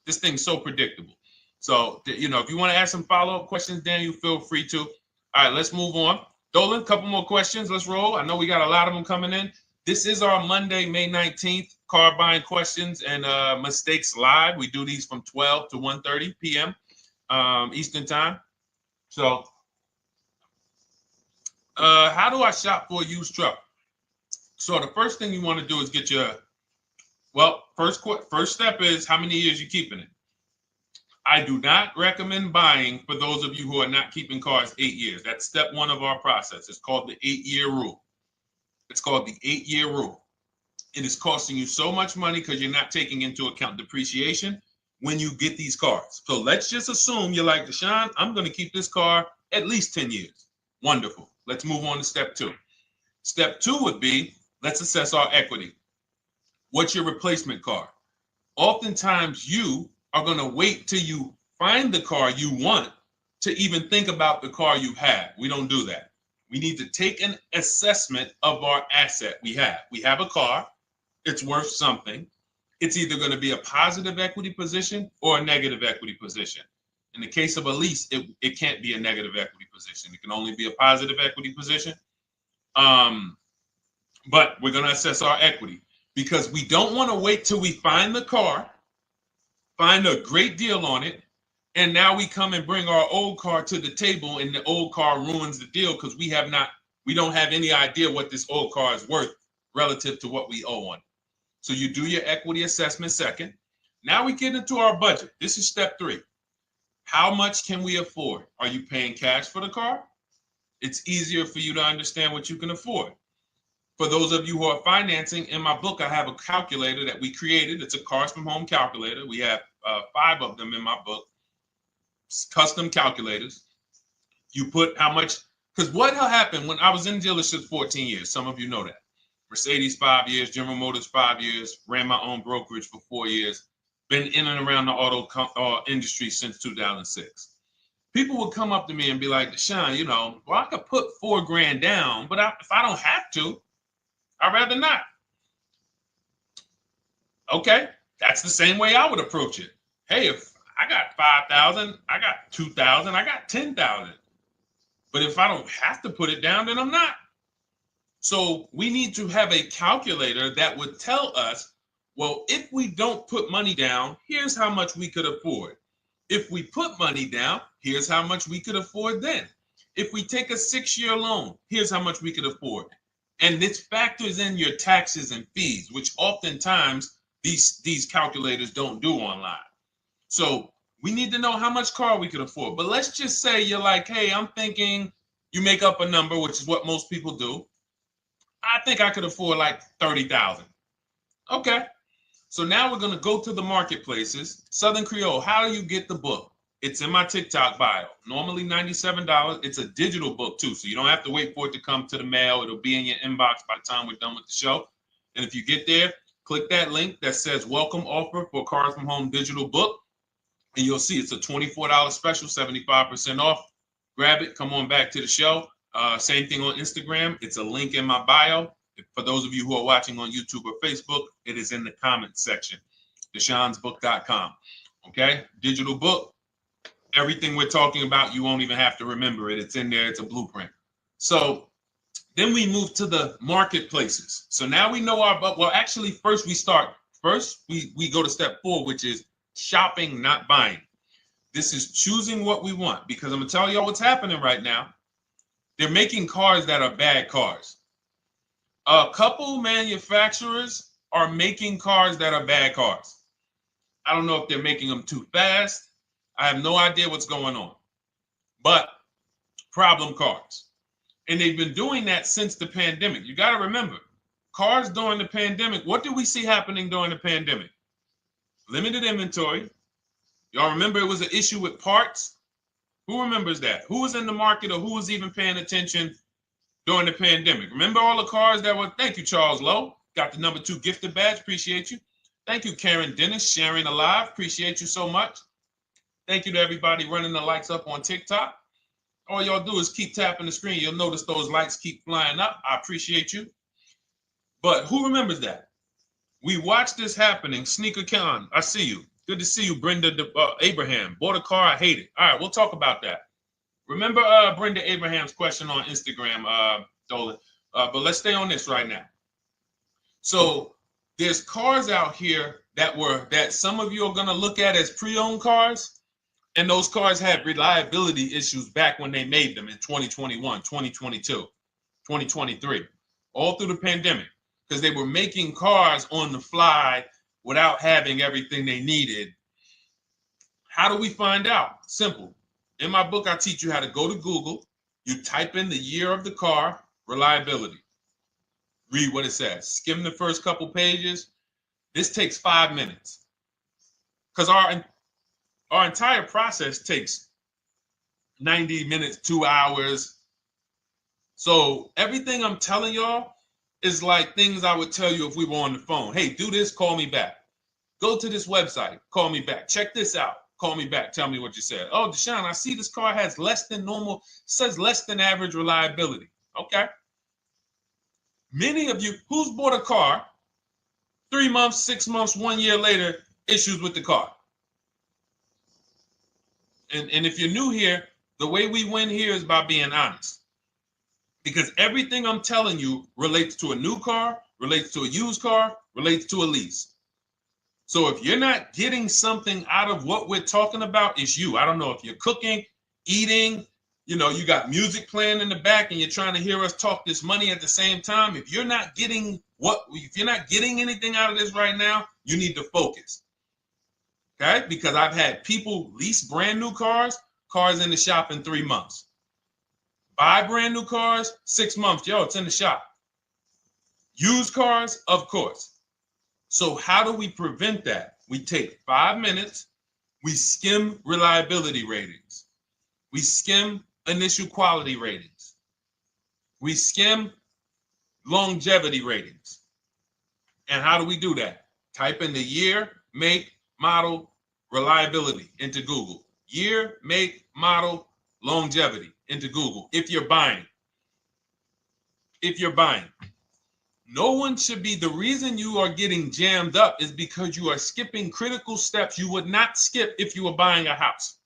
This thing's so predictable. So, if you want to ask some follow-up questions, Daniel, feel free to. All right, let's move on. Dolan, a couple more questions. Let's roll. I know we got a lot of them coming in. This is our Monday, May 19th, car buying questions and mistakes live. We do these from 12 to 1:30 p.m. Eastern time. So, how do I shop for a used truck? So the first thing you want to do is get your, first step is how many years you keeping it. I do not recommend buying for those of you who are not keeping cars 8 years. That's step one of our process. It's called the 8-year rule. It's called the 8-year rule. It is costing you so much money because you're not taking into account depreciation when you get these cars. So let's just assume you're like, Deshone, I'm going to keep this car at least 10 years. Wonderful. Let's move on to step two. Step two would be, let's assess our equity. What's your replacement car? Oftentimes you are going to wait till you find the car you want to even think about the car you have. We don't do that. We need to take an assessment of our asset we have. We have a car. It's worth something. It's either going to be a positive equity position or a negative equity position. In the case of a lease, it can't be a negative equity position. It can only be a positive equity position. But we're going to assess our equity because we don't want to wait till we find the car, find a great deal on it, and now we come and bring our old car to the table and the old car ruins the deal because we don't have any idea what this old car is worth relative to what we owe on it. So you do your equity assessment second. Now we get into our budget. This is step three. How much can we afford? Are you paying cash for the car? It's easier for you to understand what you can afford. For those of you who are financing, in my book, I have a calculator that we created. It's a Cars from Home calculator. We have 5 of them in my book, custom calculators. You put how much, because what happened when I was in dealerships 14 years, some of you know that. Mercedes 5 years, General Motors 5 years, ran my own brokerage for 4 years, been in and around the auto industry since 2006. People would come up to me and be like, Deshone, I could put $4,000 down, but if I don't have to, I'd rather not. Okay, that's the same way I would approach it. Hey, if I got 5,000, I got 2,000, I got 10,000. But if I don't have to put it down, then I'm not. So we need to have a calculator that would tell us, well, if we don't put money down, here's how much we could afford. If we put money down, here's how much we could afford then. If we take a 6-year loan, here's how much we could afford. And this factors in your taxes and fees, which oftentimes these calculators don't do online. So we need to know how much car we could afford. But let's just say you're like, hey, I'm thinking, you make up a number, which is what most people do. I think I could afford like 30,000. Okay. So now we're going to go to the marketplaces. Southern Creole, how do you get the book? It's in my TikTok bio. Normally $97. It's a digital book too, so you don't have to wait for it to come to the mail. It'll be in your inbox by the time we're done with the show. And if you get there, click that link that says welcome offer for Cars from Home digital book. And you'll see it's a $24 special, 75% off. Grab it. Come on back to the show. Same thing on Instagram. It's a link in my bio. For those of you who are watching on YouTube or Facebook, it is in the comments section. DeshonesBook.com. Okay? Digital book. Everything we're talking about, you won't even have to remember it. It's in there. It's a blueprint. So then we move to the marketplaces. So now we know actually first we go to step 4, which is shopping, not buying. This is choosing what we want, because I'm gonna tell y'all what's happening right now. They're making cars that are bad cars. A couple manufacturers are making cars that are bad cars. I don't know if they're making them too fast. I have no idea what's going on, but problem cars. And they've been doing that since the pandemic. You got to remember, cars during the pandemic, what did we see happening during the pandemic? Limited inventory. Y'all remember it was an issue with parts? Who remembers that? Who was in the market or who was even paying attention during the pandemic? Remember all the cars that were, thank you, Charles Lowe. Got the #2 gifted badge, appreciate you. Thank you, Karen Dennis, sharing alive, appreciate you so much. Thank you to everybody running the likes up on TikTok. All y'all do is keep tapping the screen. You'll notice those likes keep flying up. I appreciate you. But who remembers that? We watched this happening. Sneaker Con, I see you. Good to see you, Brenda Abraham. Bought a car, I hate it. All right, we'll talk about that. Remember Brenda Abraham's question on Instagram, Dolan. But let's stay on this right now. So there's cars out here that some of you are going to look at as pre-owned cars. And those cars had reliability issues back when they made them in 2021, 2022, 2023, all through the pandemic, because they were making cars on the fly without having everything they needed. How do we find out? Simple. In my book, I teach you how to go to Google. You type in the year of the car, reliability. Read what it says. Skim the first couple pages. This takes 5 minutes. Because our entire process takes 90 minutes, 2 hours. So everything I'm telling y'all is like things I would tell you if we were on the phone. Hey, do this, call me back. Go to this website, call me back. Check this out, call me back. Tell me what you said. Oh, Deshone, I see this car has less than normal, says less than average reliability. Okay. Many of you, who's bought a car 3 months, 6 months, 1 year later, issues with the car? And if you're new here, the way we win here is by being honest. Because everything I'm telling you relates to a new car, relates to a used car, relates to a lease. So if you're not getting something out of what we're talking about, it's you. I don't know if you're cooking, eating, you got music playing in the back and you're trying to hear us talk this money at the same time. If you're not getting anything out of this right now, you need to focus. Okay, because I've had people lease brand new cars in the shop in 3 months. Buy brand new cars, 6 months. Yo, it's in the shop. Used cars, of course. So how do we prevent that? We take 5 minutes. We skim reliability ratings. We skim initial quality ratings. We skim longevity ratings. And how do we do that? Type in the year, make, model, reliability into Google. Year, make, model, longevity into Google. If you're buying. No one should be, the reason you are getting jammed up is because you are skipping critical steps you would not skip if you were buying a house.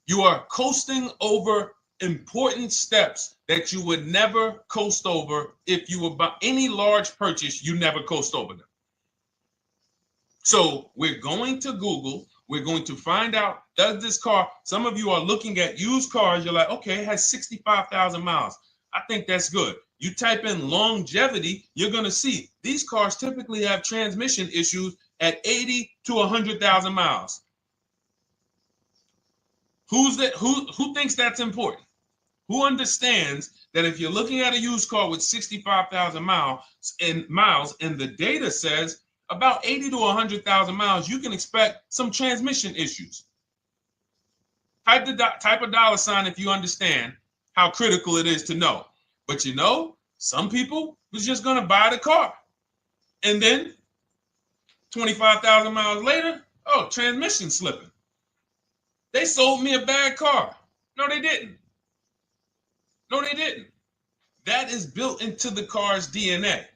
You are coasting over important steps that you would never coast over if you were buying any large purchase, you never coast over them. So we're going to Google. We're going to find out, does this car, some of you are looking at used cars. You're like, okay, it has 65,000 miles. I think that's good. You type in longevity, you're going to see these cars typically have transmission issues at 80 to 100,000 miles. Who thinks that's important? Who understands that if you're looking at a used car with 65,000 miles and the data says about 80 to 100,000 miles, you can expect some transmission issues. Type a dollar sign if you understand how critical it is to know. But some people was just going to buy the car. And then 25,000 miles later, transmission slipping. They sold me a bad car. No, they didn't. That is built into the car's DNA.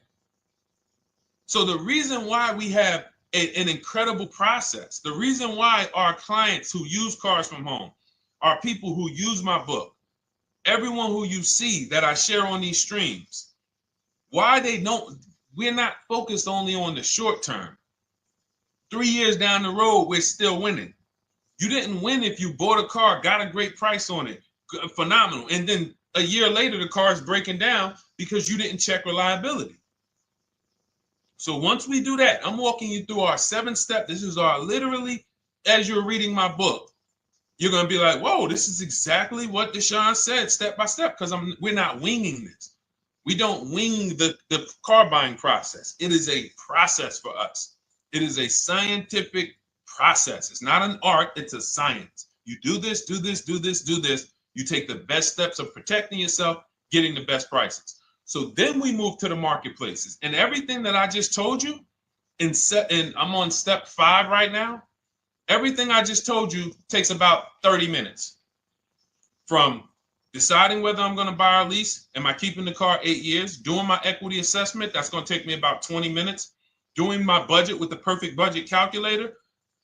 So the reason why we have an incredible process, the reason why our clients who use cars from home are people who use my book, everyone who you see that I share on these streams, we're not focused only on the short term. 3 years down the road, we're still winning. You didn't win if you bought a car, got a great price on it, phenomenal, and then a year later the car is breaking down because you didn't check reliability. So once we do that, I'm walking you through our 7-step. This is our literally, as you're reading my book, you're going to be like, whoa, this is exactly what Deshone said step by step, because we're not winging this. We don't wing the car buying process. It is a process for us. It is a scientific process. It's not an art, it's a science. You do this, do this, do this, do this. You take the best steps of protecting yourself, getting the best prices. So then we move to the marketplaces. And everything that I just told you, and I'm on step 5 right now, everything I just told you takes about 30 minutes. From deciding whether I'm going to buy or lease, am I keeping the car 8 years, doing my equity assessment, that's going to take me about 20 minutes, doing my budget with the perfect budget calculator.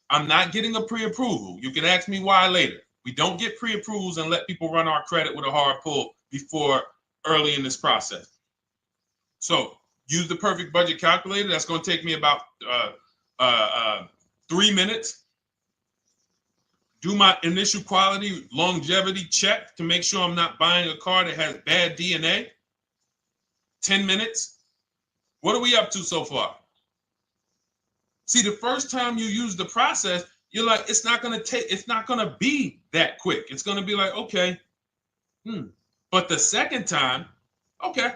I'm not getting a pre-approval. You can ask me why later. We don't get pre-approvals and let people run our credit with a hard pull before early in this process. So use the perfect budget calculator. That's going to take me about 3 minutes. Do my initial quality longevity check to make sure I'm not buying a car that has bad DNA. 10 minutes. What are we up to so far? See, the first time you use the process, you're like, it's not going to be that quick. It's going to be like, okay. But the second time, okay.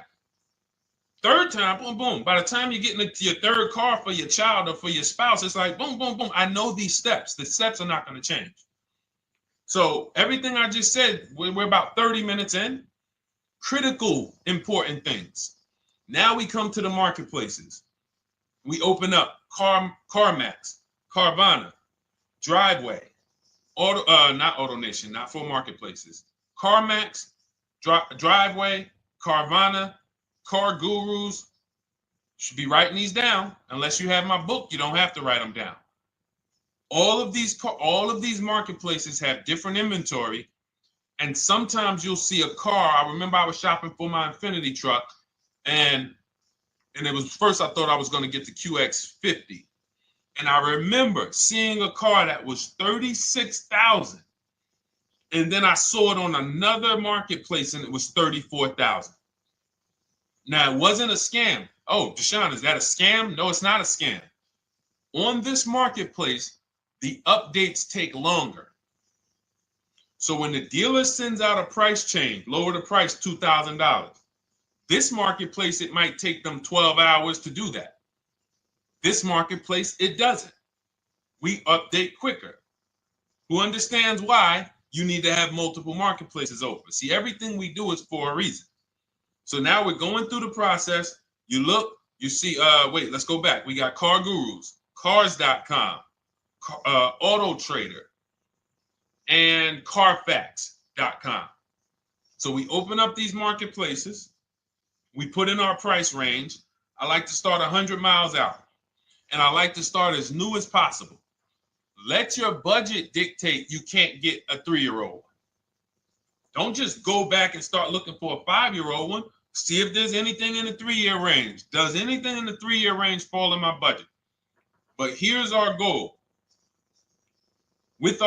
Third time, boom, boom. By the time you're getting into your third car for your child or for your spouse, it's like, boom, boom, boom. I know these steps. The steps are not going to change. So everything I just said, we're about 30 minutes in. Critical, important things. Now we come to the marketplaces. We open up CarMax, Carvana, Driveway, not AutoNation, not for marketplaces. CarMax, Driveway, Carvana, Car Gurus. Should be writing these down. Unless you have my book, you don't have to write them down. All of these marketplaces have different inventory, and sometimes you'll see a car. I remember I was shopping for my Infinity truck, and it was first I thought I was going to get the QX50, and I remember seeing a car that was $36,000, and then I saw it on another marketplace, and it was $34,000. Now it wasn't a scam. Oh, Deshone, is that a scam? No, it's not a scam. On this marketplace, the updates take longer. So when the dealer sends out a price change, lower the price $2,000. This marketplace, it might take them 12 hours to do that. This marketplace, it doesn't. We update quicker. Who understands why you need to have multiple marketplaces open? See, everything we do is for a reason. So now we're going through the process. You look, you see, wait, let's go back. We got Car Gurus, Cars.com, Auto Trader, and Carfax.com. So we open up these marketplaces. We put in our price range. I like to start 100 miles out, and I like to start as new as possible. Let your budget dictate you can't get a 3-year-old. Don't just go back and start looking for a 5-year-old one. See if there's anything in the 3-year range. Does anything in the 3-year range fall in my budget? But here's our goal. With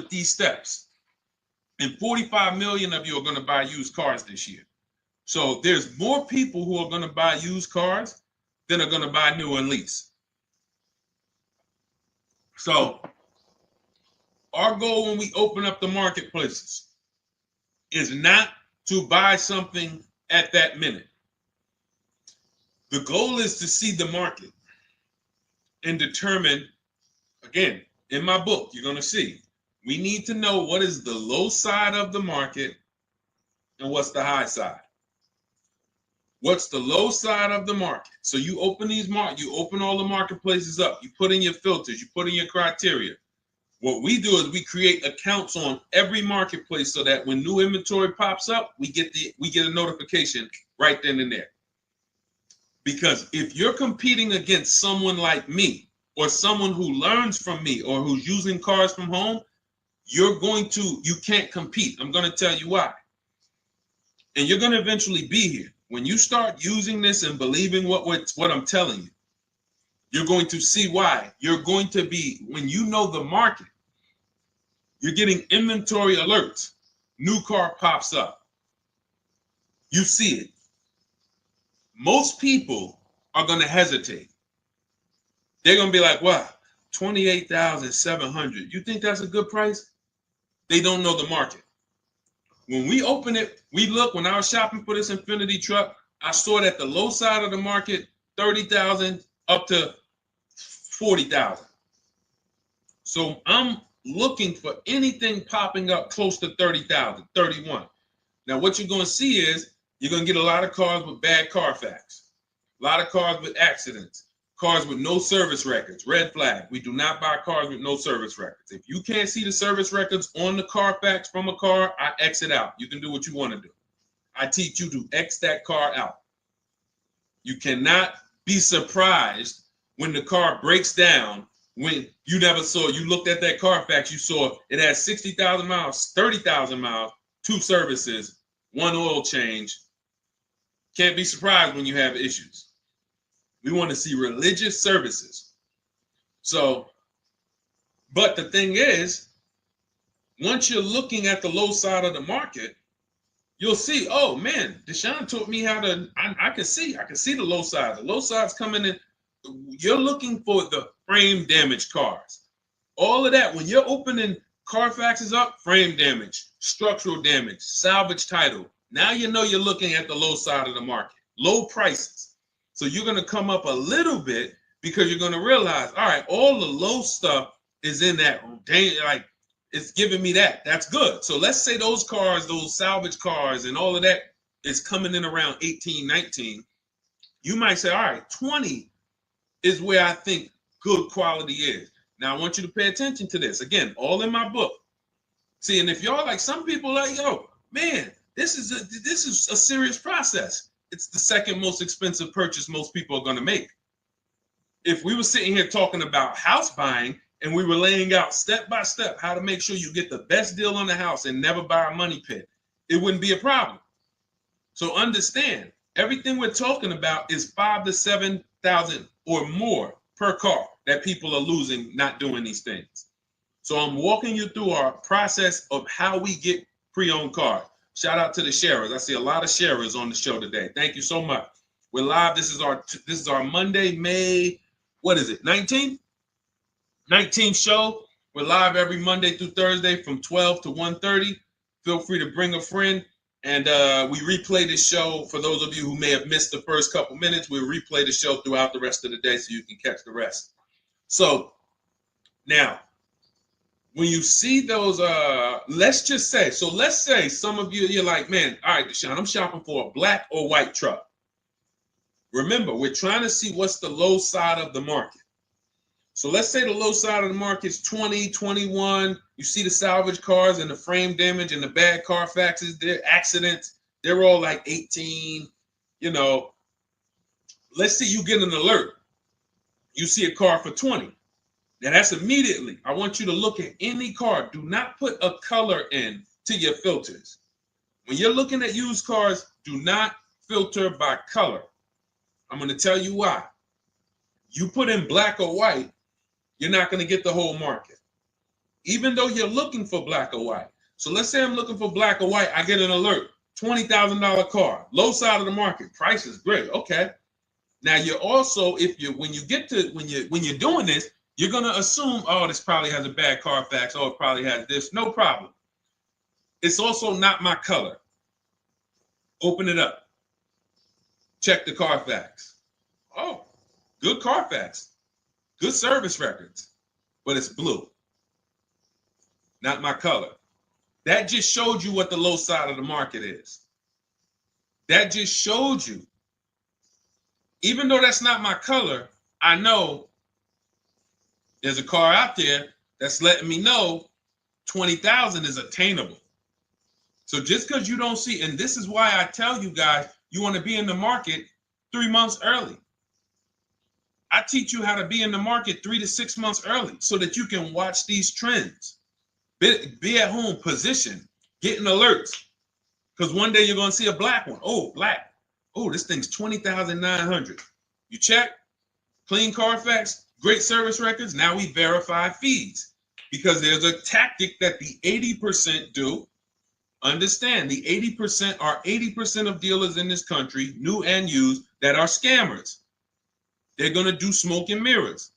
these steps, and 45 million of you are going to buy used cars this year. So there's more people who are going to buy used cars than are going to buy new and lease. So our goal when we open up the marketplaces is not to buy something at that minute. The goal is to see the market and determine, again, in my book, you're going to see, we need to know what is the low side of the market and what's the high side. What's the low side of the market? So you open you open all the marketplaces up. You put in your filters. You put in your criteria. What we do is we create accounts on every marketplace so that when new inventory pops up, we get a notification right then and there. Because if you're competing against someone like me or someone who learns from me or who's using cars from home, you can't compete. I'm going to tell you why. And you're going to eventually be here. When you start using this and believing what I'm telling you, You're going to see why. You're going to be, when you know the market, you're getting inventory alerts. New car pops up. You see it. Most people are going to hesitate. They're going to be like, wow, 28,700. You think that's a good price? They don't know the market. When we open it, we look, when I was shopping for this Infiniti truck, I saw it at the low side of the market, 30,000 up to 40,000. So I'm looking for anything popping up close to 30,000, 31. Now, what you're going to see is you're going to get a lot of cars with bad Carfax, a lot of cars with accidents, cars with no service records, red flag. We do not buy cars with no service records. If you can't see the service records on the Carfax from a car, I exit out. You can do what you want to do. I teach you to X that car out. You cannot be surprised when the car breaks down, when you never saw, you looked at that Carfax, you saw it had 60,000 miles, 30,000 miles, 2 services, 1 oil change. Can't be surprised when you have issues. We want to see religious services. So, but the thing is, once you're looking at the low side of the market, you'll see, oh man, Deshone taught me how to, I can see the low side. The low side's coming in. You're looking for the frame damage cars. All of that, when you're opening Carfaxes up, frame damage, structural damage, salvage title. Now you know you're looking at the low side of the market, low prices. So you're going to come up a little bit because you're going to realize, all right, all the low stuff is in that, like, it's giving me that. That's good. So let's say those cars, those salvage cars and all of that is coming in around 18, 19. You might say, all right, 20 is where I think good quality is. Now I want you to pay attention to this. Again, all in my book. See, and if y'all like, some people like, yo, man, this is a serious process. It's the second most expensive purchase most people are going to make. If we were sitting here talking about house buying and we were laying out step by step how to make sure you get the best deal on the house and never buy a money pit, it wouldn't be a problem. So understand, everything we're talking about is 5,000 to 7,000 or more per car that people are losing not doing these things. So I'm walking you through our process of how we get pre-owned cars. Shout out to the sharers. I see a lot of sharers on the show today. Thank you so much. We're live. This is our Monday, May, what is it, 19th? 19th show. We're live every Monday through Thursday from 12 to 1:30. Feel free to bring a friend. And we replay this show. For those of you who may have missed the first couple minutes, we'll replay the show throughout the rest of the day so you can catch the rest. So now, when you see those, let's say some of you, you're like, man, all right, Deshone, I'm shopping for a black or white truck. Remember, we're trying to see what's the low side of the market. So let's say the low side of the market is 20, 21. You see the salvage cars and the frame damage and the bad Carfaxes, their accidents, they're all like 18, you know. Let's say you get an alert. You see a car for 20. Now that's immediately. I want you to look at any car. Do not put a color in to your filters. When you're looking at used cars, do not filter by color. I'm going to tell you why. You put in black or white, you're not going to get the whole market, even though you're looking for black or white. So let's say I'm looking for black or white. I get an alert, $20,000 car, low side of the market. Price is great. Okay. Now you're also, when you're doing this, you're going to assume, oh, this probably has a bad Carfax. Oh, it probably has this. No problem. It's also not my color. Open it up. Check the Carfax. Oh, good Carfax. Good service records, but it's blue. Not my color. That just showed you what the low side of the market is. That just showed you. Even though that's not my color, I know there's a car out there that's letting me know 20,000 is attainable. So just because you don't see, and this is why I tell you guys, you want to be in the market 3 months early. I teach you how to be in the market 3 to 6 months early so that you can watch these trends. Be at home, position, getting alerts. Because one day you're going to see a black one. Oh, black. Oh, this thing's 20,900. You check. clean Carfax, great service records. Now we verify fees because there's a tactic that the 80% do. Understand, the 80% are 80% of dealers in this country, new and used, that are scammers. They're going to do smoke and mirrors.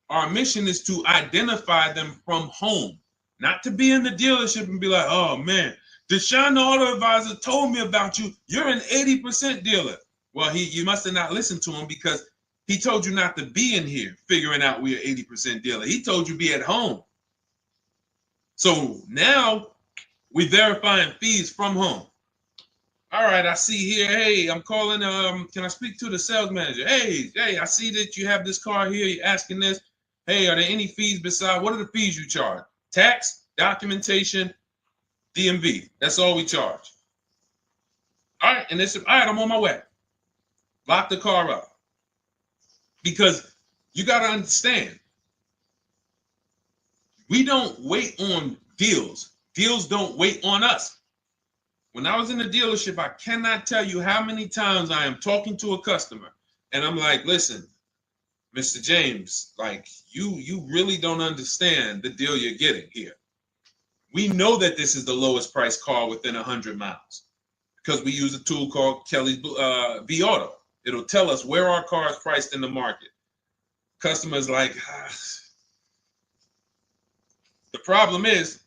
Our mission is to identify them from home, not to be in the dealership and be like, oh man, Deshone the Auto Advisor told me about you. You're an 80% dealer. Well, you must have not listened to him because he told you not to be in here figuring out we're 80% dealer. He told you be at home. So now we verifying fees from home. All right, I see here, hey, I'm calling, can I speak to the sales manager? Hey, I see that you have this car here, you're asking this. Hey, are there any fees besides, what are the fees you charge? Tax, documentation, DMV. That's all we charge. All right, and they said, all right, I'm on my way. Lock the car up. Because you got to understand, we don't wait on deals. Deals don't wait on us. When I was in the dealership, I cannot tell you how many times I am talking to a customer and I'm like, listen, Mr. James, like you really don't understand the deal you're getting here. We know that this is the lowest price car within 100 miles because we use a tool called Kelly's V Auto. It'll tell us where our car is priced in the market. Customers like, the problem is,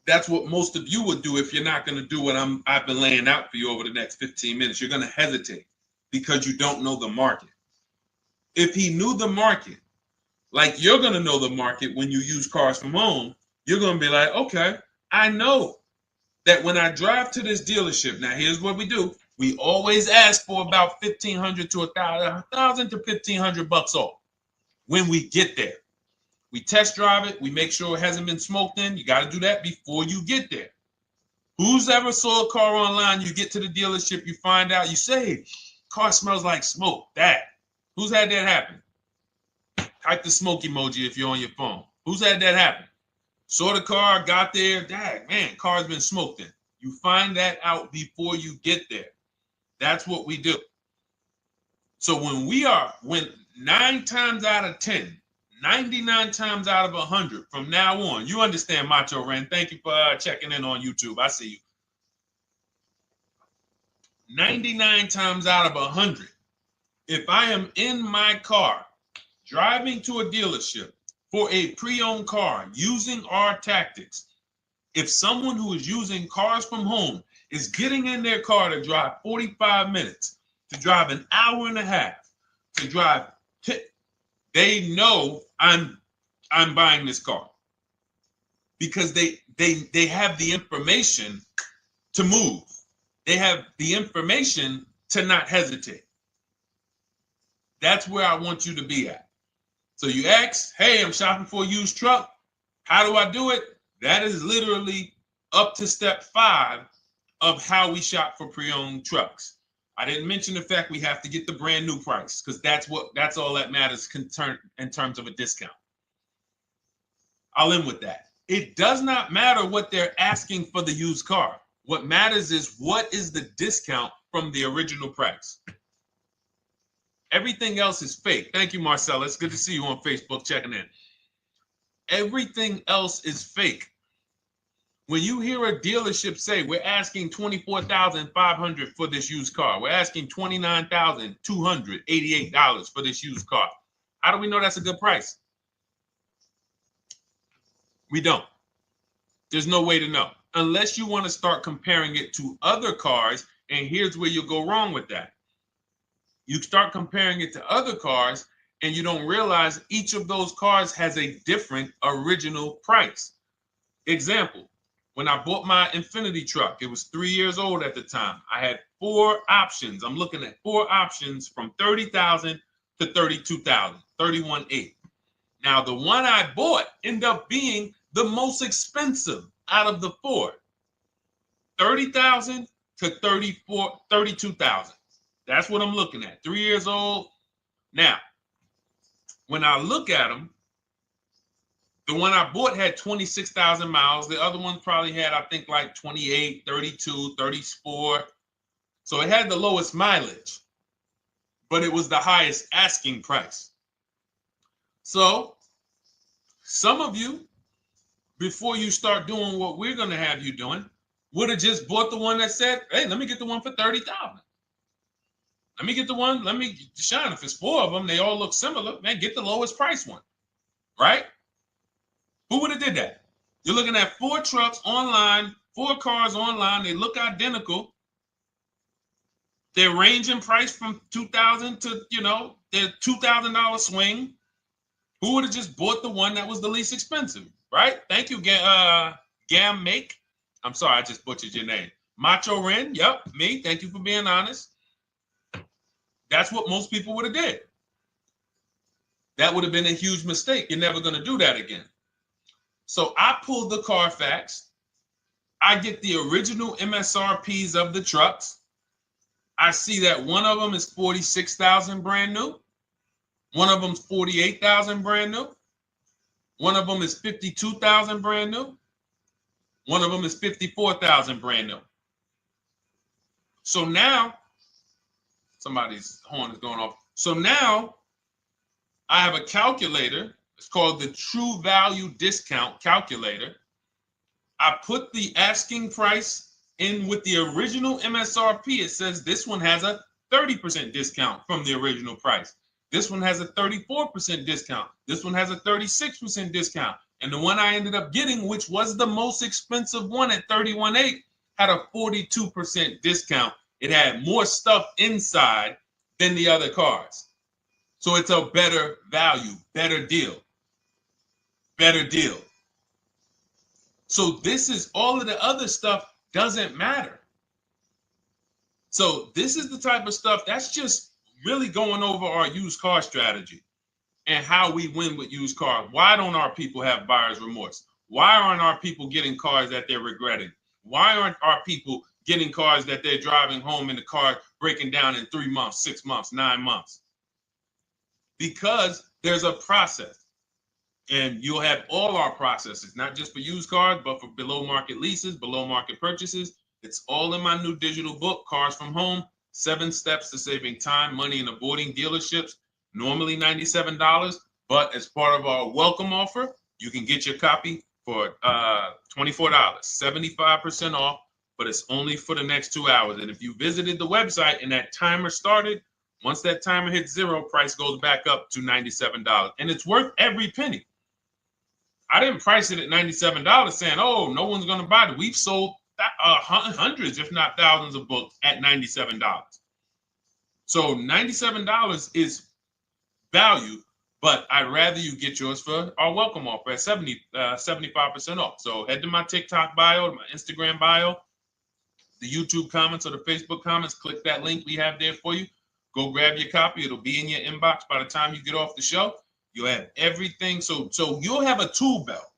that's what most of you would do if you're not going to do what I've been laying out for you over the next 15 minutes. You're going to hesitate because you don't know the market. If he knew the market, like you're going to know the market when you use cars from home, you're going to be like, okay, I know that when I drive to this dealership, now here's what we do. We always ask for about $1,500 to $1,000 to $1,500 off when we get there. We test drive it. We make sure it hasn't been smoked in. You got to do that before you get there. Who's ever saw a car online? You get to the dealership, you find out, you say, car smells like smoke. That. Who's had that happen? Type the smoke emoji if you're on your phone. Who's had that happen? Saw the car, got there, dang, man, car's been smoked in. You find that out before you get there. That's what we do. So when 9 times out of 10, 99 times out of 100 from now on, you understand, Macho Ren. Thank you for checking in on YouTube. I see you. 99 times out of 100, if I am in my car driving to a dealership for a pre-owned car using our tactics, if someone who is using cars from home is getting in their car to drive 45 minutes, to drive an hour and a half, to drive, they know I'm buying this car because they have the information to move. They have the information to not hesitate. That's where I want you to be at. So you ask, hey, I'm shopping for a used truck. How do I do it? That is literally up to step 5 of how we shop for pre-owned trucks. I didn't mention the fact we have to get the brand new price because that's all that matters in terms of a discount. I'll end with that. It does not matter what they're asking for the used car. What matters is what is the discount from the original price. Everything else is fake. Thank you, Marcella. It's good to see you on Facebook checking in. Everything else is fake. When you hear a dealership say, we're asking $24,500 for this used car, we're asking $29,288 for this used car, how do we know that's a good price? We don't. There's no way to know. Unless you want to start comparing it to other cars, and here's where you'll go wrong with that. You start comparing it to other cars, and you don't realize each of those cars has a different original price. Example. When I bought my Infinity truck, it was 3 years old at the time. I had 4 options. I'm looking at 4 options from $30,000 to $32,000, $31,800. Now, the one I bought ended up being the most expensive out of the 4. $30,000 to $32,000. That's what I'm looking at. 3 years old. Now, when I look at them, the one I bought had 26,000 miles. The other one probably had, I think, like 28, 32, 34. So it had the lowest mileage. but it was the highest asking price. So some of you, before you start doing what we're going to have you doing, would have just bought the one that said, hey, let me get the one for $30,000. Let me get the one, Deshone, if it's 4 of them, they all look similar, man, get the lowest price one, right? Who would have did that? You're looking at 4 trucks online, 4 cars online, they look identical. They're ranging price from $2,000 to, their $2,000 swing. Who would have just bought the one that was the least expensive, right? Thank you, Gam Make. I'm sorry, I just butchered your name. Macho Ren, yep, me. Thank you for being honest. That's what most people would have did. That would have been a huge mistake. You're never going to do that again. So I pulled the Carfax. I get the original MSRPs of the trucks. I see that one of them is $46,000 brand new. One of them's $48,000 brand new. One of them is $52,000 brand new. One of them is $54,000 brand new. So now, somebody's horn is going off. So now I have a calculator. It's called the True Value Discount Calculator. I put the asking price in with the original MSRP. It says this one has a 30% discount from the original price. This one has a 34% discount. This one has a 36% discount. And the one I ended up getting, which was the most expensive one at $31,800, had a 42% discount. It had more stuff inside than the other cars. So it's a better value, better deal. Better deal. So this is all of the other stuff doesn't matter. So this is the type of stuff that's just really going over our used car strategy and how we win with used cars. Why don't our people have buyer's remorse? Why aren't our people getting cars that they're regretting? Why aren't our people getting cars that they're driving home and the car breaking down in 3 months, 6 months, 9 months? Because there's a process. And you'll have all our processes, not just for used cars, but for below market leases, below market purchases. It's all in my new digital book, Cars from Home, 7 Steps to Saving Time, Money, and Avoiding Dealerships. Normally $97, but as part of our welcome offer, you can get your copy for $24, 75% off, but it's only for the next 2 hours. And if you visited the website and that timer started, once that timer hits 0, price goes back up to $97. And it's worth every penny. I didn't price it at $97 saying, oh, no one's going to buy it. We've sold hundreds, if not thousands of books at $97. So $97 is value, but I'd rather you get yours for our welcome offer at 75% off. So head to my TikTok bio, my Instagram bio, the YouTube comments or the Facebook comments, click that link we have there for you. Go grab your copy. It'll be in your inbox by the time you get off the show. You'll have everything. So you'll have a tool belt.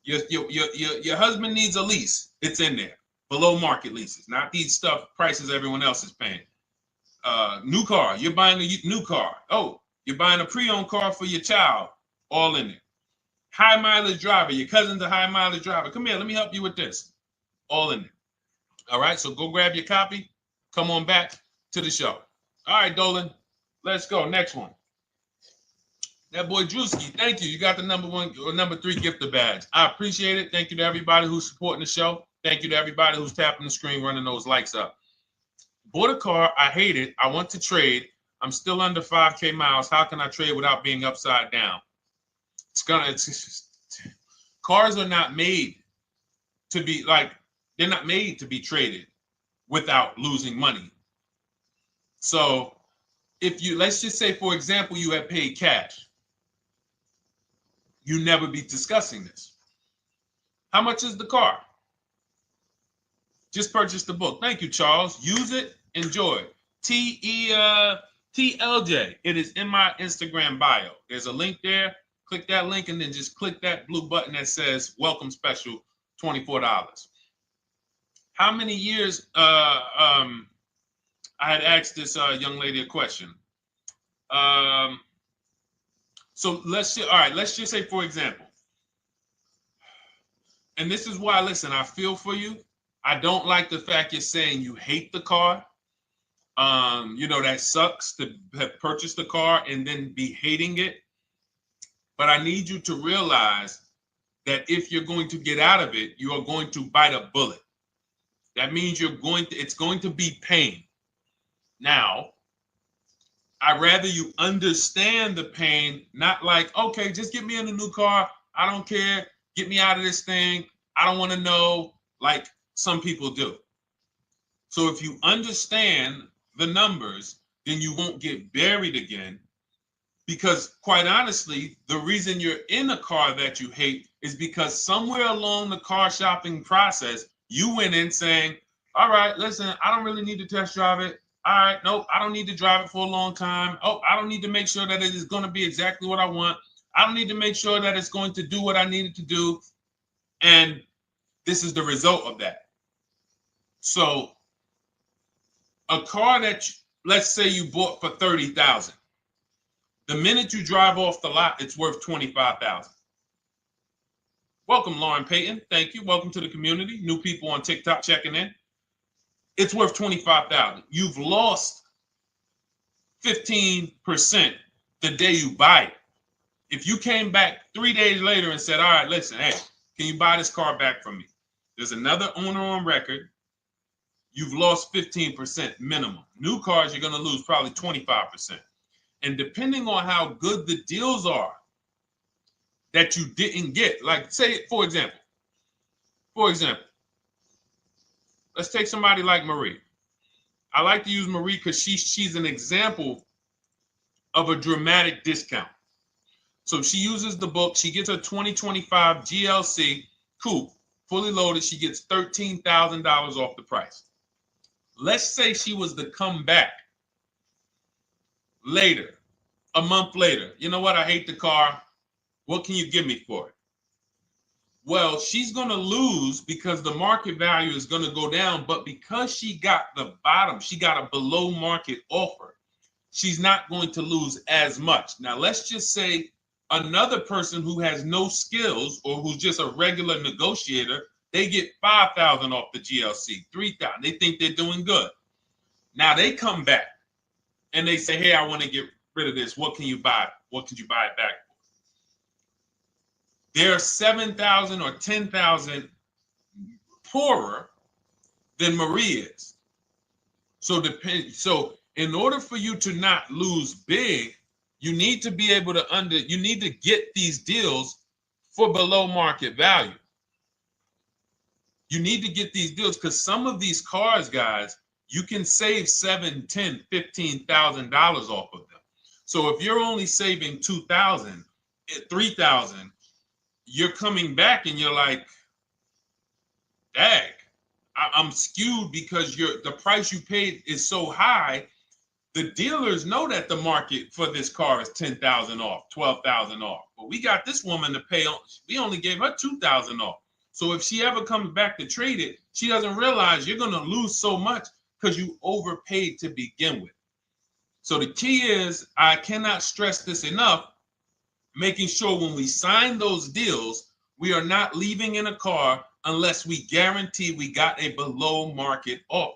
Your husband needs a lease. It's in there. Below market leases, not these stuff prices everyone else is paying. New car. You're buying a new car. Oh, you're buying a pre-owned car for your child. All in there. High mileage driver. Your cousin's a high mileage driver. Come here. Let me help you with this. All in there. All right. So go grab your copy. Come on back to the show. All right, Dolan. Let's go. Next one. That boy Drewski, thank you. You got the number 1 or number 3 gifter badge. I appreciate it. Thank you to everybody who's supporting the show. Thank you to everybody who's tapping the screen, running those likes up. Bought a car. I hate it. I want to trade. I'm still under 5K miles. How can I trade without being upside down? Cars are not made to be they're not made to be traded without losing money. So if you, let's just say, for example, you have paid cash, you never be discussing this. How much is the car? Just purchase the book. Thank you, Charles. Use it, enjoy it. TLJ. It is in my Instagram bio. There's a link there. Click that link and then just click that blue button that says welcome special, $24. How many years I had asked this young lady a question. So let's just say, for example, and this is why, listen, I feel for you. I don't like the fact you're saying you hate the car. That sucks to have purchased a car and then be hating it. But I need you to realize that if you're going to get out of it, you are going to bite a bullet. That means it's going to be pain. Now, I'd rather you understand the pain, not like, okay, just get me in a new car. I don't care. Get me out of this thing. I don't want to know, like some people do. So if you understand the numbers, then you won't get buried again. Because quite honestly, the reason you're in a car that you hate is because somewhere along the car shopping process, you went in saying, all right, listen, I don't really need to test drive it. All right, nope, I don't need to drive it for a long time. Oh, I don't need to make sure that it is going to be exactly what I want. I don't need to make sure that it's going to do what I need it to do. And this is the result of that. So a car that, let's say you bought for $30,000. The minute you drive off the lot, it's worth $25,000. Welcome, Lauren Payton. Thank you. Welcome to the community. New people on TikTok checking in. It's worth $25,000. You've lost 15% the day you buy it. If you came back 3 days later and said, all right, listen, hey, can you buy this car back from me? There's another owner on record. You've lost 15% minimum. New cars, you're going to lose probably 25%. And depending on how good the deals are that you didn't get, like say, for example, let's take somebody like Marie. I like to use Marie because she's an example of a dramatic discount. So she uses the book. She gets her 2025 GLC coupe, fully loaded. She gets $13,000 off the price. Let's say she was to come back later, a month later. You know what? I hate the car. What can you give me for it? Well, she's going to lose because the market value is going to go down. But because she got the bottom, she got a below market offer, she's not going to lose as much. Now, let's just say another person who has no skills or who's just a regular negotiator, they get $5,000 off the GLC, $3,000. They think they're doing good. Now they come back and they say, hey, I want to get rid of this. What can you buy? What could you buy it back for? They're 7,000 or 10,000 poorer than Marie is. So in order for you to not lose big, you need to be able to you need to get these deals for below market value. You need to get these deals because some of these cars, guys, you can save $7,000, $10,000, $15,000 off of them. So if you're only saving $2,000, $3,000, you're coming back and you're like, dang, I'm skewed because the price you paid is so high. The dealers know that the market for this car is $10,000 off, $12,000 off. But we got this woman to pay, we only gave her $2,000 off. So if she ever comes back to trade it, she doesn't realize you're going to lose so much because you overpaid to begin with. So the key is, I cannot stress this enough, making sure when we sign those deals, we are not leaving in a car unless we guarantee we got a below market offer.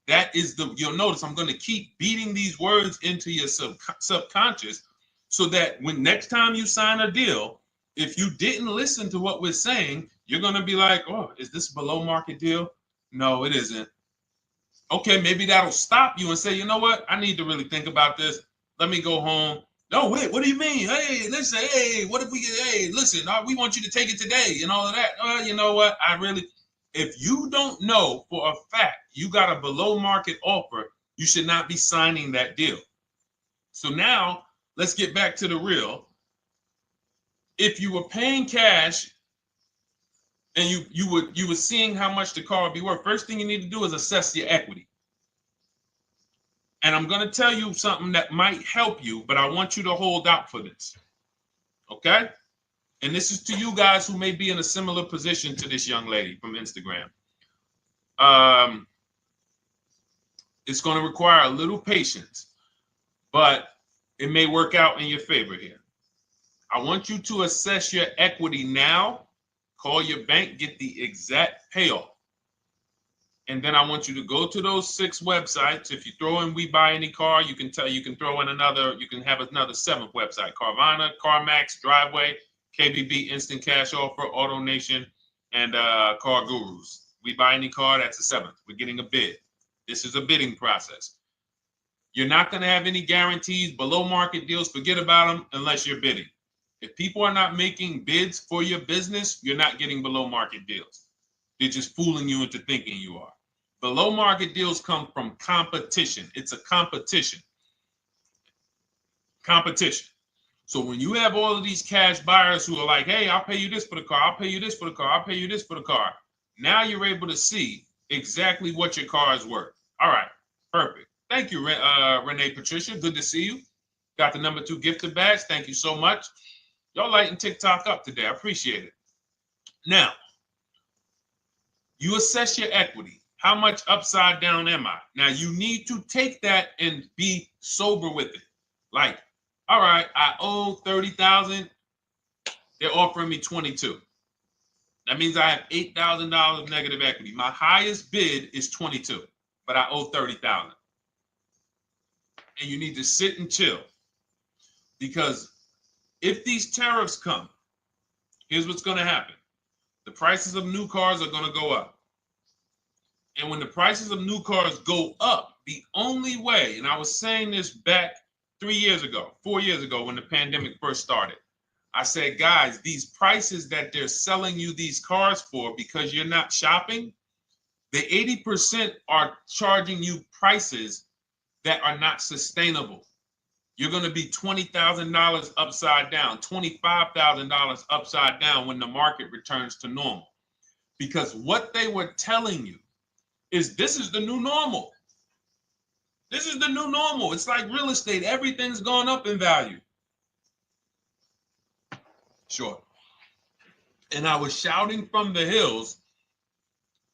That is you'll notice I'm going to keep beating these words into your subconscious so that when next time you sign a deal, if you didn't listen to what we're saying, you're going to be like, oh, is this a below market deal? No, it isn't. Okay, maybe that'll stop you and say, you know what? I need to really think about this. Let me go home. No, wait, what do you mean? Hey, listen, hey, what if we get, hey, listen, we want you to take it today and all of that. You know what? If you don't know for a fact you got a below market offer, you should not be signing that deal. So now let's get back to the real. If you were paying cash and you were seeing how much the car would be worth, first thing you need to do is assess your equity. And I'm going to tell you something that might help you, but I want you to hold out for this. Okay? And this is to you guys who may be in a similar position to this young lady from Instagram. It's going to require a little patience, but it may work out in your favor here. I want you to assess your equity now. Call your bank, get the exact payoff. And then I want you to go to those 6 websites. If you throw in We Buy Any Car, you can throw in you can have another 7th website: Carvana, CarMax, Driveway, KBB, Instant Cash Offer, Auto Nation, and Car Gurus. We Buy Any Car, that's the 7th. We're getting a bid. This is a bidding process. You're not going to have any guarantees, below market deals. Forget about them unless you're bidding. If people are not making bids for your business, you're not getting below market deals. They're just fooling you into thinking you are. Below market deals come from competition. It's a competition. Competition. So when you have all of these cash buyers who are like, hey, I'll pay you this for the car, I'll pay you this for the car, I'll pay you this for the car. Now you're able to see exactly what your car is worth. All right, perfect. Thank you, Renee Patricia. Good to see you. Got the number 2 gifted badge. Thank you so much. Y'all lighting TikTok up today. I appreciate it. Now, you assess your equity. How much upside down am I? Now, you need to take that and be sober with it. Like, all right, I owe $30,000. They're offering me $22,000. That means I have $8,000 negative equity. My highest bid is $22,000, but I owe $30,000. And you need to sit and chill, because if these tariffs come, here's what's going to happen. The prices of new cars are going to go up. And when the prices of new cars go up, the only way, and I was saying this back 4 years ago, when the pandemic first started, I said, guys, these prices that they're selling you these cars for, because you're not shopping, the 80% are charging you prices that are not sustainable. You're going to be $20,000 upside down, $25,000 upside down when the market returns to normal. Because what they were telling you is this is the new normal. This is the new normal. It's like real estate. Everything's gone up in value. Sure. And I was shouting from the hills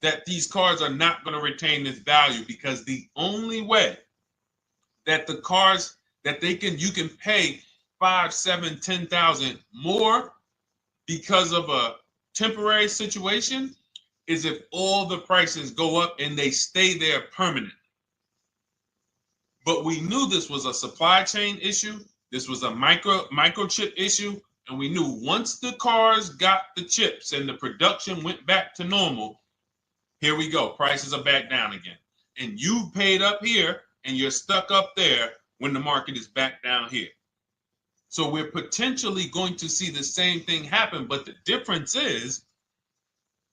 that these cars are not going to retain this value, because the only way that the cars that you can pay 5, 7, 10,000 more because of a temporary situation is if all the prices go up and they stay there permanently. But we knew this was a supply chain issue. This was a microchip issue. And we knew once the cars got the chips and the production went back to normal, here we go. Prices are back down again. And you paid up here and you're stuck up there when the market is back down here. So we're potentially going to see the same thing happen, but the difference is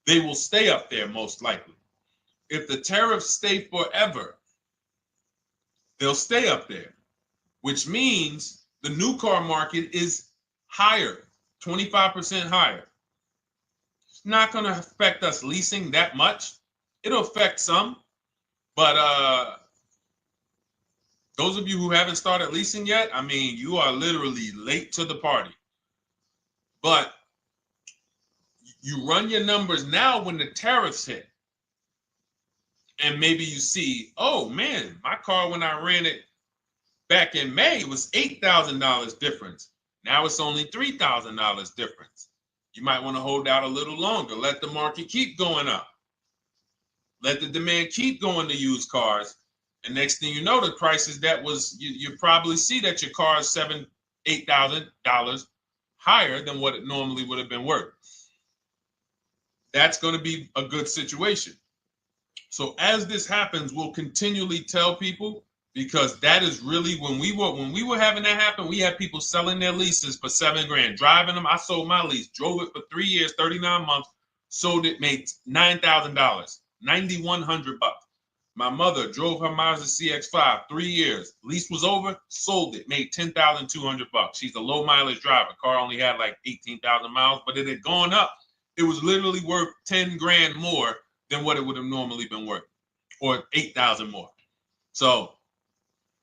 they will stay up there most likely. If the tariffs stay forever, they'll stay up there, which means the new car market is higher, 25% higher. It's not going to affect us leasing that much. It'll affect some, but those of you who haven't started leasing yet, I mean, you are literally late to the party. But you run your numbers now when the tariffs hit. And maybe you see, oh man, my car, when I ran it back in May, it was $8,000 difference. Now it's only $3,000 difference. You might want to hold out a little longer. Let the market keep going up. Let the demand keep going to used cars. And next thing you know, the prices that was, you probably see that your car is $7,000, $8,000 higher than what it normally would have been worth. That's going to be a good situation. So as this happens, we'll continually tell people, because that is really when we were having that happen, we had people selling their leases for $7,000, driving them. I sold my lease, drove it for 3 years, 39 months, sold it, made $9,000, $9,100. My mother drove her Mazda CX-5, 3 years, lease was over, sold it, made $10,200. She's a low mileage driver. Car only had like 18,000 miles, but it had gone up. It was literally worth $10,000 more than what it would have normally been worth, or 8,000 more. So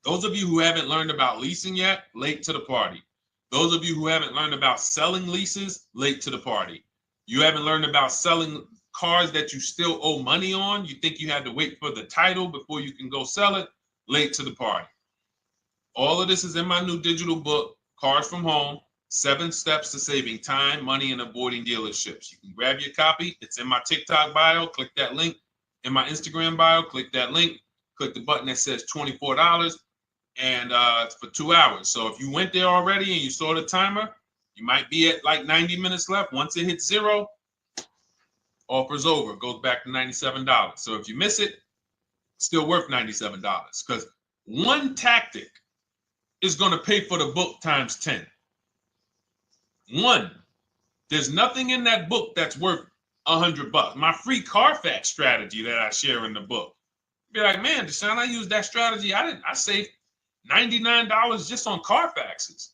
those of you who haven't learned about leasing yet, late to the party. Those of you who haven't learned about selling leases, late to the party. You haven't learned about selling cars that you still owe money on. You think you had to wait for the title before you can go sell it, late to the party. All of this is in my new digital book, Cars from Home, 7 Steps to Saving Time, Money, and Avoiding Dealerships. You can grab your copy. It's in my TikTok bio. Click that link. in my Instagram bio. Click that link. Click the button that says $24, and it's for 2 hours. So if you went there already and you saw the timer, you might be at like 90 minutes left. Once it hits 0, offer's over. It goes back to $97. So if you miss it, still worth $97, because one tactic is going to pay for the book times 10. One. There's nothing in that book that's worth $100. My free Carfax strategy that I share in the book. Be like, man, Deshone, I used that strategy. I saved $99 just on Carfaxes.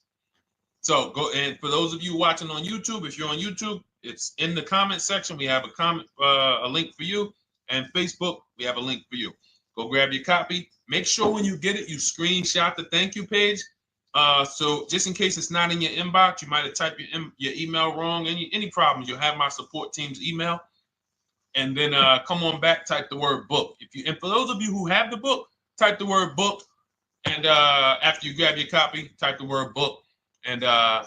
So go, and for those of you watching on YouTube, if you're on YouTube, it's in the comment section. We have a link for you, and Facebook, we have a link for you. Go grab your copy. Make sure when you get it, you screenshot the thank you page. So just in case it's not in your inbox, you might have typed your email wrong. Any problems, you'll have my support team's email. And then come on back, type the word book. And for those of you who have the book, type the word book. And after you grab your copy, type the word book. And I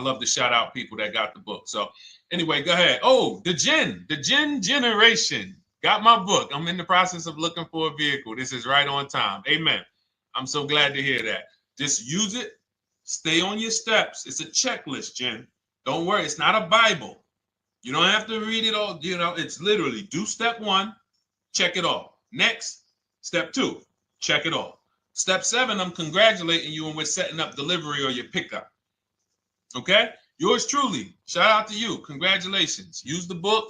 love to shout out people that got the book. So anyway, go ahead. Oh, the Gen Generation got my book. I'm in the process of looking for a vehicle. This is right on time. Amen. I'm so glad to hear that. Just use it. Stay on your steps. It's a checklist, Jen. Don't worry. It's not a Bible. You don't have to read it all. You know, it's literally do step 1, check it off. Next, step 2, check it off. Step 7, I'm congratulating you and we're setting up delivery or your pickup. Okay? Yours truly. Shout out to you. Congratulations. Use the book,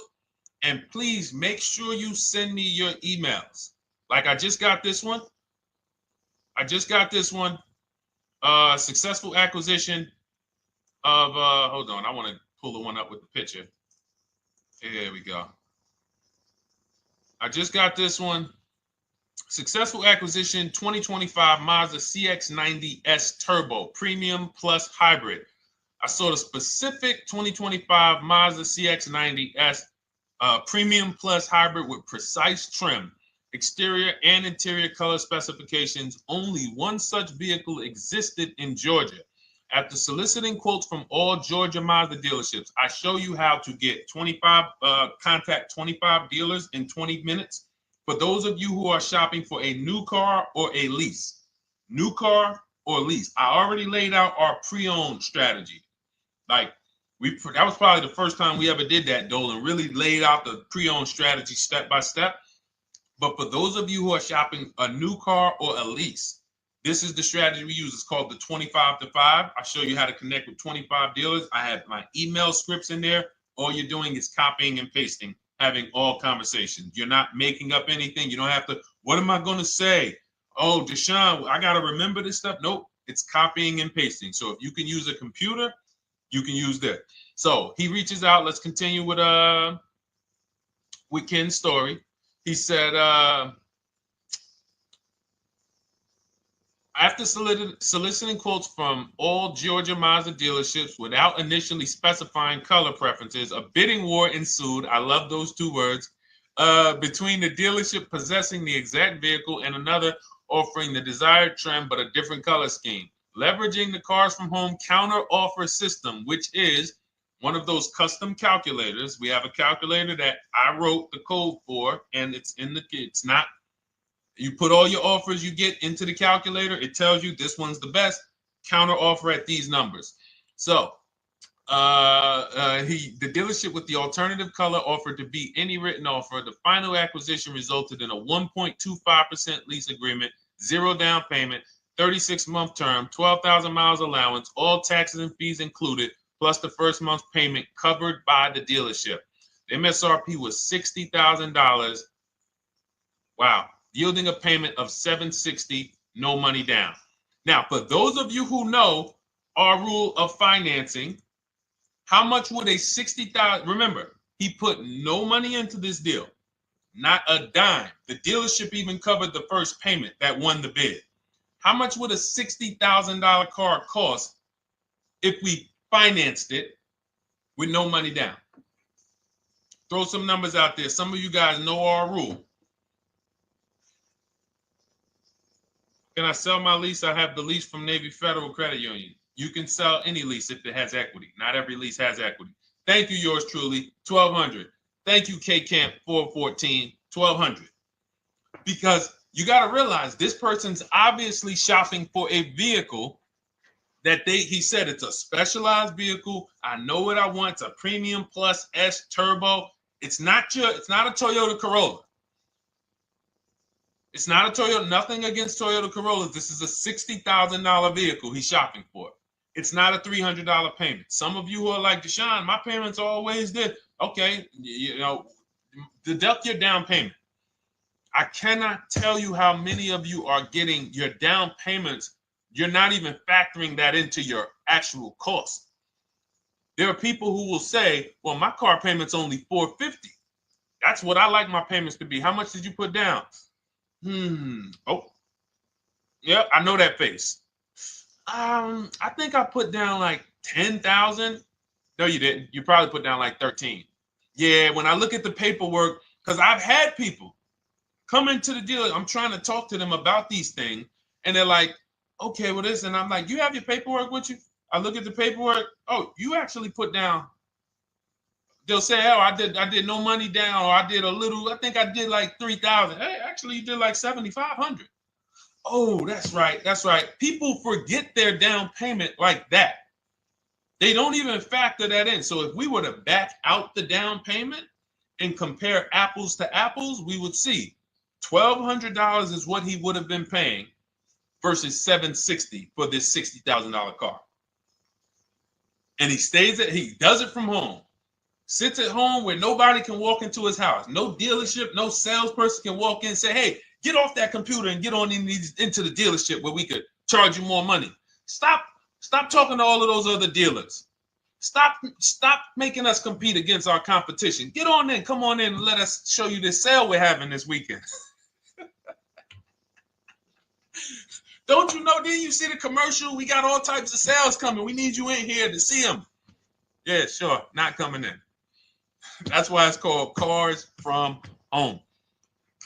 and please make sure you send me your emails. Like I just got this one. Successful acquisition of, hold on, I want to pull the one up with the picture. Here we go. I just got this one. Successful acquisition 2025 Mazda CX-90S Turbo Premium Plus Hybrid. I saw the specific 2025 Mazda CX-90S Premium Plus Hybrid with precise trim, exterior and interior color specifications. Only one such vehicle existed in Georgia. After soliciting quotes from all Georgia Mazda dealerships, I show you how to get contact 25 dealers in 20 minutes. For those of you who are shopping for a new car or a lease, new car or lease, I already laid out our pre-owned strategy. Like that was probably the first time we ever did that, Dolan, really laid out the pre-owned strategy step by step. But for those of you who are shopping a new car or a lease, this is the strategy we use. It's called the 25 to 5. I show you how to connect with 25 dealers. I have my email scripts in there. All you're doing is copying and pasting, having all conversations. You're not making up anything. You don't have to, what am I going to say? Oh, Deshone, I got to remember this stuff. Nope, it's copying and pasting. So if you can use a computer, you can use that. So he reaches out. Let's continue with Ken's story. He said, after soliciting quotes from all Georgia Mazda dealerships without initially specifying color preferences, a bidding war ensued. I love those 2 words. Between the dealership possessing the exact vehicle and another offering the desired trim but a different color scheme. Leveraging the Cars from Home counter offer system, which is one of those custom calculators. We have a calculator that I wrote the code for, and it's not. You put all your offers you get into the calculator. It tells you this one's the best. Counter offer at these numbers. So the dealership with the alternative color offered to beat any written offer. The final acquisition resulted in a 1.25% lease agreement, 0 down payment, 36-month term, 12,000 miles allowance, all taxes and fees included, plus the first month's payment covered by the dealership. The MSRP was $60,000. Wow. Yielding a payment of $760, no money down. Now, for those of you who know our rule of financing, how much would a $60,000? Remember, he put no money into this deal, not a dime. The dealership even covered the first payment that won the bid. How much would a $60,000 car cost if we financed it with no money down? Throw some numbers out there. Some of you guys know our rule. Can I sell my lease? I have the lease from Navy Federal Credit Union. You can sell any lease if it has equity. Not every lease has equity. Thank you, yours truly, 1200. Thank you, K Camp 414, $1,200. Because you got to realize this person's obviously shopping for a vehicle that he said it's a specialized vehicle. I know what I want. It's a premium plus S turbo. It's not a Toyota Corolla. It's not a Toyota, nothing against Toyota Corollas. This is a $60,000 vehicle he's shopping for. It's not a $300 payment. Some of you who are like, Deshone, my payments are always this. Okay, deduct your down payment. I cannot tell you how many of you are getting your down payments. You're not even factoring that into your actual cost. There are people who will say, well, my car payment's only $450. That's what I like my payments to be. How much did you put down? Oh, yeah, I know that face. I think I put down like 10,000. No, you didn't. You probably put down like 13. Yeah, when I look at the paperwork, because I've had people come into the dealer, I'm trying to talk to them about these things, and they're like, okay, well, this, and I'm like, you have your paperwork with you? I look at the paperwork. Oh, you actually put down. They'll say, oh, I did no money down, or I did a little. I think I did like 3,000. Hey, actually, you did like 7,500. Oh, that's right. That's right. People forget their down payment like that. They don't even factor that in. So if we were to back out the down payment and compare apples to apples, we would see $1,200 is what he would have been paying versus $760 for this $60,000 car. And he does it from home. Sits at home where nobody can walk into his house. No dealership, no salesperson can walk in and say, hey, get off that computer and get on into the dealership where we could charge you more money. Stop talking to all of those other dealers. Stop making us compete against our competition. Get on in, come on in and let us show you this sale we're having this weekend. Don't you know, didn't you see the commercial? We got all types of sales coming. We need you in here to see them. Yeah, sure, not coming in. That's why it's called Cars from Home.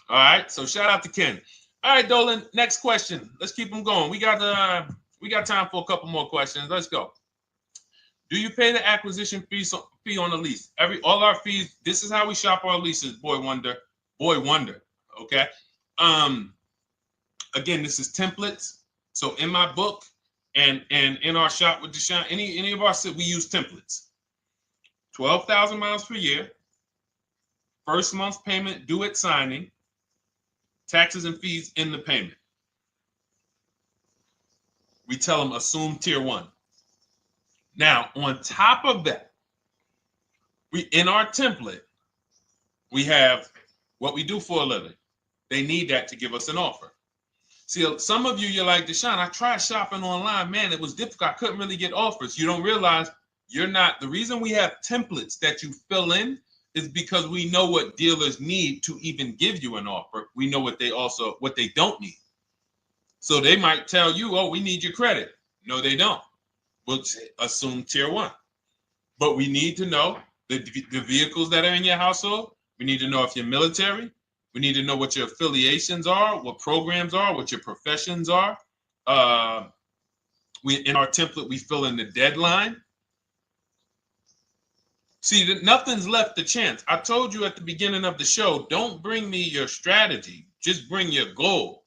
All right, so shout out to Ken. All right, Dolan, next question. Let's keep them going. We got time for a couple more questions. Let's go. Do you pay the acquisition fee on the lease? All our fees, this is how we shop our leases, Boy Wonder. Okay. Again, this is templates. So in my book and in our shop with Deshone, any of our, we use templates. 12,000 miles per year, first month's payment due at signing, taxes and fees in the payment. We tell them assume tier 1. Now, on top of that, in our template, we have what we do for a living. They need that to give us an offer. See, some of you, you're like, Deshone, I tried shopping online. Man, it was difficult. I couldn't really get offers. You don't realize you're not. The reason we have templates that you fill in is because we know what dealers need to even give you an offer. We know what they don't need. So they might tell you, oh, we need your credit. No, they don't. We'll assume tier 1. But we need to know the vehicles that are in your household. We need to know if you're military. We need to know what your affiliations are, what programs are, what your professions are. In our template, we fill in the deadline. See, nothing's left to chance. I told you at the beginning of the show, don't bring me your strategy. Just bring your goal.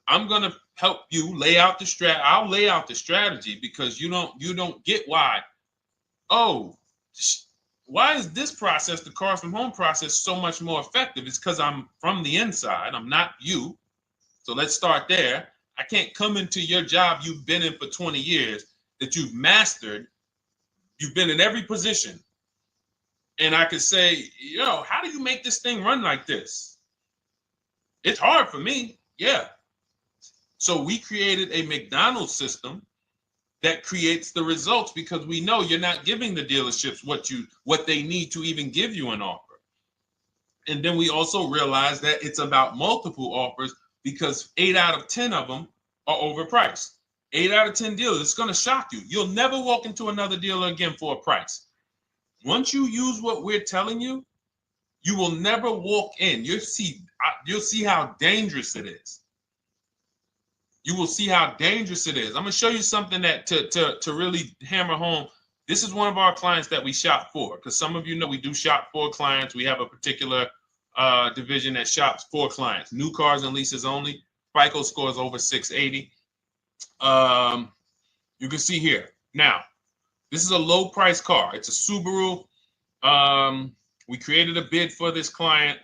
I'm going to help you lay out the strat. I'll lay out the strategy because you don't get why. Oh, why is this process, the Cars from Home process, so much more effective? It's because I'm from the inside. I'm not you. So let's start there. I can't come into your job you've been in for 20 years that you've mastered. You've been in every position. And I could say, how do you make this thing run like this? It's hard for me. Yeah. So we created a McDonald's system that creates the results because we know you're not giving the dealerships what they need to even give you an offer. And then we also realize that it's about multiple offers because 8 out of 10 of them are overpriced. 8 out of 10 dealers, it's going to shock you. You'll never walk into another dealer again for a price. Once you use what we're telling you, you will never walk in. You'll see how dangerous it is. You will see how dangerous it is. I'm going to show you something that to really hammer home. This is one of our clients that we shop for because some of you know we do shop for clients. We have a particular division that shops for clients. New cars and leases only. FICO scores over 680. You can see here. Now, this is a low price car. It's a Subaru. We created a bid for this client.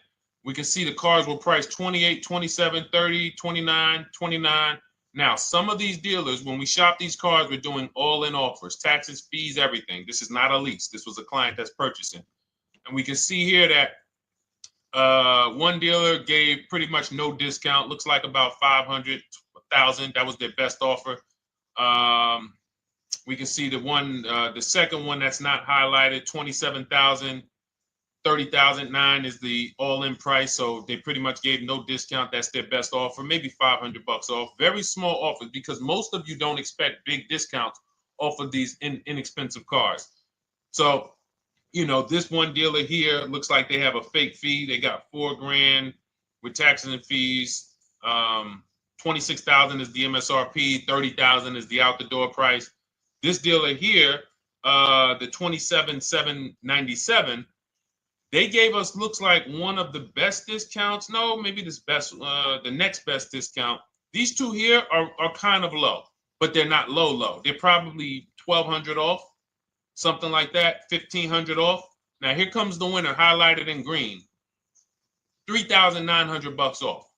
We can see the cars were priced 28, 27, 30, 29, 29. Now, some of these dealers, when we shop these cars, we're doing all-in offers, taxes, fees, everything. This is not a lease. This was a client that's purchasing. And we can see here that one dealer gave pretty much no discount. Looks like about 500, 1,000. That was their best offer. We can see the second one that's not highlighted, 27,000. 30,009 is the all-in price, so they pretty much gave no discount. That's their best offer, maybe $500 off. Very small offers because most of you don't expect big discounts off of these inexpensive cars. So, you know, this one dealer here looks like they have a fake fee. They got $4,000 with taxes and fees. 26,000 is the MSRP. 30,000 is the out-the-door price. This dealer here, the 27,797. They gave us, looks like, one of the best discounts. No, maybe the next best discount. These two here are kind of low, but they're not low. They're probably 1,200 off, something like that, 1,500 off. Now here comes the winner, highlighted in green, 3,900 bucks off.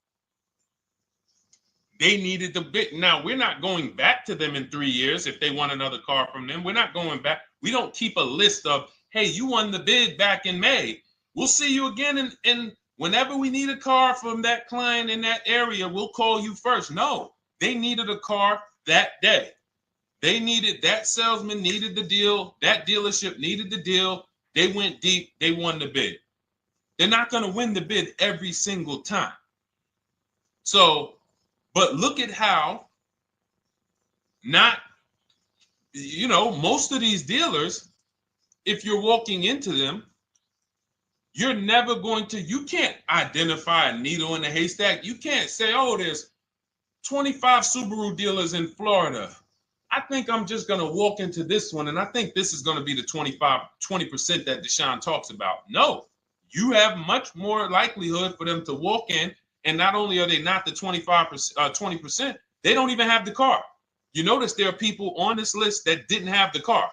They needed the bid. Now we're not going back to them in 3 years if they want another car from them. We're not going back. We don't keep a list of, hey, you won the bid back in May. We'll see you again. And whenever we need a car from that client in that area, we'll call you first. No, they needed a car that day. They needed, that salesman needed the deal. That dealership needed the deal. They went deep. They won the bid. They're not going to win the bid every single time. So, but look at how most of these dealers, if you're walking into them, you're never going to, you can't identify a needle in a haystack. You can't say, oh, there's 25 Subaru dealers in Florida. I think I'm just going to walk into this one, and I think this is going to be the 20% that Deshone talks about. No, you have much more likelihood for them to walk in, and not only are they not the 20%, they don't even have the car. You notice there are people on this list that didn't have the car.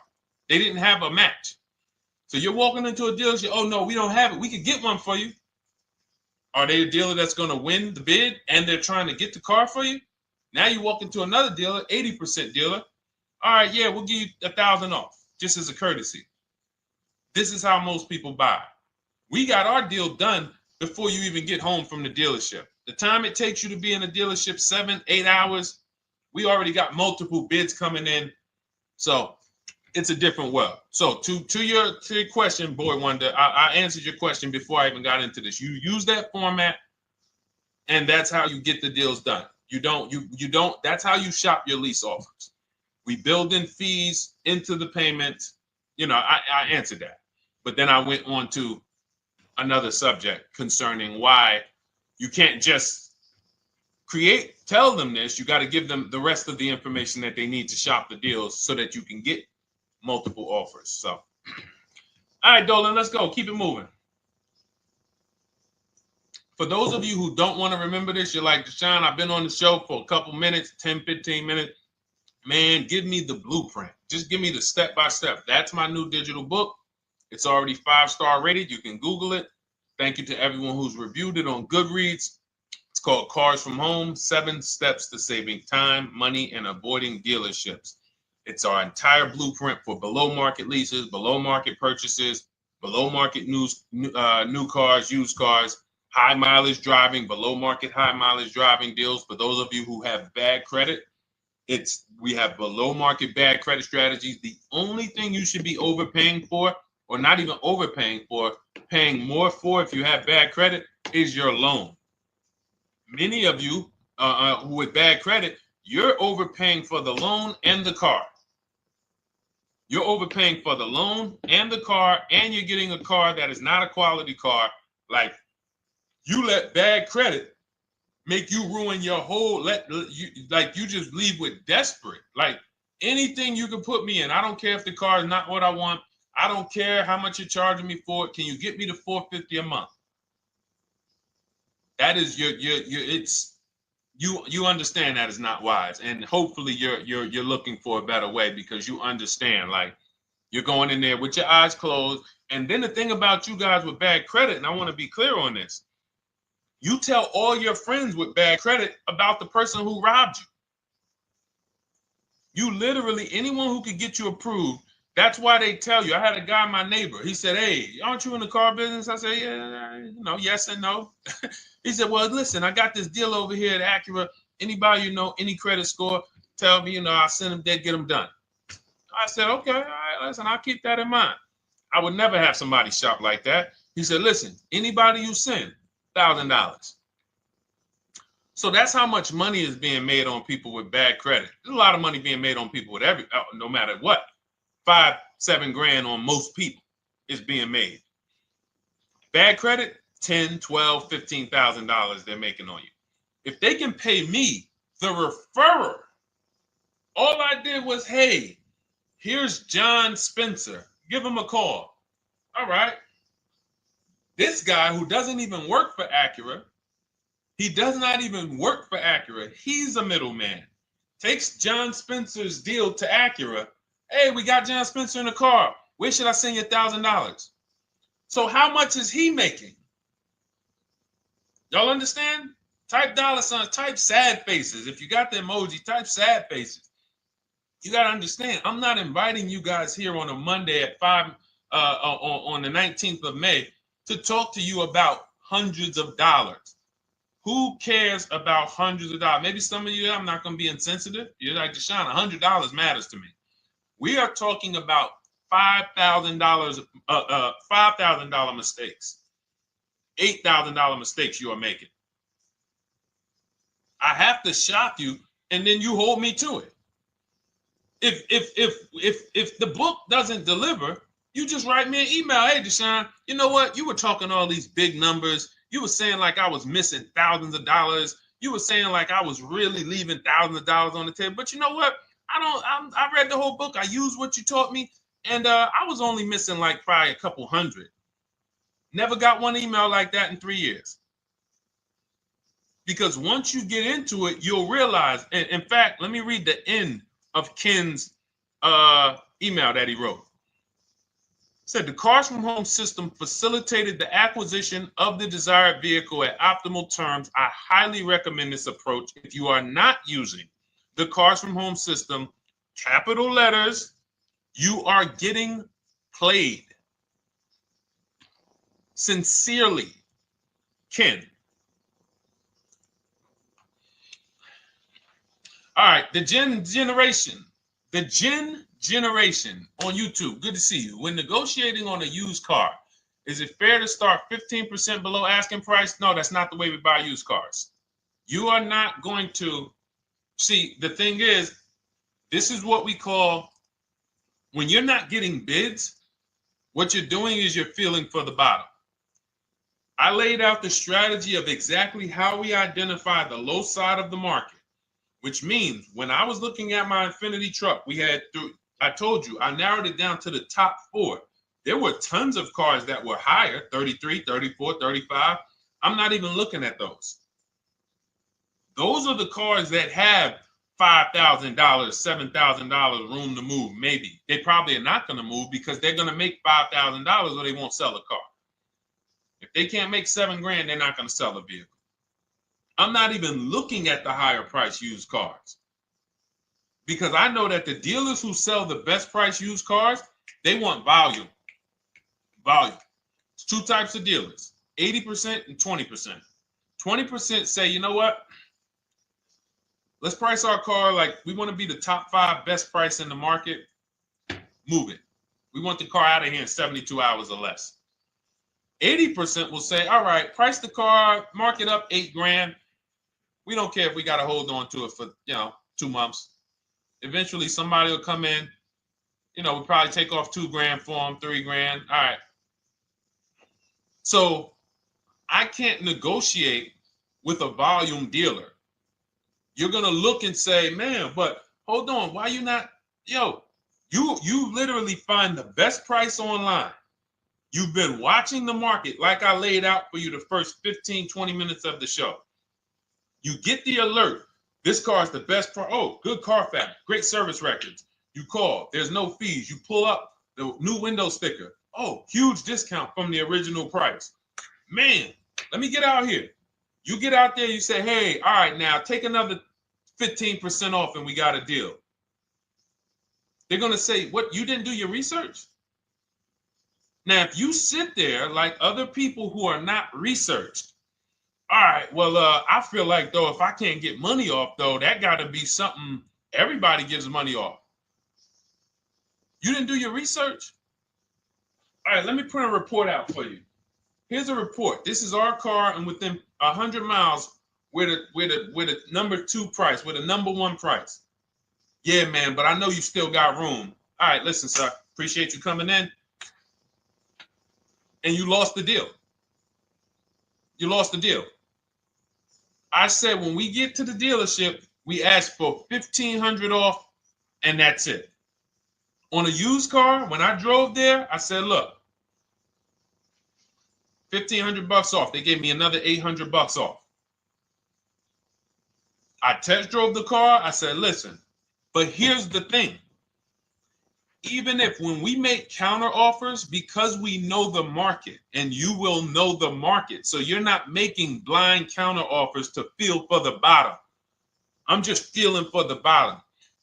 They didn't have a match. So you're walking into a dealership, oh no, we don't have it. We could get one for you. Are they a dealer that's going to win the bid and they're trying to get the car for you? Now you walk into another dealer, 80% dealer. All right, yeah, we'll give you 1,000 off, just as a courtesy. This is how most people buy. We got our deal done before you even get home from the dealership. The time it takes you to be in a dealership, 7-8 hours, we already got multiple bids coming in. So it's a different world. So to your question, Boy Wonder, I answered your question before I even got into this. You use that format, and that's how you get the deals done. You don't, that's how you shop your lease offers. We build in fees into the payments. I answered that. But then I went on to another subject concerning why you can't just tell them this. You got to give them the rest of the information that they need to shop the deals so that you can get multiple offers. So, all right, Dolan, let's go. Keep it moving. For those of you who don't want to remember this, you're like, Deshone, I've been on the show for a couple minutes, 10, 15 minutes. Man, give me the blueprint. Just give me the step-by-step. That's my new digital book. It's already 5-star rated. You can Google it. Thank you to everyone who's reviewed it on Goodreads. It's called Cars from Home, 7 Steps to Saving Time, Money, and Avoiding Dealerships. It's our entire blueprint for below market leases, below market purchases, below market new cars, used cars, high mileage driving, below market high mileage driving deals. For those of you who have bad credit, we have below market bad credit strategies. The only thing you should be overpaying for, or not even overpaying for, paying more for if you have bad credit, is your loan. Many of you who with bad credit, you're overpaying for the loan and the car. You're overpaying for the loan and the car, and you're getting a car that is not a quality car. Like, you let bad credit make you ruin your whole, you just leave with desperate. Like, anything you can put me in. I don't care if the car is not what I want. I don't care how much you're charging me for it. Can you get me to $450 a month? That is you understand that is not wise, and hopefully you're looking for a better way, because you understand, like, you're going in there with your eyes closed. And then the thing about you guys with bad credit, and I want to be clear on this, you tell all your friends with bad credit about the person who robbed you. You literally, anyone who could get you approved, that's why they tell you. I had a guy, my neighbor, he said, "Hey, aren't you in the car business?" I said, "Yeah, yes and no." He said, "Well, listen, I got this deal over here at Acura. Anybody any credit score, tell me, I'll send them there, get them done." I said, "Okay, all right, listen, I'll keep that in mind." I would never have somebody shop like that. He said, "Listen, anybody you send, $1,000. So that's how much money is being made on people with bad credit. There's a lot of money being made on people with no matter what. 5-7 grand on most people is being made. Bad credit, $10, $12, $15,000 they're making on you. If they can pay me, the referrer, all I did was, hey, here's John Spencer. Give him a call. All right. This guy who doesn't even work for Acura, he does not even work for Acura. He's a middleman. Takes John Spencer's deal to Acura. Hey, we got John Spencer in the car. Where should I send you $1,000? So how much is he making? Y'all understand? Type dollar signs, type sad faces. If you got the emoji, type sad faces. You got to understand, I'm not inviting you guys here on a Monday at 5 on the 19th of May to talk to you about hundreds of dollars. Who cares about hundreds of dollars? Maybe some of you, I'm not going to be insensitive. You're like, Deshone, $100 matters to me. We are talking about $5,000, $5,000 mistakes, $8,000 mistakes you are making. I have to shock you, and then you hold me to it. If the book doesn't deliver, you just write me an email. Hey, Deshone, you know what? You were talking all these big numbers. You were saying like I was missing thousands of dollars. You were saying like I was really leaving thousands of dollars on the table. But you know what? I read the whole book. I used what you taught me, and I was only missing like probably a couple hundred. Never got one email like that in 3 years. Because once you get into it, you'll realize. And in fact, let me read the end of Ken's email that he wrote. It said, the Cars from Home system facilitated the acquisition of the desired vehicle at optimal terms. I highly recommend this approach. If you are not using the Cars from Home system, capital letters, you are getting played. Sincerely, Ken. All right, the Gen Generation on YouTube. Good to see you. When negotiating on a used car, is it fair to start 15% below asking price? No, that's not the way we buy used cars. You are not going to see. The thing is, this is what we call, when you're not getting bids, what you're doing is you're feeling for the bottom. I laid out the strategy of exactly how we identify the low side of the market, which means when I was looking at my Infiniti truck, I told you, I narrowed it down to the top 4. There were tons of cars that were higher, 33, 34, 35. I'm not even looking at those. Those are the cars that have $5,000, $7,000 room to move, maybe. They probably are not going to move because they're going to make $5,000 or they won't sell a car. If they can't make $7 grand, they're not going to sell a vehicle. I'm not even looking at the higher price used cars because I know that the dealers who sell the best price used cars, they want volume. Volume. It's 2 types of dealers, 80% and 20%. 20% say, you know what? Let's price our car like we want to be the top 5 best price in the market. Move it. We want the car out of here in 72 hours or less. 80% will say, all right, price the car, mark it up $8 grand. We don't care if we got to hold on to it for, 2 months. Eventually, somebody will come in. We'll probably take off $2 grand for them, $3 grand. All right. So I can't negotiate with a volume dealer. You're going to look and say, man, but hold on. Why you not? You literally find the best price online. You've been watching the market like I laid out for you the first 15, 20 minutes of the show. You get the alert. This car is the best price. Oh, good Carfax, great service records. You call. There's no fees. You pull up the new window sticker. Oh, huge discount from the original price. Man, let me get out here. You get out there, you say, hey, all right, now take another 15% off and we got a deal. They're going to say, what, you didn't do your research? Now, if you sit there like other people who are not researched, all right, well, I feel like, though, if I can't get money off, though, that got to be something everybody gives money off. You didn't do your research? All right, let me print a report out for you. Here's a report. This is our car, and within 100 miles, we're the number 2 price, we're the number 1 price. Yeah, man, but I know you still got room. All right, listen, sir, appreciate you coming in. And you lost the deal. You lost the deal. I said when we get to the dealership, we ask for $1,500 off, and that's it. On a used car, when I drove there, I said, look, $1,500 off. They gave me another $800 off. I test drove the car. I said, listen, but here's the thing. Even if when we make counter offers, because we know the market, and you will know the market, so you're not making blind counter offers to feel for the bottom. I'm just feeling for the bottom.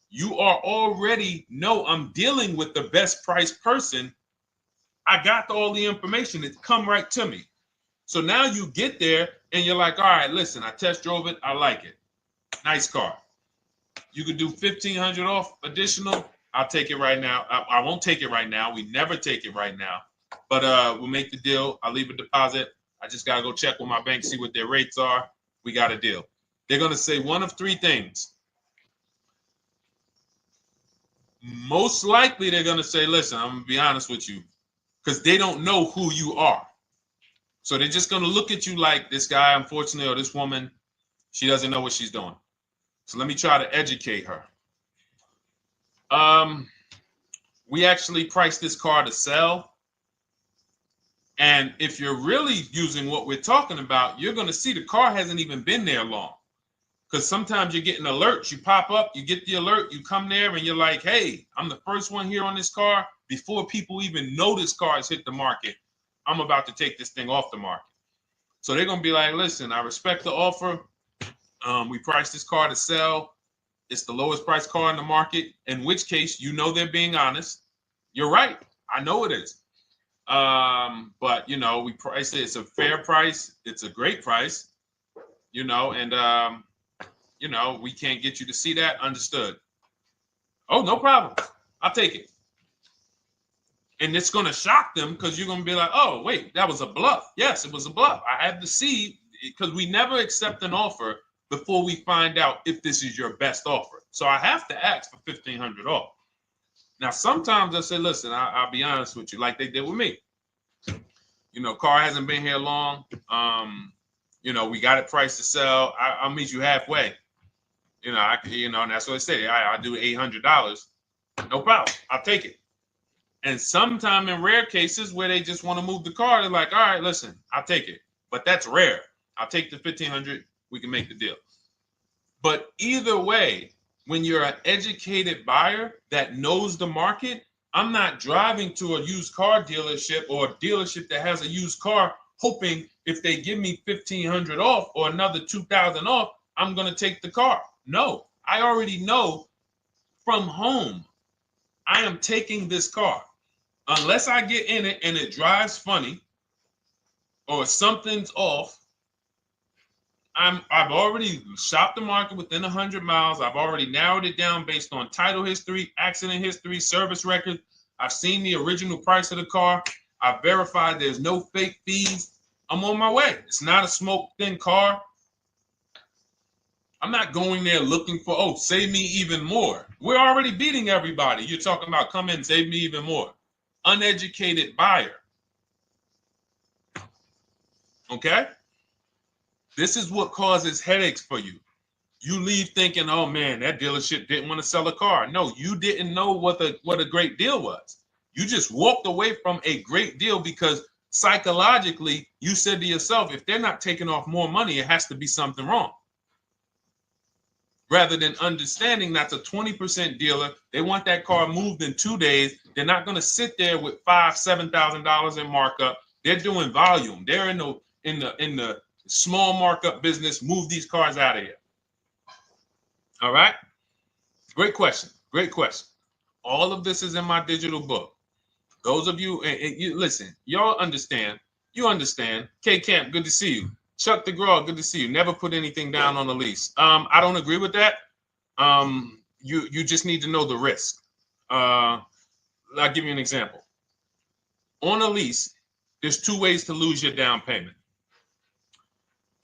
You are already know I'm dealing with the best price person. I got all the information. It come right to me. So now you get there and you're like, all right, listen, I test drove it. I like it. Nice car. You could do $1,500 off additional. I'll take it right now. I won't take it right now. We never take it right now. But we'll make the deal. I'll leave a deposit. I just got to go check with my bank, see what their rates are. We got a deal. They're going to say one of 3 things. Most likely they're going to say, listen, I'm going to be honest with you, because they don't know who you are. So they're just going to look at you like this guy, unfortunately, or this woman, she doesn't know what she's doing. So let me try to educate her. We actually priced this car to sell. And if you're really using what we're talking about, you're going to see the car hasn't even been there long. Because sometimes you're getting alerts. You pop up, you get the alert, you come there, and you're like, hey, I'm the first one here on this car. Before people even know this car has hit the market, I'm about to take this thing off the market. So they're going to be like, listen, I respect the offer. We priced this car to sell. It's the lowest price car in the market, in which case, you know, they're being honest. You're right. I know it is. But, you know, we priced it. It's a fair price. It's a great price, you know, and, you know, we can't get you to see that. Understood. Oh, no problem. I'll take it. And it's going to shock them because you're going to be like, oh, wait, that was a bluff. Yes, it was a bluff. I had to see, because we never accept an offer before we find out if this is your best offer. So I have to ask for $1,500 off. Now, sometimes I say, listen, I'll be honest with you, like they did with me. You know, car hasn't been here long. You know, we got it priced to sell. I'll meet you halfway. You know, and that's what I say. I do $800. No problem. I'll take it. And sometimes in rare cases where they just want to move the car, they're like, all right, listen, I'll take it. But that's rare. I'll take the $1,500. We can make the deal. But either way, when you're an educated buyer that knows the market, I'm not driving to a used car dealership or a dealership that has a used car hoping if they give me $1,500 off or another $2,000 off, I'm going to take the car. No, I already know from home, I am taking this car. Unless I get in it and it drives funny or something's off, I've already shopped the market within 100 miles. I've already narrowed it down based on title history, accident history, service record. I've seen the original price of the car. I've verified there's no fake fees. I'm on my way. It's not a smoke thin car. I'm not going there looking for, oh, save me even more. We're already beating everybody. You're talking about come in, save me even more. Uneducated buyer. Okay? This is what causes headaches for you. You leave thinking, oh man, that dealership didn't want to sell a car. No, you didn't know what a great deal was. You just walked away from a great deal because psychologically you said to yourself, if they're not taking off more money, it has to be something wrong. Rather than understanding that's a 20% dealer, they want that car moved in 2 days. They're not going to sit there with $5,000-$7,000 in markup. They're doing volume. They're in the small markup business. Move these cars out of here. All right. Great question. Great question. All of this is in my digital book. Those of you, and you listen, y'all understand. You understand. K Camp, good to see you. Chuck DeGraw, good to see you. Never put anything down on a lease. I don't agree with that. You just need to know the risk. I'll give you an example. On a lease, there's 2 ways to lose your down payment.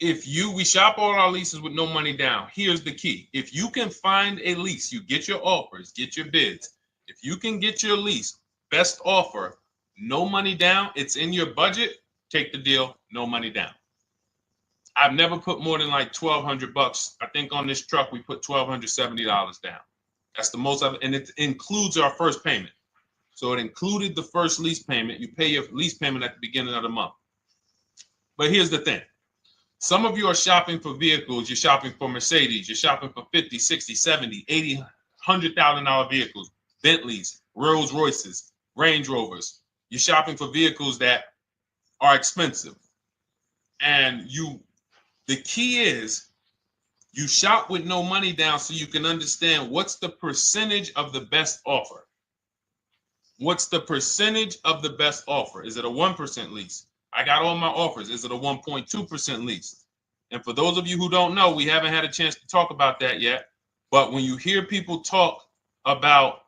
We shop all our leases with no money down. Here's the key. If you can find a lease, you get your offers, get your bids. If you can get your lease, best offer, no money down, it's in your budget, take the deal, no money down. I've never put more than like $1,200. I think on this truck, we put $1,270 down. That's the most of it. And it includes our first payment. So it included the first lease payment. You pay your lease payment at the beginning of the month. But here's the thing. Some of you are shopping for vehicles. You're shopping for Mercedes. You're shopping for 50, 60, 70, 80, $100,000 vehicles, Bentleys, Rolls Royces, Range Rovers. You're shopping for vehicles that are expensive. And the key is you shop with no money down so you can understand what's the percentage of the best offer. What's the percentage of the best offer? Is it a 1% lease? I got all my offers. Is it a 1.2% lease? And for those of you who don't know, we haven't had a chance to talk about that yet. But when you hear people talk about,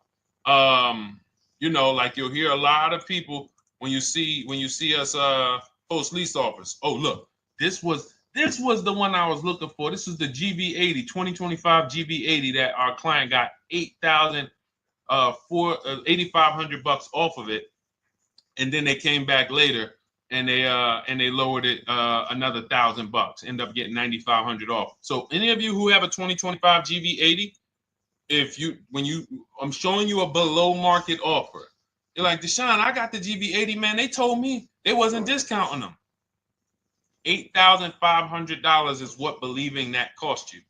like you'll hear a lot of people when you see us post lease offers. Oh, look, this was the one I was looking for. This is the GV80, 2025 GV80 that our client got $8,500 off of it, and then they came back later and they lowered it another $1,000. End up getting $9,500 off. So any of you who have a 2025 GV80, I'm showing you a below market offer. You're like, Deshone, I got the GV80, man. They told me they wasn't discounting them. $8,500 is what believing that cost you.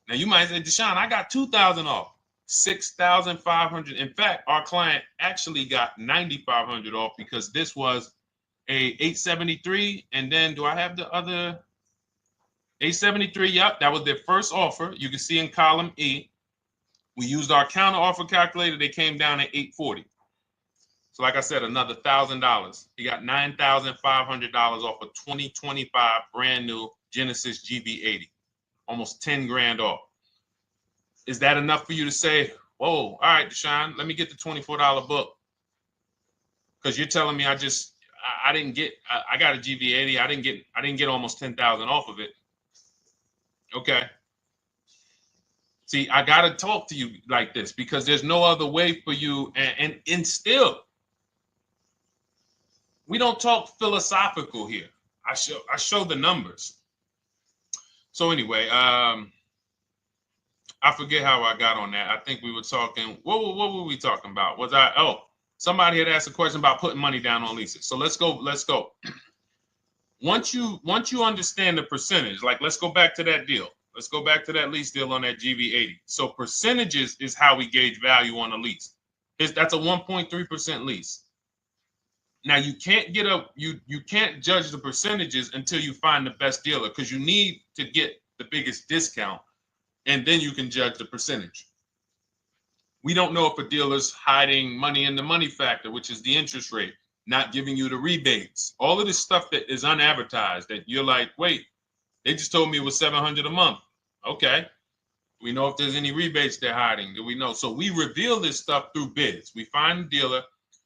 Now you might say, Deshone, I got $2,000 off. $6,500. In fact, our client actually got $9,500 off because this was a 873. And then do I have the other 873? Yep, that was their first offer. You can see in column E. We used our counter offer calculator. They came down at 840. So like I said, another $1,000. He got $9,500 off a 2025 brand new Genesis GV80. Almost 10 grand off. Is that enough for you to say, whoa, all right, Deshone, let me get the $24 book? Because you're telling me I got a GV80. I didn't get almost 10,000 off of it. Okay. See, I got to talk to you like this because there's no other way for you. And still, we don't talk philosophical here. I show the numbers. So anyway, I forget how I got on that. I think we were talking. What were we talking about? Somebody had asked a question about putting money down on leases. So let's go. Once you understand the percentage, like let's go back to that deal. Let's go back to that lease deal on that GV80. So percentages is how we gauge value on a lease. That's a 1.3% lease. Now you can't you can't judge the percentages until you find the best dealer because you need to get the biggest discount, and then you can judge the percentage. We don't know if a dealer's hiding money in the money factor, which is the interest rate, not giving you the rebates, all of this stuff that is unadvertised that you're like, wait, they just told me it was $700 a month. Okay. We know if there's any rebates they're hiding. Do we know? So we reveal this stuff through bids. We find the dealer,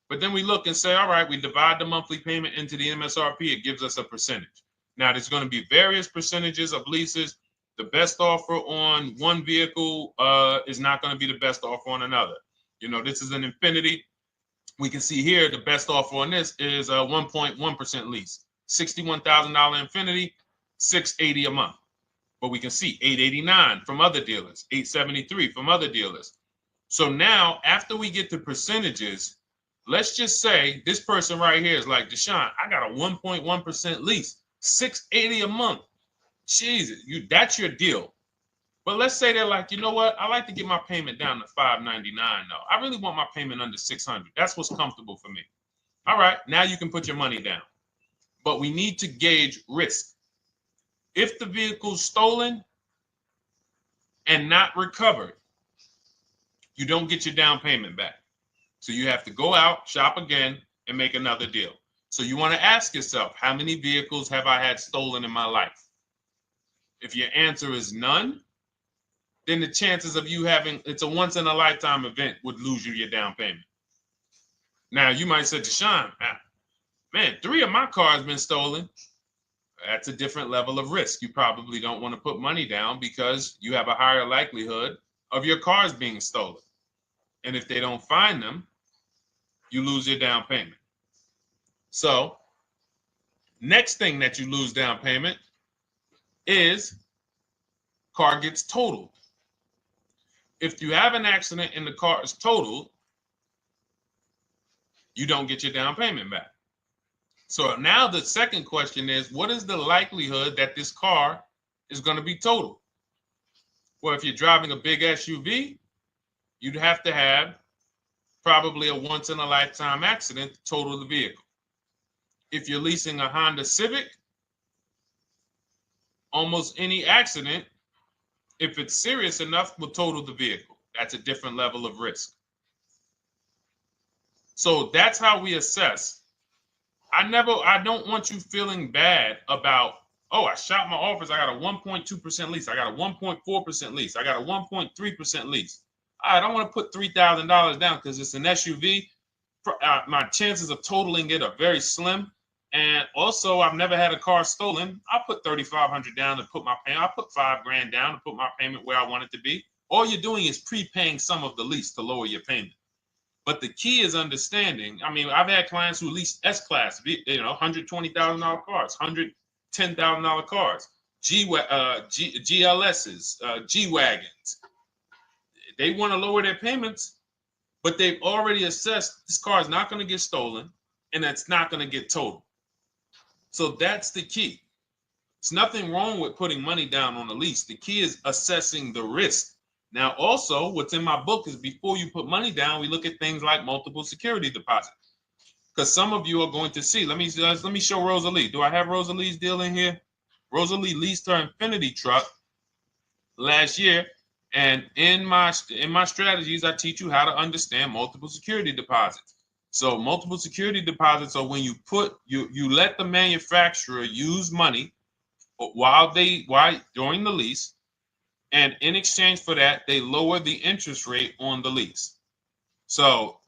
but then we look and say, all right, we divide the monthly payment into the MSRP. It gives us a percentage. Now, there's going to be various percentages of leases. The best offer on one vehicle is not going to be the best offer on another. This is an Infinity. We can see here the best offer on this is a 1.1% lease. $61,000 Infinity, $680 a month. But we can see $889 from other dealers, $873 from other dealers. So now, after we get the percentages, let's just say this person right here is like, Deshone, I got a 1.1% lease, $680 a month. Jesus, that's your deal. But let's say they're like, you know what? I like to get my payment down to $599 though. I really want my payment under $600. That's what's comfortable for me. All right, now you can put your money down. But we need to gauge risk. If the vehicle's stolen and not recovered, you don't get your down payment back. So you have to go out, shop again, and make another deal. So you want to ask yourself, how many vehicles have I had stolen in my life? If your answer is none, then the chances of you having, it's a once in a lifetime event, would lose you your down payment. Now you might say, Deshone, man, 3 of my cars been stolen. That's a different level of risk. You probably don't want to put money down because you have a higher likelihood of your cars being stolen. And if they don't find them, you lose your down payment. So next thing that you lose down payment is car gets totaled. If you have an accident and the car is totaled, you don't get your down payment back. So now the second question is, what is the likelihood that this car is going to be totaled? Well, if you're driving a big SUV, you'd have to have probably a once in a lifetime accident to total the vehicle. If you're leasing a Honda Civic, almost any accident, if it's serious enough, will total the vehicle. That's a different level of risk. So that's how we assess. I don't want you feeling bad about, oh, I shot my office, I got a 1.2% lease, I got a 1.4% lease, I got a 1.3% lease. I don't want to put $3,000 down because it's an SUV. My chances of totaling it are very slim. And also, I've never had a car stolen. I put $3,500 down to put my payment. I put $5,000 down to put my payment where I want it to be. All you're doing is prepaying some of the lease to lower your payment. But the key is understanding. I mean, I've had clients who lease S-Class, $120,000 cars, $110,000 cars, GLSs, G-Wagons. They want to lower their payments, but they've already assessed this car is not going to get stolen and it's not going to get totaled. So that's the key. There's nothing wrong with putting money down on a lease. The key is assessing the risk. Now, also, what's in my book is before you put money down, we look at things like multiple security deposit. Because some of you are going to see, let me show Rosalie. Do I have Rosalie's deal in here? Rosalie leased her Infinity truck last year. And in my strategies, I teach you how to understand multiple security deposits. So multiple security deposits are when you let the manufacturer use money during the lease, and in exchange for that, they lower the interest rate on the lease. So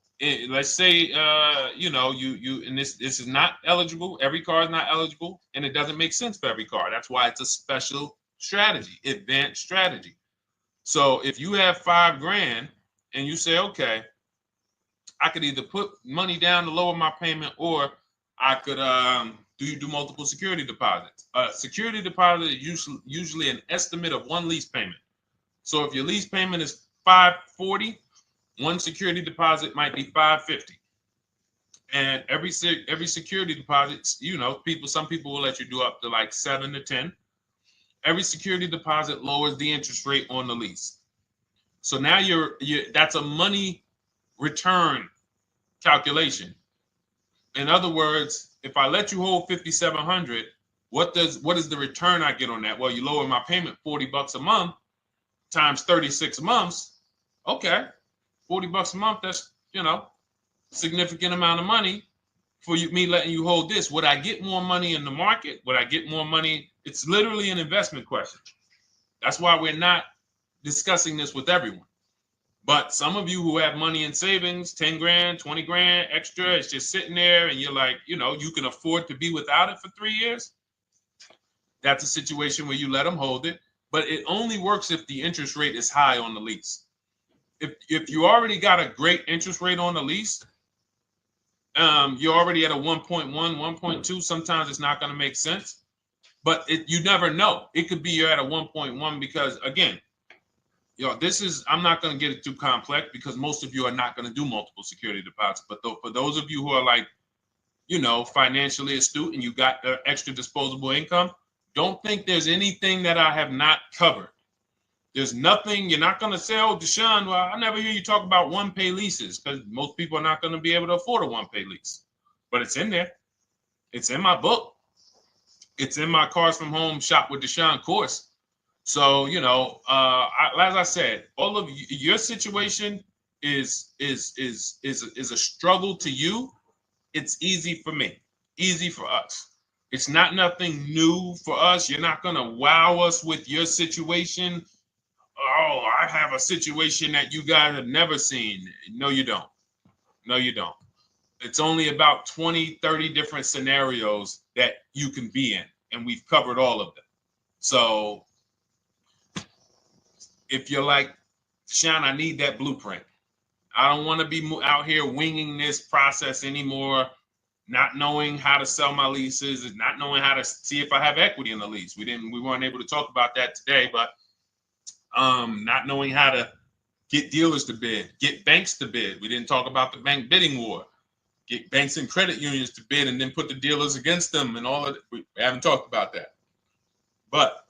let's say and this is not eligible. Every car is not eligible, and it doesn't make sense for every car. That's why it's a special strategy, advanced strategy. So if you have $5,000 and you say, okay, I could either put money down to lower my payment, or I could do multiple security deposits. Security deposit is usually an estimate of one lease payment. So if your lease payment is $540, one security deposit might be $550. And every security deposit, some people will let you do up to like 7 to 10. Every security deposit lowers the interest rate on the lease. So now that's a money return calculation. In other words, if I let you hold $5,700, what is the return I get on that? Well, you lower my payment $40 a month times 36 months. Okay, $40 a month. That's significant amount of money for me letting you hold this. Would I get more money in the market? Would I get more money? It's literally an investment question. That's why we're not discussing this with everyone. But some of you who have money in savings, 10 grand, 20 grand extra, it's just sitting there and you're like, you can afford to be without it for 3 years. That's a situation where you let them hold it, but it only works if the interest rate is high on the lease. If you already got a great interest rate on the lease, you're already at a 1.1, 1.2. Sometimes it's not going to make sense, but you never know. It could be you're at a 1.1 because, again, this is, I'm not going to get it too complex because most of you are not going to do multiple security deposits. But for those of you who are like, financially astute and you got extra disposable income, don't think there's anything that I have not covered. There's nothing. You're not going to say, oh, Deshone, well, I never hear you talk about one-pay leases, because most people are not going to be able to afford a one-pay lease. But it's in there. It's in my book. It's in my Cars from Home Shop with Deshone course. So, as I said, all of your situation is a struggle to you. It's easy for me, easy for us. It's not nothing new for us. You're not going to wow us with your situation. Oh, I have a situation that you guys have never seen. No, you don't. No, you don't. It's only about 20, 30 different scenarios that you can be in, and we've covered all of them. So if you're like, Deshone, I need that blueprint. I don't want to be out here winging this process anymore, not knowing how to sell my leases and not knowing how to see if I have equity in the lease. We weren't able to talk about that today, but not knowing how to get dealers to bid, get banks to bid. We didn't talk about the bank bidding war. Get banks and credit unions to bid and then put the dealers against them and all of it. We haven't talked about that. But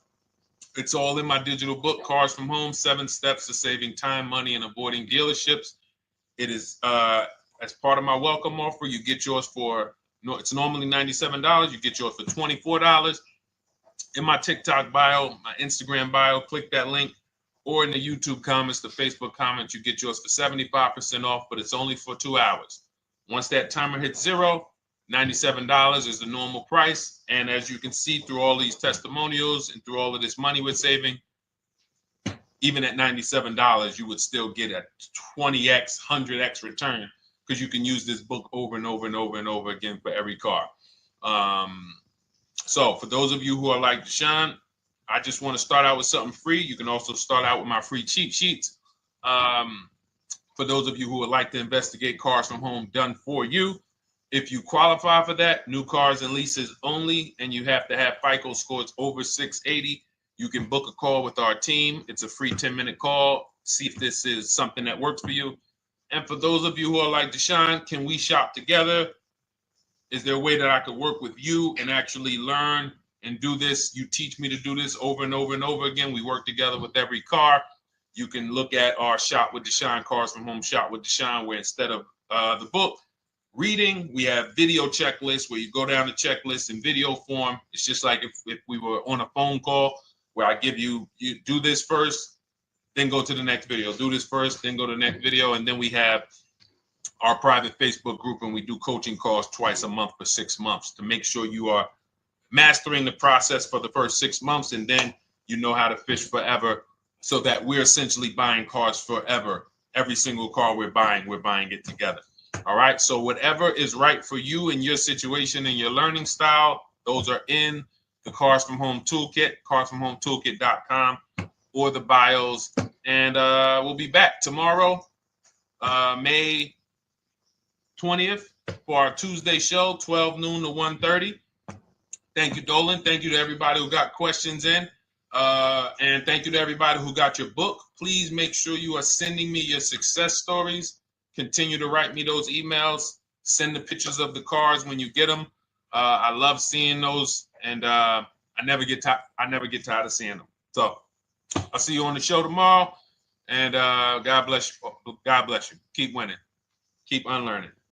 it's all in my digital book, Cars from Home, 7 Steps to Saving Time, Money, and Avoiding Dealerships. It is as part of my welcome offer. You get yours it's normally $97. You get yours for $24. In my TikTok bio, my Instagram bio, click that link, or in the YouTube comments, the Facebook comments, you get yours for 75% off, but it's only for 2 hours. Once that timer hits 0, $97 is the normal price. And as you can see through all these testimonials and through all of this money we're saving, even at $97, you would still get a 20x, 100x return, because you can use this book over and over and over and over again for every car. So for those of you who are like, Deshone, I just want to start out with something free. You can also start out with my free cheat sheets. For those of you who would like to investigate Cars from Home done for you, if you qualify for that, new cars and leases only, and you have to have FICO scores over 680, you can book a call with our team. It's a free 10-minute call. See if this is something that works for you. And for those of you who are like, Deshone, can we shop together? Is there a way that I could work with you and actually learn and do this? You teach me to do this over and over and over again. We work together with every car. You can look at our Shop with Deshone, Cars from Home Shop with Deshone, where instead of the book reading, we have video checklists where you go down the checklist in video form. It's just like if we were on a phone call, where I give you do this first, then go to the next video. Do this first, then go to the next video. And then we have our private Facebook group, and we do coaching calls twice a month for 6 months to make sure you are mastering the process for the first 6 months, and then you know how to fish forever, so that we're essentially buying cars forever. Every single car we're buying it together. All right. So whatever is right for you and your situation and your learning style, those are in the Cars from Home Toolkit, carsfromhometoolkit.com, or the bios. And we'll be back tomorrow, May 20th, for our Tuesday show, 12 noon to 1:30. Thank you, Dolan. Thank you to everybody who got questions in. And thank you to everybody who got your book. Please make sure you are sending me your success stories. Continue to write me those emails. Send the pictures of the cars when you get them. I love seeing those, and I never get tired of seeing them. So I'll see you on the show tomorrow, and God bless you. God bless you. Keep winning. Keep unlearning.